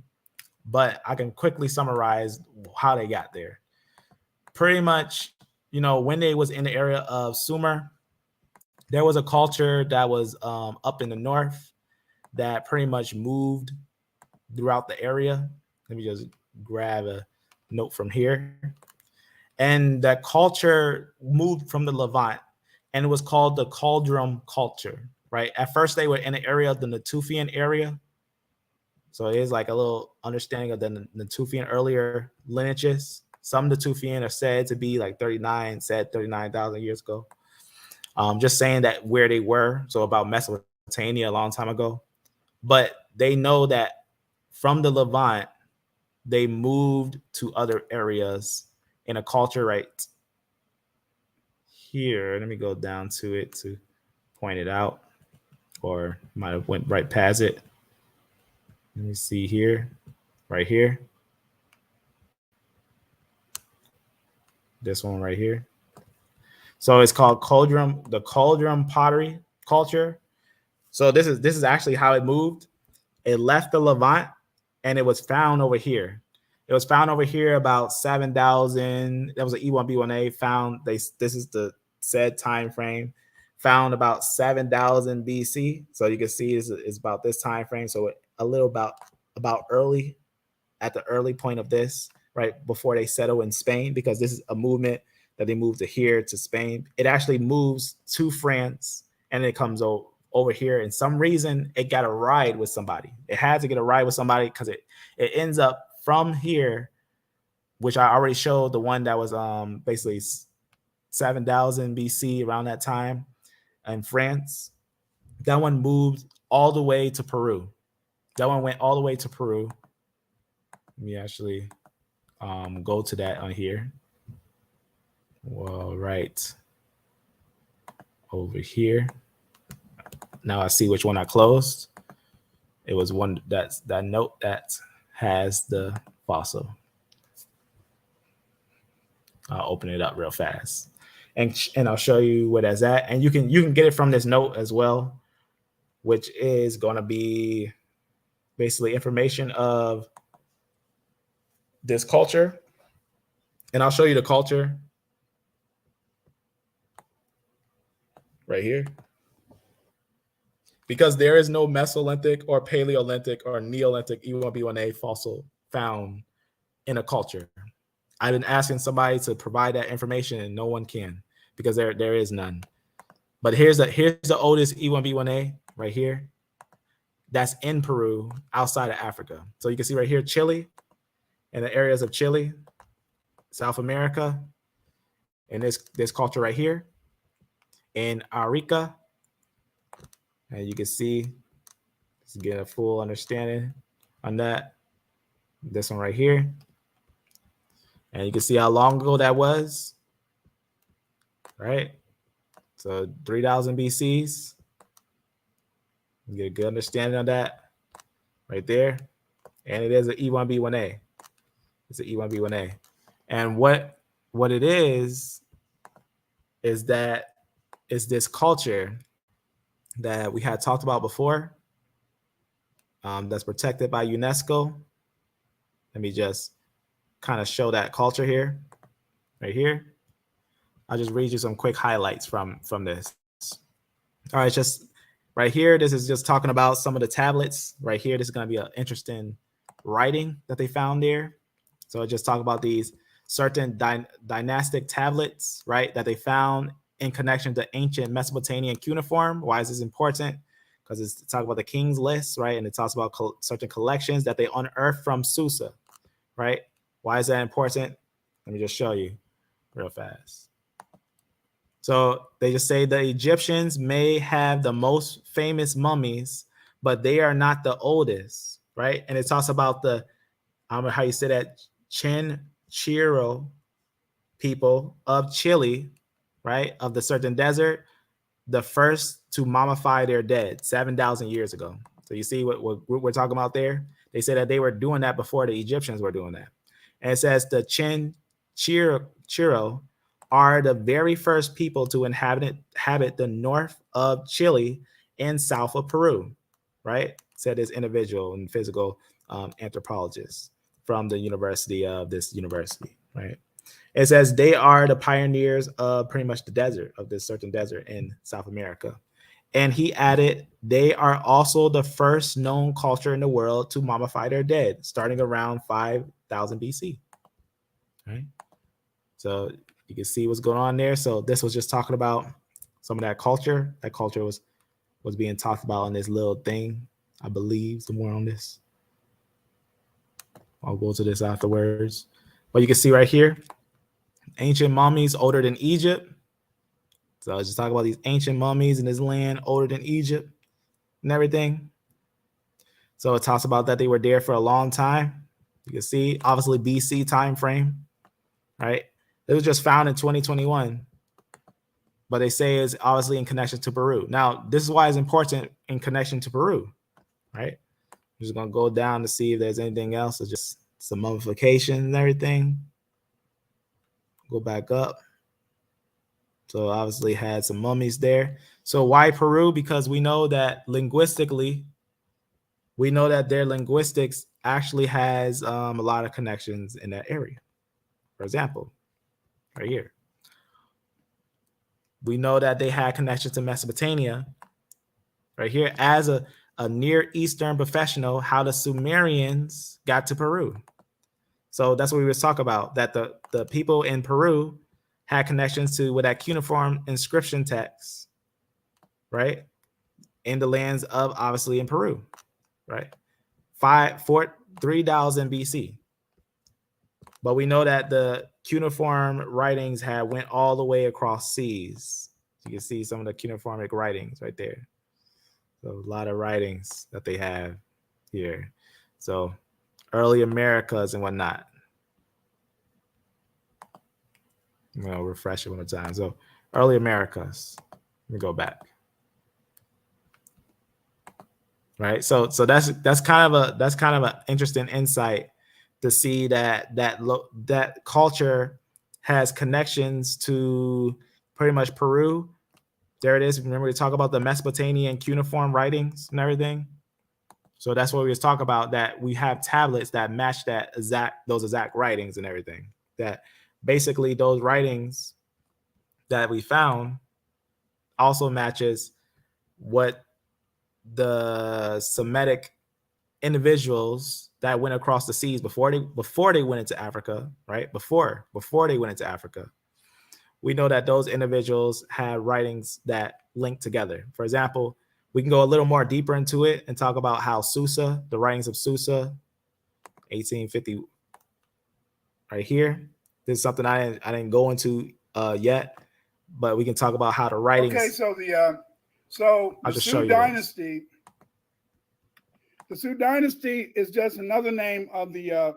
but I can quickly summarize how they got there. Pretty much, when they was in the area of Sumer, there was a culture that was up in the north that pretty much moved throughout the area. Let me just grab a note from here. And that culture moved from the Levant, and it was called the Cauldron culture, right? At first, they were in the area of the Natufian area. So it is like a little understanding of the Natufian earlier lineages. Some Natufian are said to be like 39,000 years ago. Just saying that where they were, so about Mesopotamia a long time ago. But they know that from the Levant, they moved to other areas in a culture right here. Let me go down to it to point it out, or might have went right past it. Let me see here, right here. This one right here. So it's called the Cauldron pottery culture. So this is actually how it moved. It left the Levant, and it was found over here. It was found over here about 7,000. That was an E1B1A found. This is the said time frame. Found about 7,000 BC. So you can see it's about this time frame. So a little about early, at the early point of this, right before they settle in Spain, because this is a movement that they moved to here to Spain. It actually moves to France, and it comes over here. And some reason it got a ride with somebody. It had to get a ride with somebody because it ends up from here, which I already showed, the one that was basically 7,000 BC around that time in France. That one moved all the way to Peru. That one went all the way to Peru. Let me actually go to that on here. Well, right over here. Now I see which one I closed. It was one that note that has the fossil. I'll open it up real fast, and I'll show you where that's at. And you can get it from this note as well, which is going to be basically information of this culture. And I'll show you the culture right here, because there is no Mesolithic or Paleolithic or Neolithic E1B1A fossil found in a culture. I've been asking somebody to provide that information, and no one can, because there is none. But here's the oldest E1B1A right here. That's in Peru, outside of Africa. So you can see right here, Chile, and the areas of Chile, South America, and this culture right here in Arica. And you can see, just get a full understanding on that. This one right here. And you can see how long ago that was, right? So 3,000 BCs. You get a good understanding of that right there. And it is an E1B1A. It's an E1B1A. And what it is that it's this culture that we had talked about before, that's protected by UNESCO. Let me just kind of show that culture here, right here. I'll just read you some quick highlights from this. All right, just right here, this is just talking about some of the tablets. Right here, this is going to be an interesting writing that they found there. So I just talk about these certain dynastic tablets, right, that they found in connection to ancient Mesopotamian cuneiform. Why is this important? Because it's talking about the king's list, right? And it talks about certain collections that they unearthed from Susa, right? Why is that important? Let me just show you real fast. So they just say the Egyptians may have the most famous mummies, but they are not the oldest, right? And it talks about the, I don't know how you say that, Chinchero people of Chile, right? Of the certain desert, the first to mummify their dead 7,000 years ago. So you see what we're talking about there? They say that they were doing that before the Egyptians were doing that. And it says the Chinchero are the very first people to inhabit the north of Chile and south of Peru, right? Said this individual and physical anthropologist from the university of this university, right? It says they are the pioneers of pretty much the desert, of this certain desert in South America. And he added, they are also the first known culture in the world to mummify their dead, starting around 5,000 BC, right? So you can see what's going on there. So this was just talking about some of that culture. That culture was being talked about in this little thing, I believe. Some more on this. I'll go to this afterwards. But you can see right here, ancient mummies older than Egypt. So I was just talking about these ancient mummies in this land older than Egypt and everything. So it talks about that they were there for a long time. You can see, obviously, BC time frame, right? It was just found in 2021, but they say it's obviously in connection to Peru. Now, this is why it's important in connection to Peru, right? I'm just going to go down to see if there's anything else. It's just some mummification and everything. Go back up. So obviously had some mummies there. So why Peru? Because we know that linguistically, we know that their linguistics actually has a lot of connections in that area. For example, right here, we know that they had connections to Mesopotamia. Right here, as a Near Eastern professional, how the Sumerians got to Peru. So that's what we was talking about, that the people in Peru had connections to with that cuneiform inscription text, right? in the lands of obviously in Peru, right? 3000 BC. But we know that the cuneiform writings had went all the way across seas. You can see some of the cuneiformic writings right there. So a lot of writings that they have here. So early Americas and whatnot. I'm gonna refresh it one more time. So early Americas. Let me go back. Right. So that's kind of an interesting insight to see that culture has connections to pretty much Peru. There it is. Remember we talk about the Mesopotamian cuneiform writings and everything. So that's what we was talking about, that we have tablets that match those exact writings and everything. That basically those writings that we found also matches what the Semitic individuals that went across the seas before they went into Africa, right? Before they went into Africa, we know that those individuals had writings that link together. For example, we can go a little more deeper into it and talk about how Susa, the writings of Susa, 1850, right here. This is something I didn't go into yet, but we can talk about how the writings. Okay, so the Sioux dynasty. The Sioux dynasty is just another name of the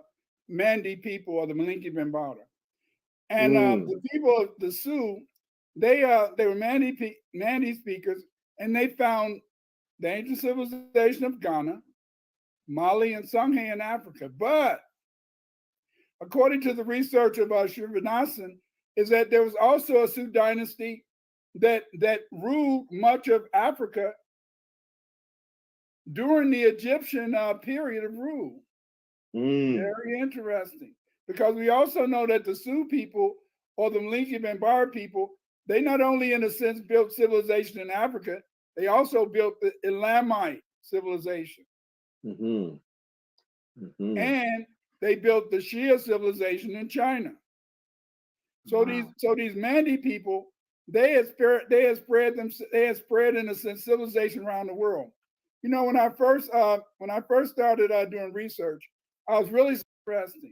Mandi people or the Malinki Bambara. And the people of the Sioux, they were Mandi speakers, and they found the ancient civilization of Ghana, Mali, and Songhay in Africa. But according to the research of Srinivasan, is that there was also a Sioux dynasty that ruled much of Africa during the Egyptian period of rule. Very interesting, because we also know that the Sioux people or the Malinki Bambara people, they not only in a sense built civilization in Africa, they also built the Elamite civilization. And they built the Shia civilization in China. So these Mandi people, they had spread in a sense civilization around the world. You know, when I first started doing research, I was really interested.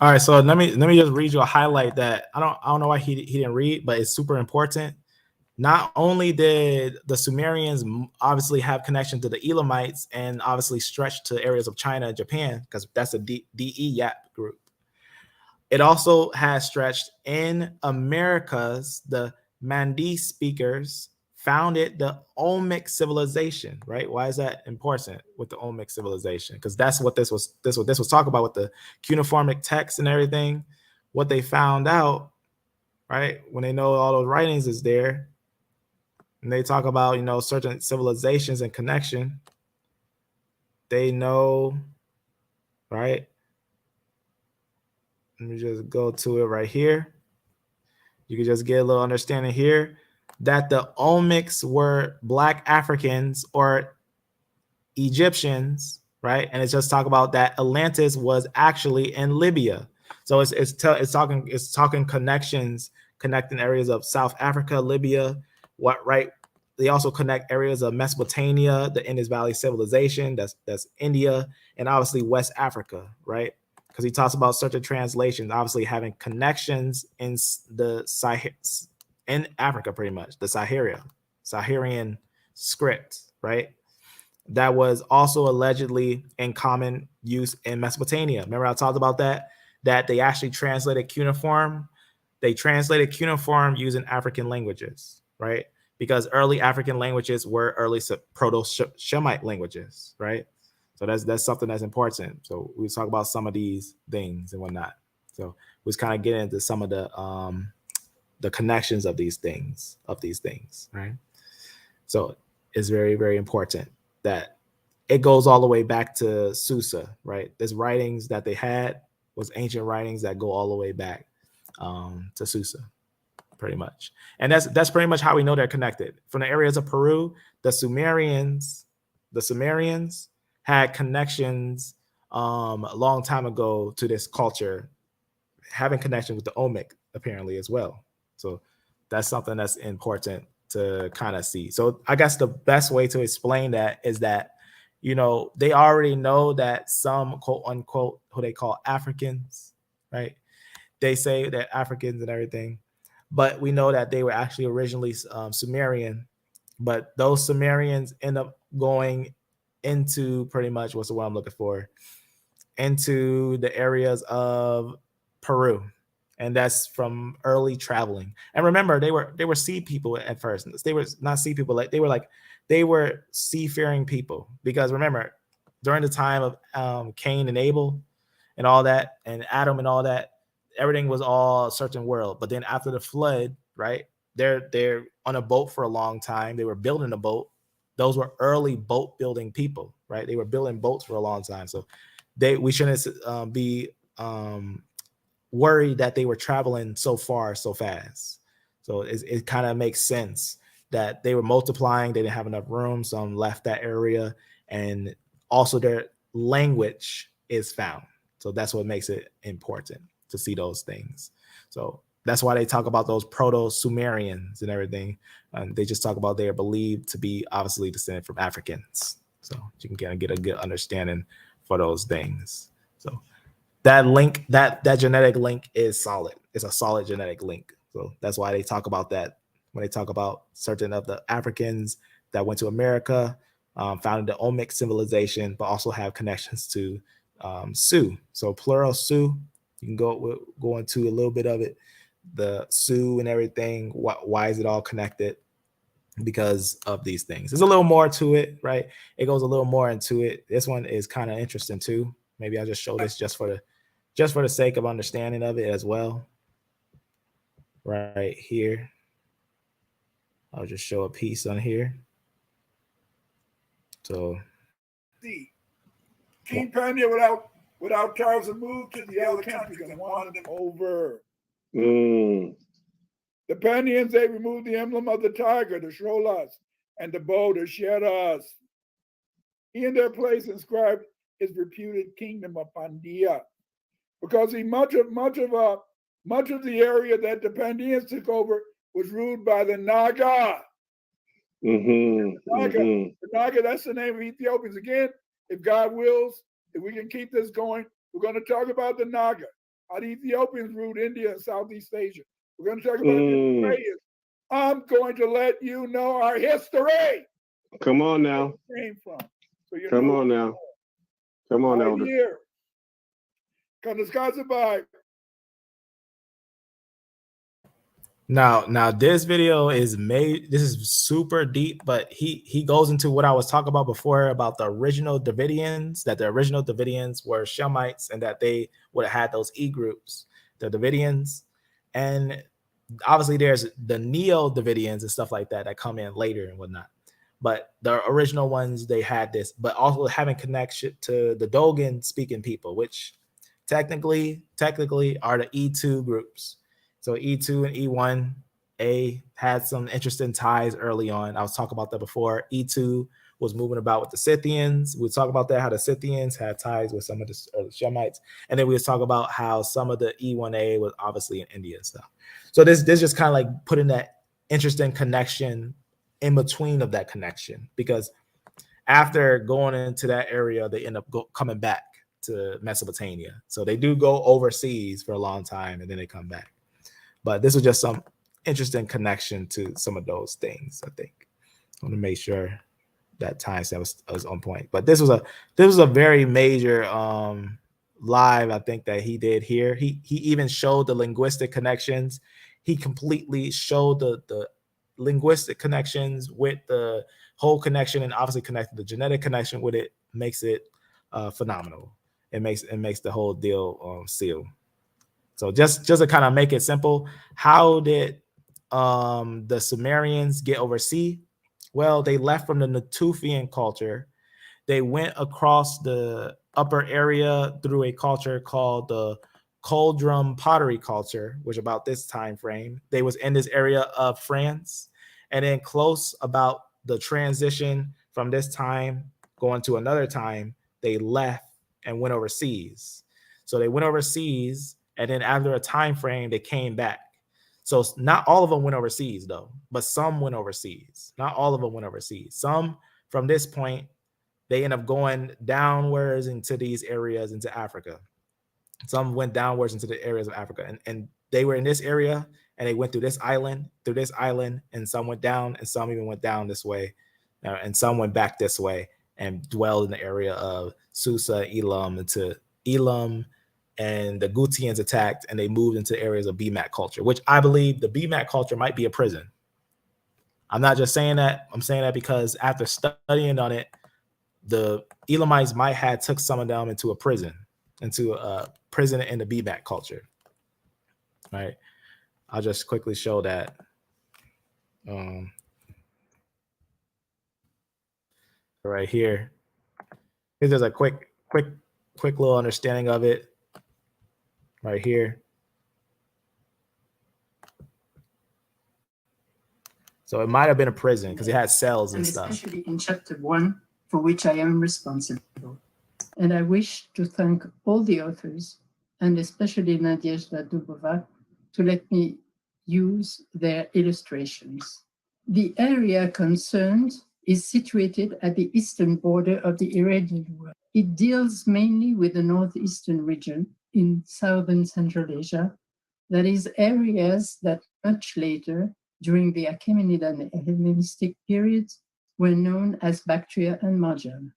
All right, so let me just read you a highlight that I don't know why he didn't read, but it's super important. Not only did the Sumerians obviously have connection to the Elamites and obviously stretch to areas of China and Japan, because that's a DE-YAP group. It also has stretched in Americas. The Mandi speakers founded the Olmec civilization, right? Why is that important with the Olmec civilization? Because that's what this was talking about with the cuneiformic texts and everything. What they found out, right, when they know all those writings is there, and they talk about, you know, certain civilizations and connection, they know, right? Let me just go to it right here. You can just get a little understanding here that the Olmecs were Black Africans or Egyptians, right? And it's just talk about that Atlantis was actually in Libya. So it's talking connections, connecting areas of South Africa, Libya, right? They also connect areas of Mesopotamia, the Indus Valley civilization, that's India, and obviously West Africa, right? Because he talks about certain translations, obviously having connections in in Africa, pretty much the Saharian script, right? That was also allegedly in common use in Mesopotamia. Remember I talked about that they actually translated cuneiform. They translated cuneiform using African languages, right? Because early African languages were early Proto-Shemite languages, right? So that's something that's important. So we talk about some of these things and whatnot. So we was kind of getting into some of the connections of these things, right? So it's very, very important that it goes all the way back to Susa, right? There's writings that they had was ancient writings that go all the way back to Susa, pretty much. And that's pretty much how we know they're connected. From the areas of Peru, the Sumerians had connections a long time ago to this culture, having connection with the Olmec apparently as well. So that's something that's important to kind of see. So I guess the best way to explain that is that, you know, they already know that some quote unquote, who they call Africans, right? They say that Africans and everything, but we know that they were actually originally Sumerian, but those Sumerians end up going into pretty much what's the word I'm looking for, into the areas of Peru. And that's from early traveling. And remember, they were sea people at first. They were not sea people, they were seafaring people. Because remember, during the time of Cain and Abel and all that, and Adam and all that, everything was all a certain world. But then after the flood, right, they're on a boat for a long time. They were building a boat. Those were early boat building people, right? They were building boats for a long time. So we shouldn't be worried that they were traveling so far so fast. So it kind of makes sense that they were multiplying. They didn't have enough room. Some left that area, and also their language is found. So that's what makes it important to see those things. So that's why they talk about those Proto-Sumerians and everything. And they just talk about they are believed to be obviously descended from Africans. So you can kind of get a good understanding for those things. So that link, that genetic link is solid. It's a solid genetic link. So that's why they talk about that when they talk about certain of the Africans that went to America, founded the Olmec civilization, but also have connections to Sioux. So plural Sioux. You can go into a little bit of it, the Sioux and everything. Why is it all connected? Because of these things. There's a little more to it, right? It goes a little more into it. This one is kind of interesting too. Maybe I'll just show this just for the sake of understanding of it as well. Right here. I'll just show a piece on here. So King Panya without Charles moved to the other countries and wanted them over. The Panians, they removed the emblem of the tiger, the Shrolas, and the bow, the Sheras. He in their place inscribed his reputed kingdom of Pandia, because much of the area that the Pandians took over was ruled by the Naga. The Naga, that's the name of Ethiopians. Again, if God wills, if we can keep this going, we're going to talk about the Naga, how the Ethiopians ruled India and Southeast Asia. We're going to talk about the Ukrainians. I'm going to let you know our history. Come on now. Came from. So Come on now. Come on, Elder. Here. Come to Scott's Survive. Now this video is made, this is super deep, but he goes into what I was talking about before about the original Davidians, that the original Davidians were Shemites and that they would have had those E groups, the Davidians. And obviously there's the Neo-Davidians and stuff like that come in later and whatnot. But the original ones, they had this, but also having connection to the Dogon speaking people, which technically are the E2 groups. So E2 and E1A had some interesting ties early on. I was talking about that before. E2 was moving about with the Scythians. We'll talk about that, how the Scythians had ties with some of the early Shemites. And then we'll talk about how some of the E1A was obviously in India and stuff. So this just kind of like putting that interesting connection in between of that connection, because after going into that area, they end up coming back to Mesopotamia. So they do go overseas for a long time and then they come back. But this was just some interesting connection to some of those things, I think. I want to make sure that timestamp was on point. But this was a very major live, I think, that he did here. He even showed the linguistic connections. He completely showed the linguistic connections with the whole connection, and obviously connected the genetic connection with it. Makes it phenomenal. It makes the whole deal seal. So just to kind of make it simple, how did the Sumerians get overseas? Well, they left from the Natufian culture. They went across the upper area through a culture called the Cauldron pottery culture, which about this time frame, they was in this area of France. And then close about the transition from this time going to another time, they left and went overseas. So they went overseas, and then after a time frame, they came back. So not all of them went overseas though, but some went overseas. Not all of them went overseas. Some from this point, they end up going downwards into these areas into Africa. Some went downwards into the areas of Africa, and they were in this area and they went through this island, and some went down and some even went down this way, and some went back this way and dwelled in the area of Susa, Elam, into Elam, and the Gutians attacked and they moved into areas of BMAC culture, which I believe the BMAC culture might be a prison. I'm not just saying that. I'm saying that because after studying on it, the Elamites might have took some of them into a prison in the BMAC culture. Right. I'll just quickly show that. Right here. Here's just a quick little understanding of it. Right here. So it might have been a prison because it had cells and stuff. Especially in chapter 1, for which I am responsible. And I wish to thank all the authors, and especially Nadezhda Dubova, to let me use their illustrations. The area concerned is situated at the eastern border of the Iranian world. It deals mainly with the northeastern region in southern Central Asia, that is, areas that much later, during the Achaemenid and Hellenistic periods, were known as Bactria and Marjan.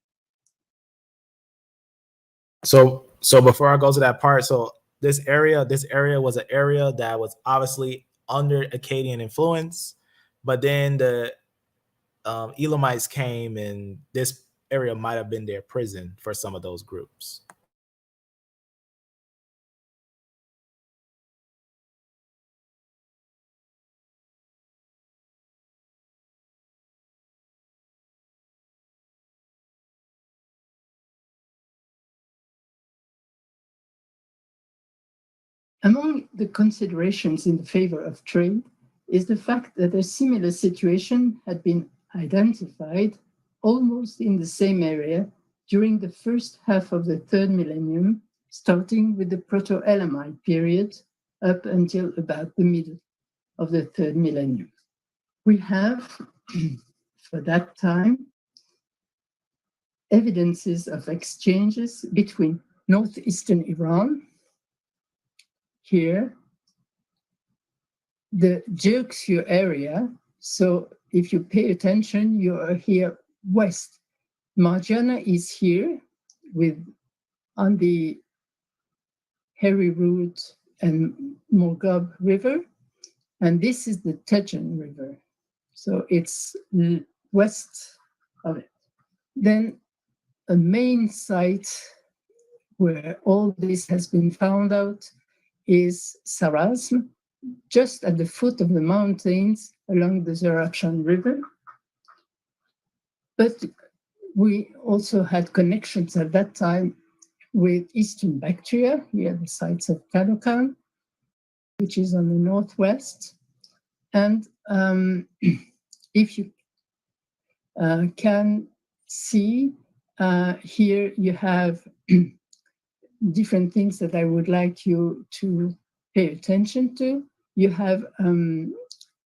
So before I go to that part, so this area was an area that was obviously under Akkadian influence, but then the Elamites came and this area might have been their prison for some of those groups. Among the considerations in favor of trade is the fact that a similar situation had been identified almost in the same area during the first half of the third millennium, starting with the Proto-Elamite period up until about the middle of the third millennium. We have, for that time, evidences of exchanges between northeastern Iran, here, the Jeuxio area. So if you pay attention, you are here west. Marjana is here on the Heri-Rud and Morgab River, and this is the Tejan River. So it's west of it. Then a main site where all this has been found out is Sarasm, just at the foot of the mountains along the Zarakshan River. But we also had connections at that time with Eastern Bactria, here the sites of Kalokan, which is on the northwest. And if you can see, here you have different things that I would like you to pay attention to. You have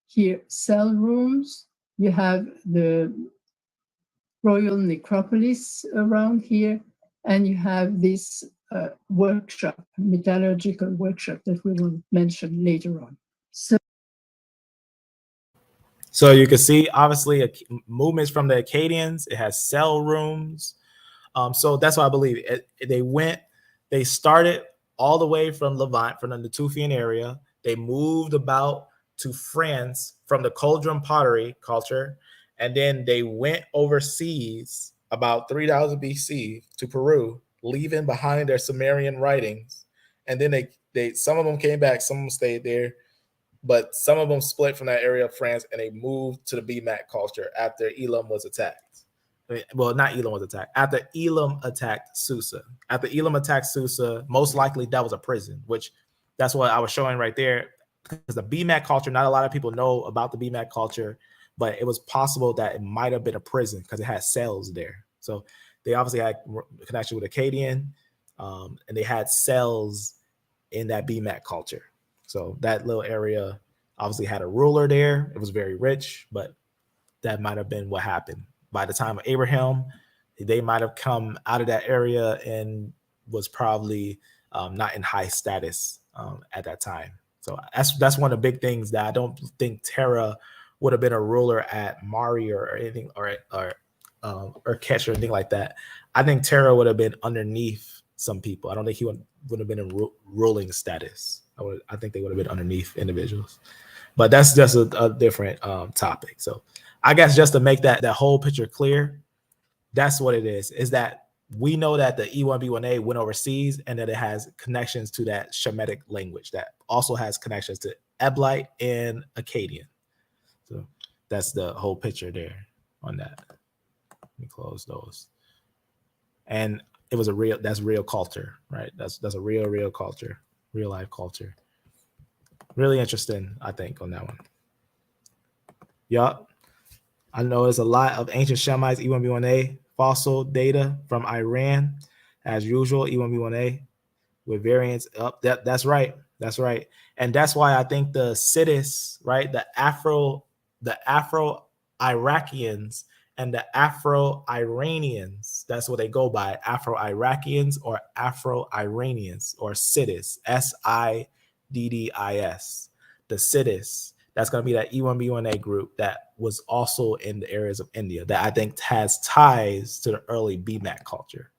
here cell rooms, you have the royal necropolis around here, and you have this workshop, metallurgical workshop that we will mention later on. So you can see, obviously, movements from the Akkadians. It has cell rooms. So that's why I believe they started all the way from Levant, from the Natufian area. They moved about to France from the Cauldron pottery culture. And then they went overseas about 3000 BC to Peru, leaving behind their Sumerian writings. And then they some of them came back, some of them stayed there, but some of them split from that area of France and they moved to the BMAC culture after Elam was attacked. Well, not Elam was attacked. After Elam attacked Susa. After Elam attacked Susa, most likely that was a prison, which that's what I was showing right there. Because the BMAC culture, not a lot of people know about the BMAC culture, but it was possible that it might have been a prison because it had cells there. So they obviously had connection with Akkadian, and they had cells in that BMAC culture. So that little area obviously had a ruler there. It was very rich, but that might have been what happened. By the time of Abraham, they might have come out of that area and was probably not in high status at that time. So that's one of the big things that I don't think Terah would have been a ruler at Mari or anything or Ketch or anything like that. I think Terah would have been underneath some people. I don't think he would have been in ruling status. I think they would have been underneath individuals. But that's just a different topic. So I guess just to make that whole picture clear, that's what it is that we know that the E1B1A went overseas and that it has connections to that Shemitic language that also has connections to Eblite and Akkadian. So that's the whole picture there on that. Let me close those. And it was that's real culture, right? That's a real culture, real life culture. Really interesting, I think, on that one. Yup. I know there's a lot of ancient Shemites, E1B1A, fossil data from Iran, as usual, E1B1A, with variants up. That's right. That's right. And that's why I think the Semites, right, the Afro-Iraqians and the Afro-Iranians, that's what they go by, Afro-Iraqians or Afro-Iranians, or Semites, Siddis, the Semites. That's going to be that E1B1A group that was also in the areas of India that I think has ties to the early BMAC culture.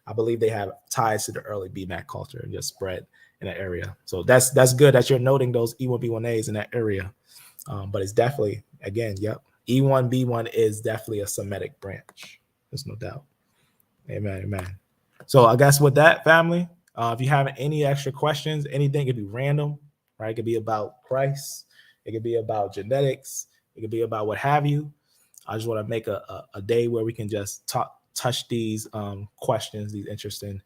I believe they have ties to the early BMAC culture and just spread in that area. So that's good that you're noting those E1B1As in that area. But it's definitely, again, yep, E1B1 is definitely a Semitic branch. There's no doubt. Amen, amen. So I guess with that, family, if you have any extra questions, anything could be random, right? It could be about Christ. It could be about genetics. It could be about what have you. I just want to make a day where we can just touch these questions, these interesting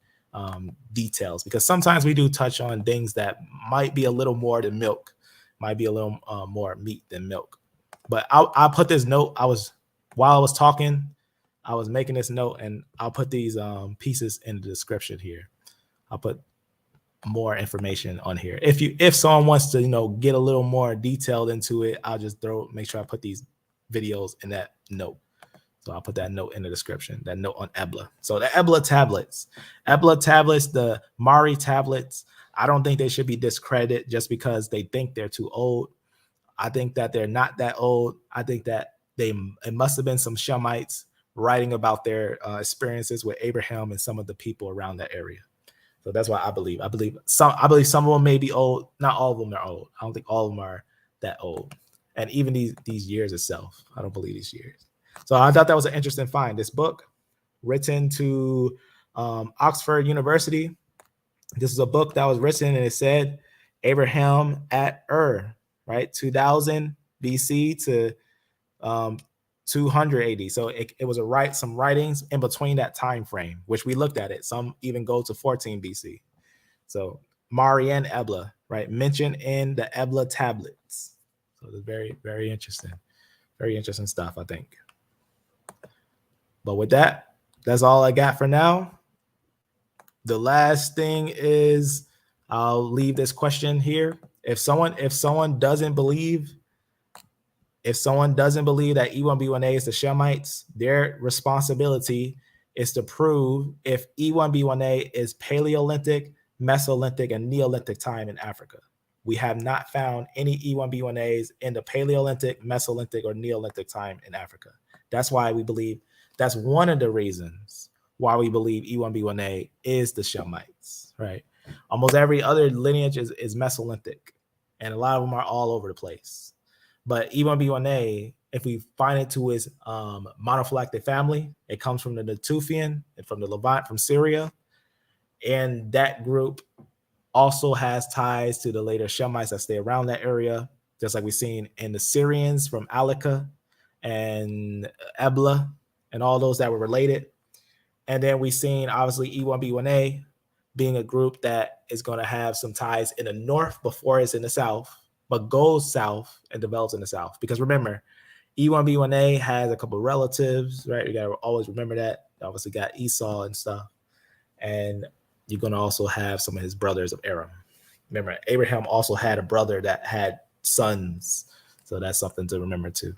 details, because sometimes we do touch on things that might be a little more than milk, might be a little more meat than milk. But I'll put this note. While I was talking, I was making this note, and I'll put these pieces in the description here. I'll put more information on here. If someone wants to, get a little more detailed into it, I'll just make sure I put these videos in that note. So I'll put that note in the description, that note on Ebla. So the Ebla tablets, the Mari tablets, I don't think they should be discredited just because they think they're too old. I think that they're not that old. I think that it must have been some Shemites writing about their experiences with Abraham and some of the people around that area. So that's why I believe some of them may be old. Not all of them are old. I don't think all of them are that old. And even these years itself, I don't believe these years. So I thought that was an interesting find. This book, written to Oxford University. This is a book that was written, and it said Abraham at Ur, right? 2000 BC to 200 AD. So it was some writings in between that time frame, which we looked at it. Some even go to 14 BC. So Mari and Ebla, right, mentioned in the Ebla tablets. So it's very, very interesting. Very interesting stuff, I think. But with that, that's all I got for now. The last thing is I'll leave this question here. If someone doesn't believe that E1B1A is the Shemites, their responsibility is to prove if E1B1A is Paleolithic, Mesolithic, and Neolithic time in Africa. We have not found any E1B1As in the Paleolithic, Mesolithic, or Neolithic time in Africa. That's why we believe, that's one of the reasons why we believe E1B1A is the Shemites, right? Almost every other lineage is Mesolithic, and a lot of them are all over the place. But E1B1A, if we find it to its monophylactic family, it comes from the Natufian and from the Levant, from Syria. And that group also has ties to the later Shemites that stay around that area, just like we've seen in the Syrians from Alika and Ebla and all those that were related. And then we've seen, obviously, E1B1A being a group that is going to have some ties in the north before it's in the south, but goes south and develops in the south. Because remember, E1B1A has a couple of relatives, right? You got to always remember that. Obviously got Esau and stuff. And you're going to also have some of his brothers of Aram. Remember, Abraham also had a brother that had sons. So that's something to remember too.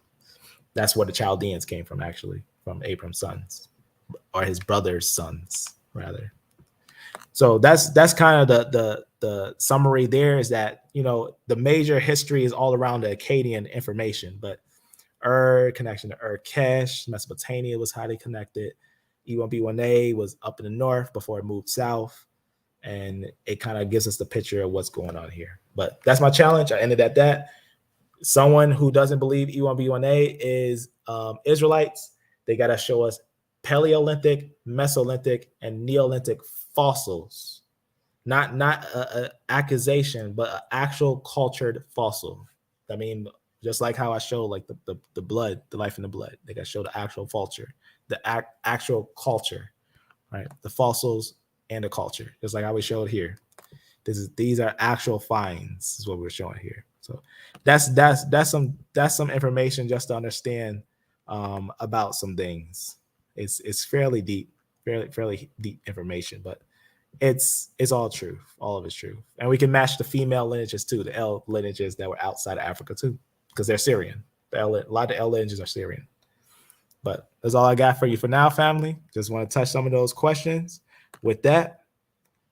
That's where the Chaldeans came from, actually, from Abram's sons, or his brother's sons, rather. So that's kind of the summary there, is that, you know, the major history is all around the Akkadian information, but connection to Kesh, Mesopotamia was highly connected. E1B1A was up in the north before it moved south. And it kind of gives us the picture of what's going on here. But that's my challenge. I ended at that. Someone who doesn't believe E1B1A is Israelites, they got to show us Paleolithic, Mesolithic, and Neolithic fossils. Not an accusation, but an actual cultured fossil. I mean, just like how I show like the blood, the life in the blood. They got to show the actual culture, the actual culture, right? The fossils and the culture, just like how we showed here. These are actual finds, is what we're showing here. So that's some information just to understand about some things. It's fairly deep, fairly deep information, but it's all truth. All of it's true. And we can match the female lineages too, the L lineages that were outside of Africa too, because they're Syrian. A lot of L lineages are Syrian. But that's all I got for you for now, family. Just want to touch some of those questions. With that,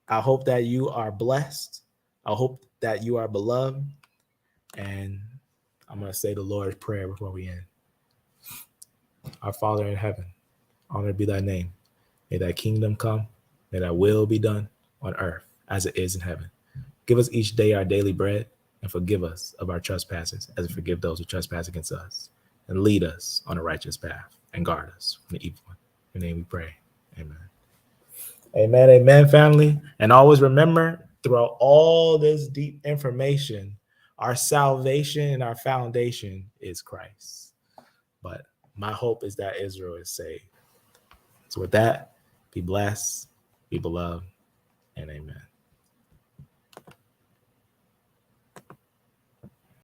I hope that you are blessed. I hope that you are beloved. And I'm going to say the Lord's Prayer before we end. Our Father in heaven, honored be thy name. May thy kingdom come. May thy will be done on earth as it is in heaven. Give us each day our daily bread, and forgive us of our trespasses as we forgive those who trespass against us. And lead us on a righteous path and guard us from the evil one. In your name we pray. Amen. Amen, amen, family. And always remember, throughout all this deep information, our salvation and our foundation is Christ. But my hope is that Israel is saved. So with that, be blessed, be beloved, and amen.